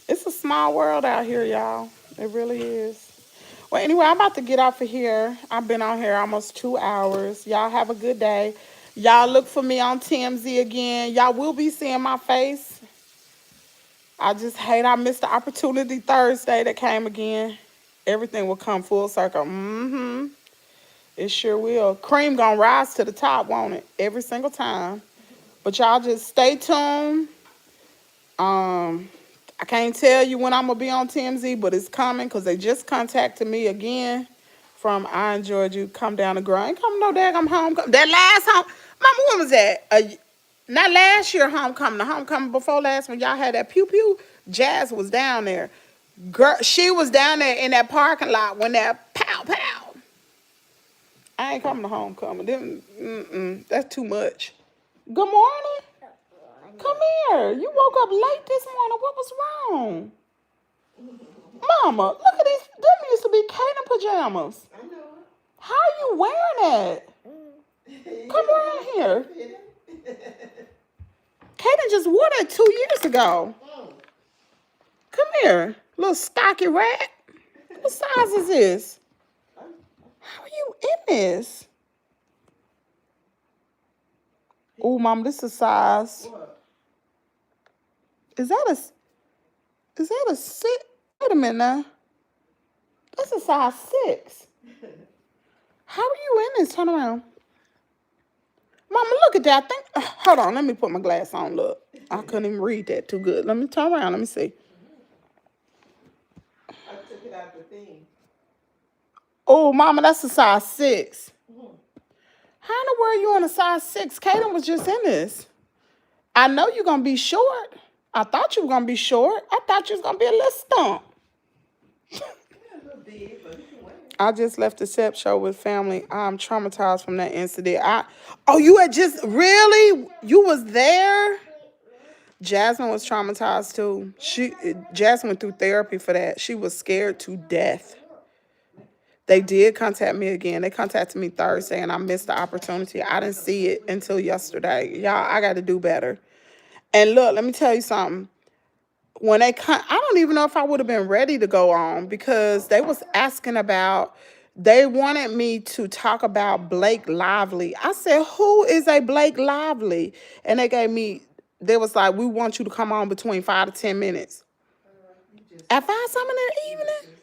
It's a small world out here, y'all. It really is. Well, anyway, I'm about to get off of here. I've been on here almost 2 hours. Y'all have a good day. Y'all look for me on TMZ again. Y'all will be seeing my face. I just hate I missed the opportunity Thursday that came again. Everything will come full circle. It sure will. Cream gonna rise to the top, won't it? Every single time. But y'all just stay tuned. I can't tell you when I'm going to be on TMZ, but it's coming because they just contacted me again from I Enjoyed You. Come down the ground. Ain't coming no daggum homecoming. That last home. Mama, when was that? Not last year homecoming. The homecoming before last when y'all had that pew-pew. Jazz was down there. Girl, she was down there in that parking lot when that pow-pow. I ain't coming to homecoming. That's too much. Good morning. Come here. You woke up late this morning. What was wrong? Mama, look at these. Them used to be Kaden pajamas. I know. How are you wearing that? Come around here. Kaden just wore that 2 years ago. Come here. Little stocky rat. What size is this? How are you in this? Oh, Mom, this is size. What? Is that a 6? Wait a minute now. That's a size 6. How are you in this? Turn around. Mama, look at that. Hold on. Let me put my glass on. Look. I couldn't even read that too good. Let me turn around. Let me see. I took it out the thing. Oh, Mama, that's a size 6. How in the world are you on a size 6? Kaden was just in this. I know you're going to be short. I thought you were going to be short. I thought you was going to be a little stump. Yeah, a little big, but you can wear it. I just left the SEP show with family. I'm traumatized from that incident. You had just, really? You was there? Jasmine was traumatized too. Jasmine went through therapy for that. She was scared to death. They did contact me again. They contacted me Thursday, and I missed the opportunity. I didn't see it until yesterday. Y'all, I got to do better. And look, let me tell you something. When I don't even know if I would have been ready to go on because they was asking about, they wanted me to talk about Blake Lively. I said, who is a Blake Lively? And they was like, we want you to come on between 5 to 10 minutes. At 5 something in the evening?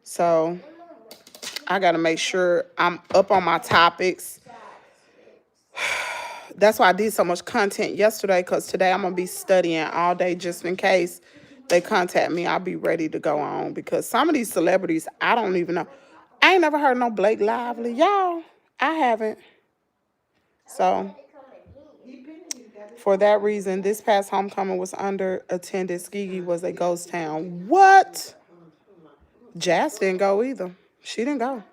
So I got to make sure I'm up on my topics. That's why I did so much content yesterday, because today I'm going to be studying all day just in case they contact me. I'll be ready to go on, because some of these celebrities, I don't even know. I ain't never heard no Blake Lively. Y'all, I haven't. So for that reason, this past homecoming was underattended. Tuskegee was a ghost town. What? Jazz didn't go either. She didn't go.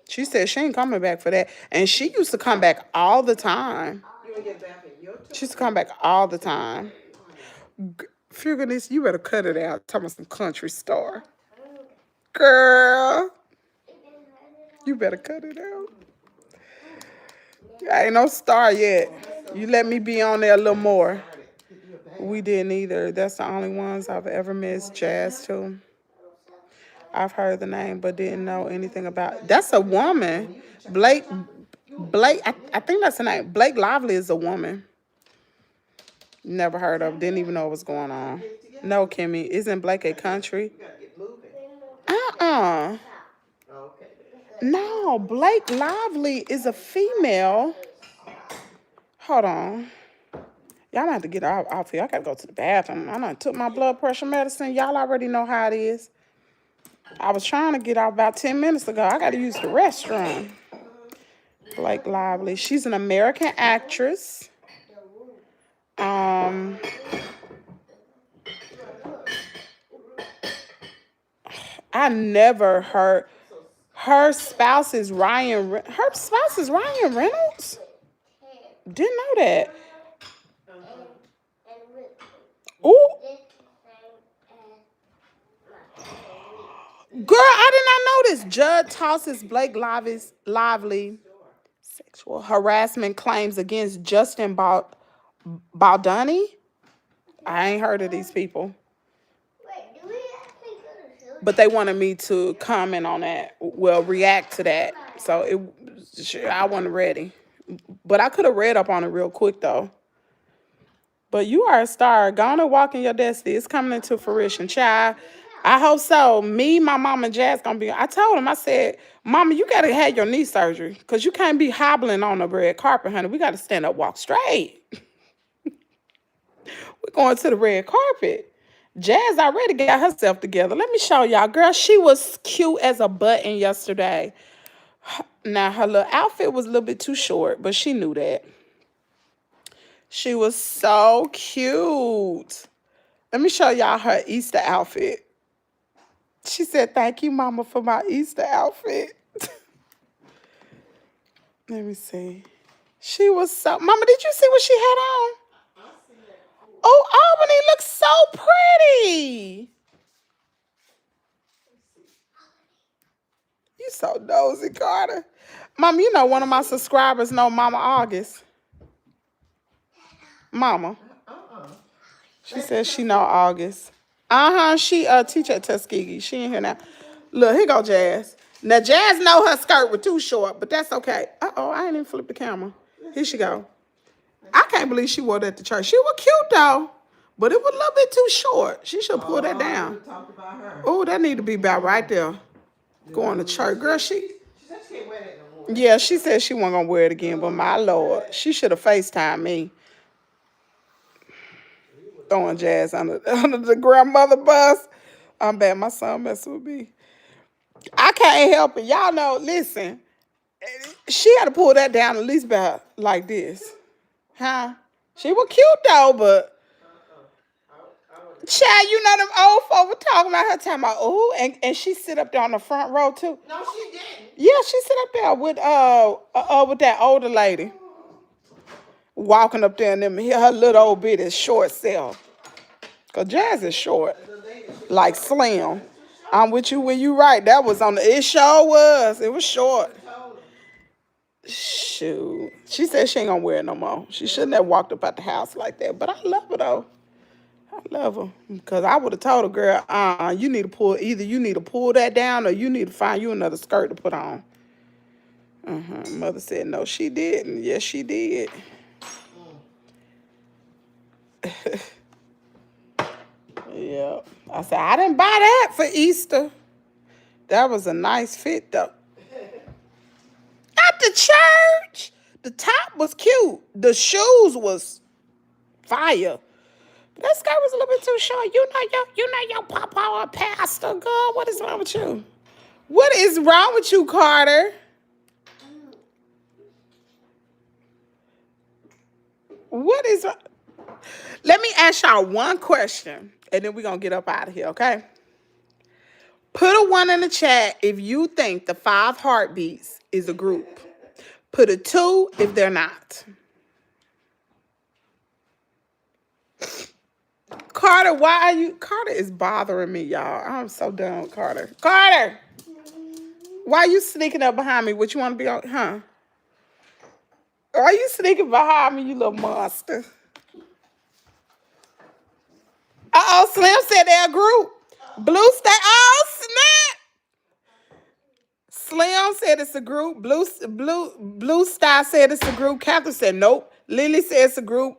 She said she ain't coming back for that. And she used to come back all the time. You ain't get back in She used to come back all the time. Fuginess, you better cut it out. Talking about some country star. Girl, you better cut it out. I ain't no star yet. You let me be on there a little more. We didn't either. That's the only ones I've ever missed. Jazz too. I've heard the name, but didn't know anything about. That's a woman. Blake. I think that's the name. Blake Lively is a woman. Never heard of. Didn't even know what was going on. No, Kimmy. Isn't Blake a country? Uh-uh. No, Blake Lively is a female. Hold on. Y'all gonna have to get off here. I gotta go to the bathroom. I done took my blood pressure medicine. Y'all already know how it is. I was trying to get out about 10 minutes ago. I gotta use the restroom. Blake Lively. She's an American actress. I never heard. Her spouse is Ryan Reynolds? Didn't know that. Ooh. Girl, I did not know this. Judge tosses Blake Lively sexual harassment claims against Justin Baldoni. I ain't heard of these people. But they wanted me to comment on that. Well, react to that. So I wasn't ready. But I could have read up on it real quick, though. But you are a star. Go on and walk in your destiny. It's coming into fruition, child. I hope so. Me, my mom, and Jazz gonna be. I told him, I said, Mama, you gotta have your knee surgery. Because you can't be hobbling on the red carpet, honey. We gotta stand up, walk straight. We're going to the red carpet. Jazz already got herself together. Let me show y'all. Girl, she was cute as a button yesterday. Now, her little outfit was a little bit too short, but she knew that. She was so cute. Let me show y'all her Easter outfit. She said, thank you, Mama, for my Easter outfit. Let me see. She was so... Mama, did you see what she had on? Oh, Albany looks so pretty. You so nosy, Carter. Mama, you know one of my subscribers know Mama August. Mama. She says she know August. She teach at Tuskegee. She in here now. Look, here go Jazz. Now, Jazz know her skirt was too short, but that's okay. Uh-oh, I ain't even flip the camera. Here she go. I can't believe she wore that to church. She was cute, though, but it was a little bit too short. She should pull that down. Oh, that need to be about right there. Going to church. Girl, she said she can't wear that no more. Yeah, she said she wasn't going to wear it again, but my Lord, she should have FaceTimed me. Throwing Jazz under the grandmother bus. I'm bad. My son messing with me. I can't help it. Y'all know, listen, she had to pull that down at least about like this. Huh? She was cute, though, but... Child, you know them old folk were talking about her, talking about, oh, and she sit up there on the front row, too. No, she didn't. Yeah, she sit up there with that older lady. Walking up there and them, her little old bitty short self. Because Jazz is short. Like Slim. I'm with you when you right. That was on the, it sure was. It was short. Shoot. She said she ain't gonna wear it no more. She shouldn't have walked up out the house like that. But I love her though. I love her. Because I would have told her, girl, you need to pull, either you need to pull that down or you need to find you another skirt to put on. Mother said no, she didn't. Yes, she did. Yeah. I said, I didn't buy that for Easter. That was a nice fit, though. At the church, the top was cute. The shoes was fire. That skirt was a little bit too short. You know your papa or pastor, girl. What is wrong with you? What is wrong with you, Carter? What is... Let me ask y'all one question, and then we're going to get up out of here, okay? Put a 1 in the chat if you think the 5 heartbeats is a group. Put a 2 if they're not. Carter, why are you? Carter is bothering me, y'all. I'm so done with Carter. Carter, why are you sneaking up behind me? What you want to be on? Huh? Why are you sneaking behind me, you little monster? Uh-oh, Slim said they're a group. Blue Star. Oh, snap. Slim said it's a group. Blue Star said it's a group. Catherine said nope. Lily said it's a group.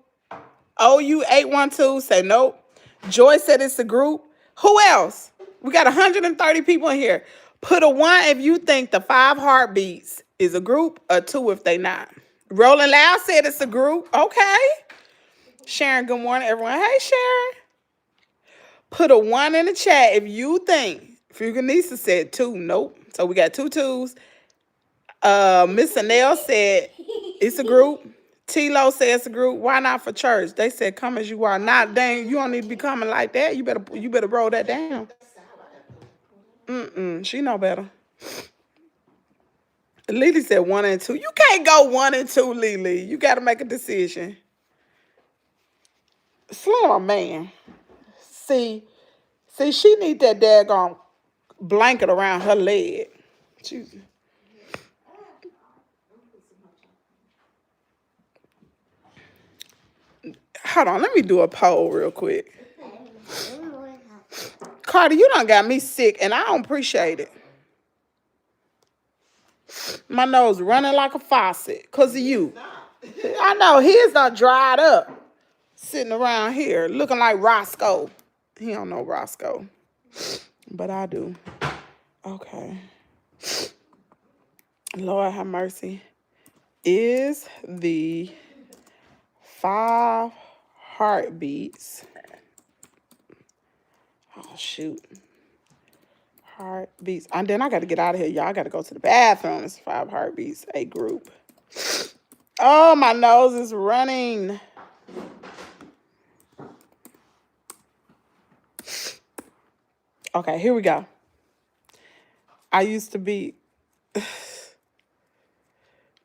OU812 said nope. Joy said it's a group. Who else? We got 130 people in here. Put a 1 if you think the 5 heartbeats is a group, a 2 if they not. Rolling Loud said it's a group. Okay. Sharon, good morning, everyone. Hey, Sharon. Put a 1 in the chat if you think. Fuganisa said 2. Nope. So we got 2 2s. Miss Anel said it's a group. T-Lo said it's a group. Why not for church? They said come as you are. Not dang, you don't need to be coming like that. You better roll that down. She know better. Lily said 1 and 2. You can't go 1 and 2, Lily. You got to make a decision. Slim, man. See, she need that daggone blanket around her leg. Hold on, let me do a poll real quick. Carter, you done got me sick, and I don't appreciate it. My nose running like a faucet because of you. I know, his done dried up. Sitting around here looking like Roscoe. He don't know Roscoe, but I do. Okay. Lord have mercy. Is the 5 heartbeats. Oh, shoot. Heartbeats. And then I got to get out of here, y'all. I got to go to the bathroom. It's 5 heartbeats, a group. Oh, my nose is running. Okay, here we go. I used to be...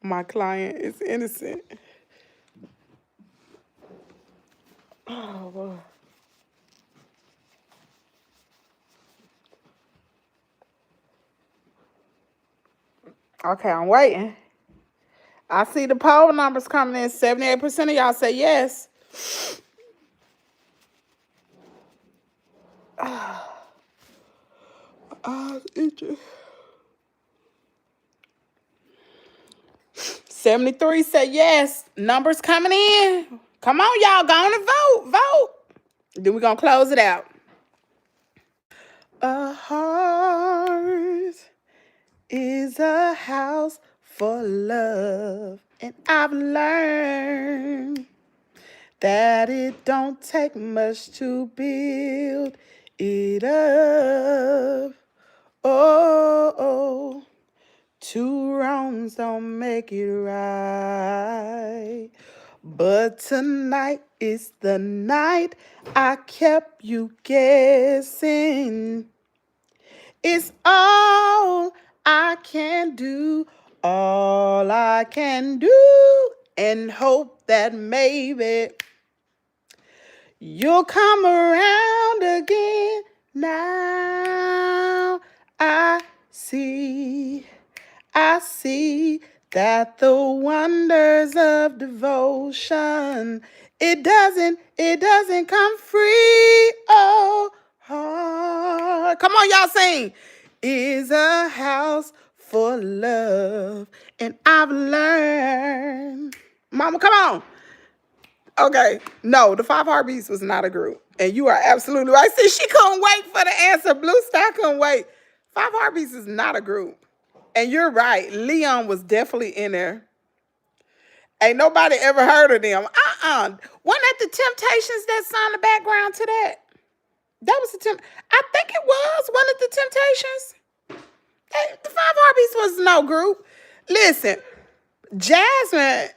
My client is innocent. Oh, boy. Okay, I'm waiting. I see the poll numbers coming in. 78% of y'all say yes. It's 73 say yes. Numbers coming in. Come on, y'all. Go on and vote. Then we're going to close it out. A heart is a house for love. And I've learned that it don't take much to build it up. Oh. 2 wrongs don't make it right. But tonight is the night I kept you guessing. It's all I can do, all I can do, and hope that maybe you'll come around again. Now I see that the wonders of devotion, it doesn't come free. Oh, heart. Come on, y'all sing. Is a house for love. And I've learned. Mama, come on. Okay. No, the 5 heartbeats was not a group. And you are absolutely right. See, she couldn't wait for the answer. Blue Star couldn't wait. 5 heartbeats is not a group. And you're right. Leon was definitely in there. Ain't nobody ever heard of them. Wasn't that the Temptations that sung the background to that? That was the I think it was one of the Temptations. The 5 Heartbeats was no group. Listen, Jasmine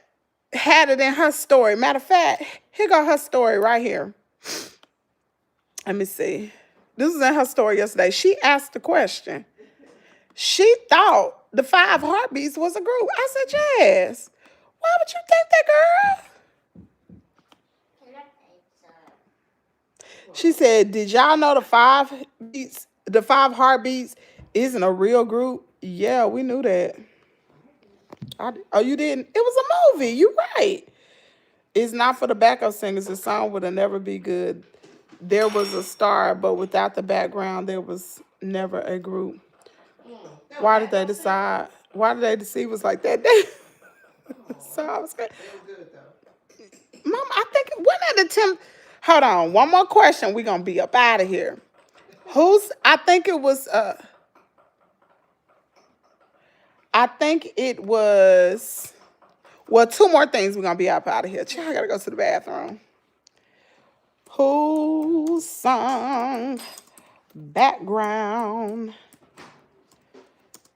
had it in her story. Matter of fact, here go her story right here. Let me see. This was in her story yesterday. She asked the question. She thought the 5 Heartbeats was a group. I said, Jazz, why would you think that, girl? She said, "Did y'all know the five heartbeats isn't a real group?" Yeah, we knew that. Oh, you didn't? It was a movie. You right. It's not for the backup singers. The song would have never be good. There was a star, but without the background, there was never a group. Why did they decide? Why did they deceive us like that? So I was good. They were good though. Mom, I think when that attempt. Hold on, one more question. We're gonna be up out of here. I think it was. I think it was. Well, two more things. We're gonna be up out of here. Child, I gotta go to the bathroom. Who sung background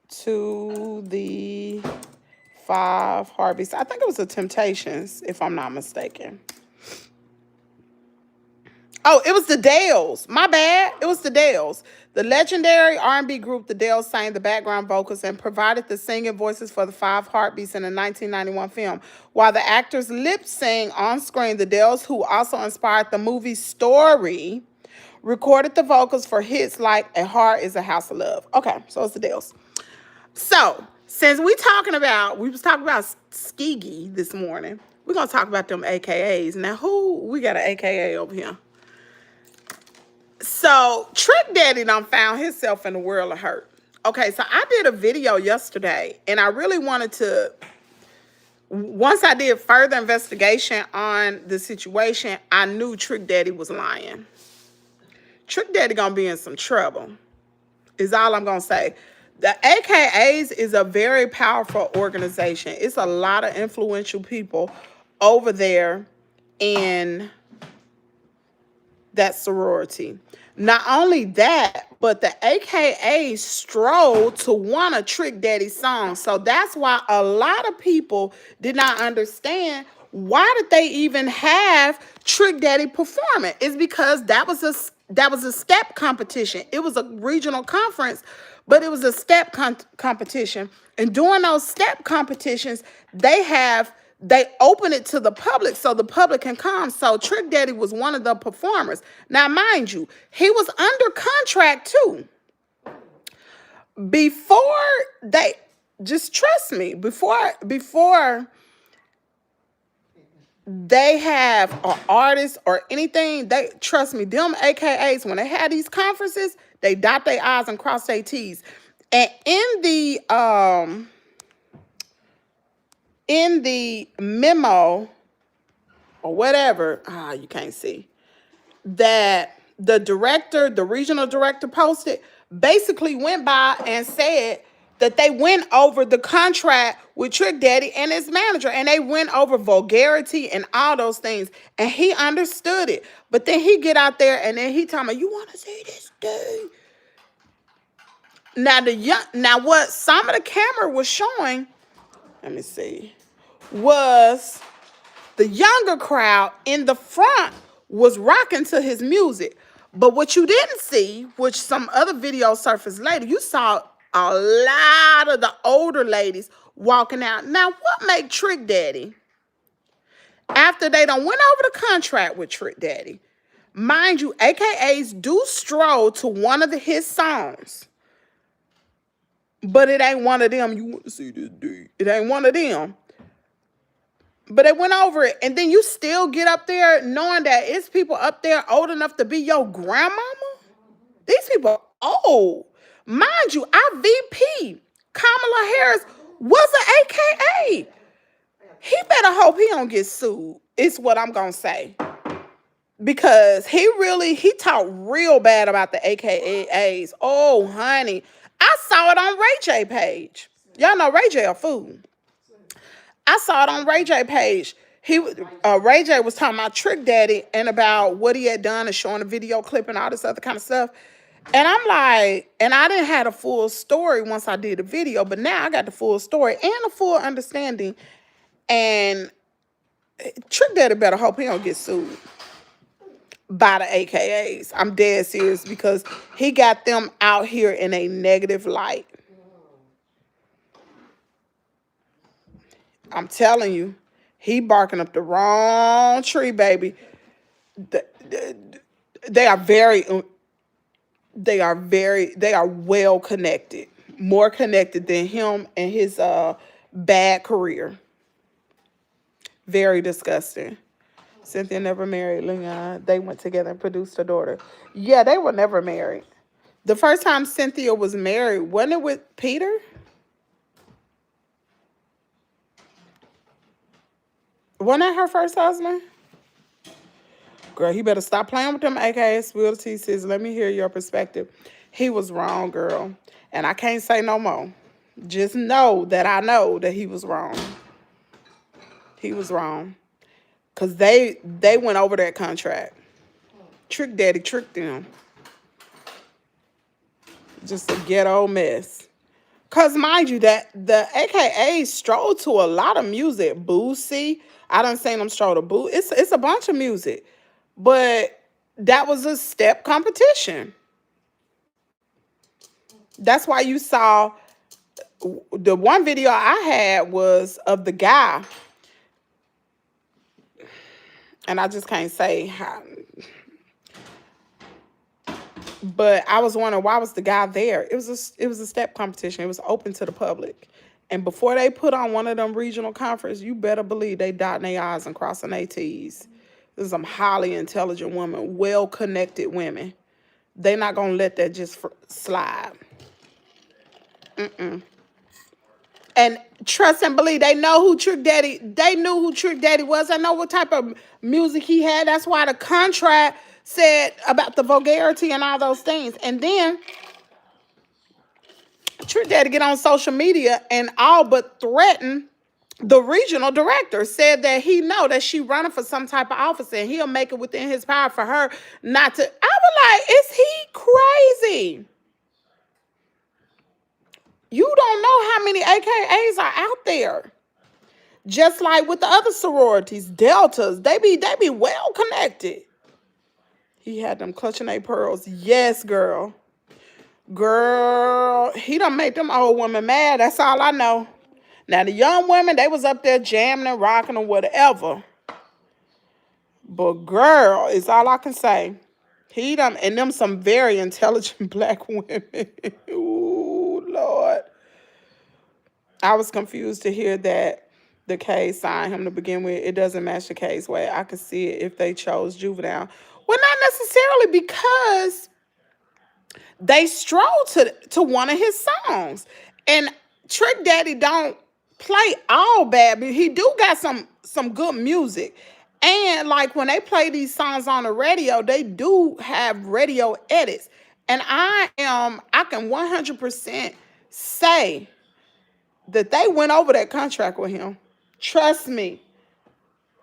to the five heartbeats? I think it was the Temptations, if I'm not mistaken. Oh, it was the Dales. My bad. It was the Dales. The legendary R&B group The Dales sang the background vocals and provided the singing voices for the five heartbeats in the 1991 film. While the actors lip sing on screen, the Dales, who also inspired the movie Story, recorded the vocals for hits like A Heart is a House of Love. Okay, so it's the Dales. So, since we was talking about Tuskegee this morning, we're going to talk about them AKAs. Now, we got an AKA over here? So, Trick Daddy done found himself in the world of hurt. Okay, so I did a video yesterday, and I really wanted to, once I did further investigation on the situation, I knew Trick Daddy was lying. Trick Daddy gonna be in some trouble, is all I'm gonna say. The AKAs is a very powerful organization. It's a lot of influential people over there in that sorority. Not only that, but the AKA strolled to one of Trick Daddy's songs. So that's why a lot of people did not understand why did they even have Trick Daddy perform it. It's because that was a step competition. It was a regional conference, but it was a step competition. And during those step competitions, they open it to the public so the public can come. So Trick Daddy was one of the performers. Now, mind you, he was under contract too. Just trust me, before they have an artist or anything, trust me, them AKAs, when they had these conferences, they dot their I's and cross their T's. And in the memo or whatever, you can't see, that the regional director posted, basically went by and said that they went over the contract with Trick Daddy and his manager, and they went over vulgarity and all those things, and he understood it. But then he get out there and then he tell me, "You want to see this dude?" Now what some of the camera was showing, let me see, was the younger crowd in the front was rocking to his music. But what you didn't see, which some other videos surfaced later, you saw a lot of the older ladies walking out. Now, what made Trick Daddy, after they done went over the contract with Trick Daddy, mind you, AKAs do stroll to one of his songs, but it ain't one of them. You want to see this dude? It ain't one of them. But they went over it, and then you still get up there knowing that it's people up there old enough to be your grandmama. These people old. Mind you, our VP, Kamala Harris, was an AKA. He better hope he don't get sued, is what I'm going to say. Because he talked real bad about the AKAs. Oh, honey. I saw it on Ray J page. Y'all know Ray J a fool. I saw it on Ray J page. Ray J was talking about Trick Daddy and about what he had done and showing a video clip and all this other kind of stuff. And I'm like, and I didn't have a full story once I did the video, but now I got the full story and a full understanding. And Trick Daddy better hope he don't get sued by the AKAs. I'm dead serious, because he got them out here in a negative light. I'm telling you, he barking up the wrong tree, baby. they are very they are well connected, more connected than him and his bad career. Very disgusting. Cynthia never married Leon. They went together and produced a daughter. Yeah, they were never married. The first time Cynthia was married, wasn't it with Peter? Wasn't that her first husband? Girl, he better stop playing with them AKs. Will T says, let me hear your perspective. He was wrong, girl. And I can't say no more. Just know that I know that he was wrong. He was wrong. Because they went over that contract. Trick Daddy tricked them. Just a ghetto mess. Because mind you, that the AKA strolled to a lot of music. Boosie. I done seen them stroll to Boo. It's a bunch of music. But that was a step competition. That's why you saw the one video I had was of the guy. And I just can't say how. But I was wondering, why was the guy there? It was a step competition. It was open to the public. And before they put on one of them regional conferences, you better believe they dotting their I's and crossing their T's. There's some highly intelligent women, well-connected women. They're not going to let that just slide. And trust and believe, they know who Trick Daddy, they knew who Trick Daddy was. They know what type of music he had. That's why the contract said about the vulgarity and all those things. And then Trick Daddy get on social media and all but threaten the regional director, said that he know that she running for some type of office and he'll make it within his power for her not to. I was like, is he crazy? You don't know how many AKAs are out there. Just like with the other sororities, Deltas, they be well connected. He had them clutching their pearls. Yes, girl. Girl, he done make them old women mad. That's all I know. Now, the young women, they was up there jamming and rocking or whatever. But girl, is all I can say. He done, and them some very intelligent black women. Ooh, Lord. I was confused to hear that the case signed him to begin with. It doesn't match the case way. I could see it if they chose juvenile. Well, not necessarily, because they strolled to one of his songs. And Trick Daddy don't play all bad, but he do got some good music. And like when they play these songs on the radio, they do have radio edits. And I can 100% say that they went over that contract with him. Trust me.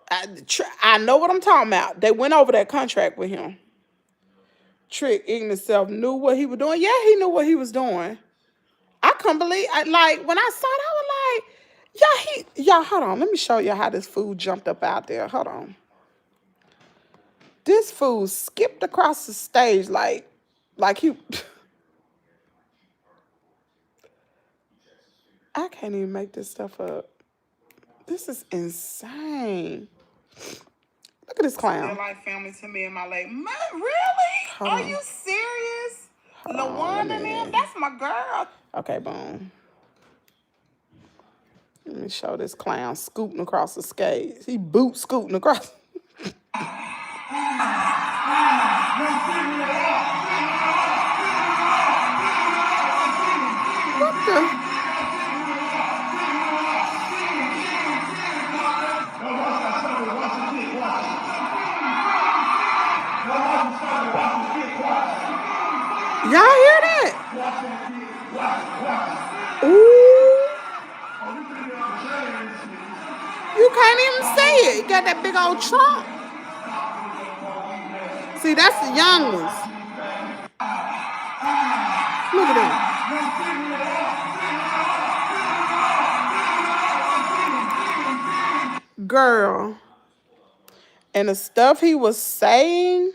I know what I'm talking about. They went over that contract with him. Trick ignorant self knew what he was doing. Yeah, he knew what he was doing. I couldn't believe, like, when I saw it, I was like, y'all, hold on. Let me show you how this fool jumped up out there. Hold on. This fool skipped across the stage like he... I can't even make this stuff up. This is insane. Look at this clown. Real life family to me and my late. Really? Are you serious? LaWanda and them? That's my girl. Okay, boom. Let me show this clown scooting across the stage. He boot scooting across. What the? Y'all hear that? Ooh. You can't even see it. You got that big old trunk. See, that's the young ones. Look at that. Girl. And the stuff he was saying,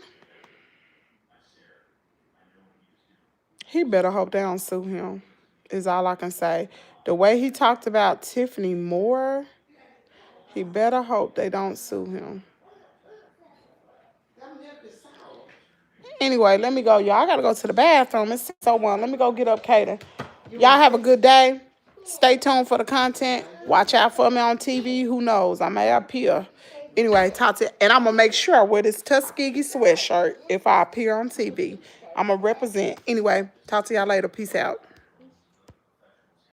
he better hope they don't sue him, is all I can say. The way he talked about Tiffany Moore, he better hope they don't sue him. Anyway, let me go, y'all. I gotta go to the bathroom. It's 6:01. Let me go get up Kaden. Y'all have a good day. Stay tuned for the content. Watch out for me on TV. Who knows? I may appear. Anyway, talk to, and I'm gonna make sure I wear this Tuskegee sweatshirt if I appear on TV. I'm gonna represent. Anyway, talk to y'all later. Peace out.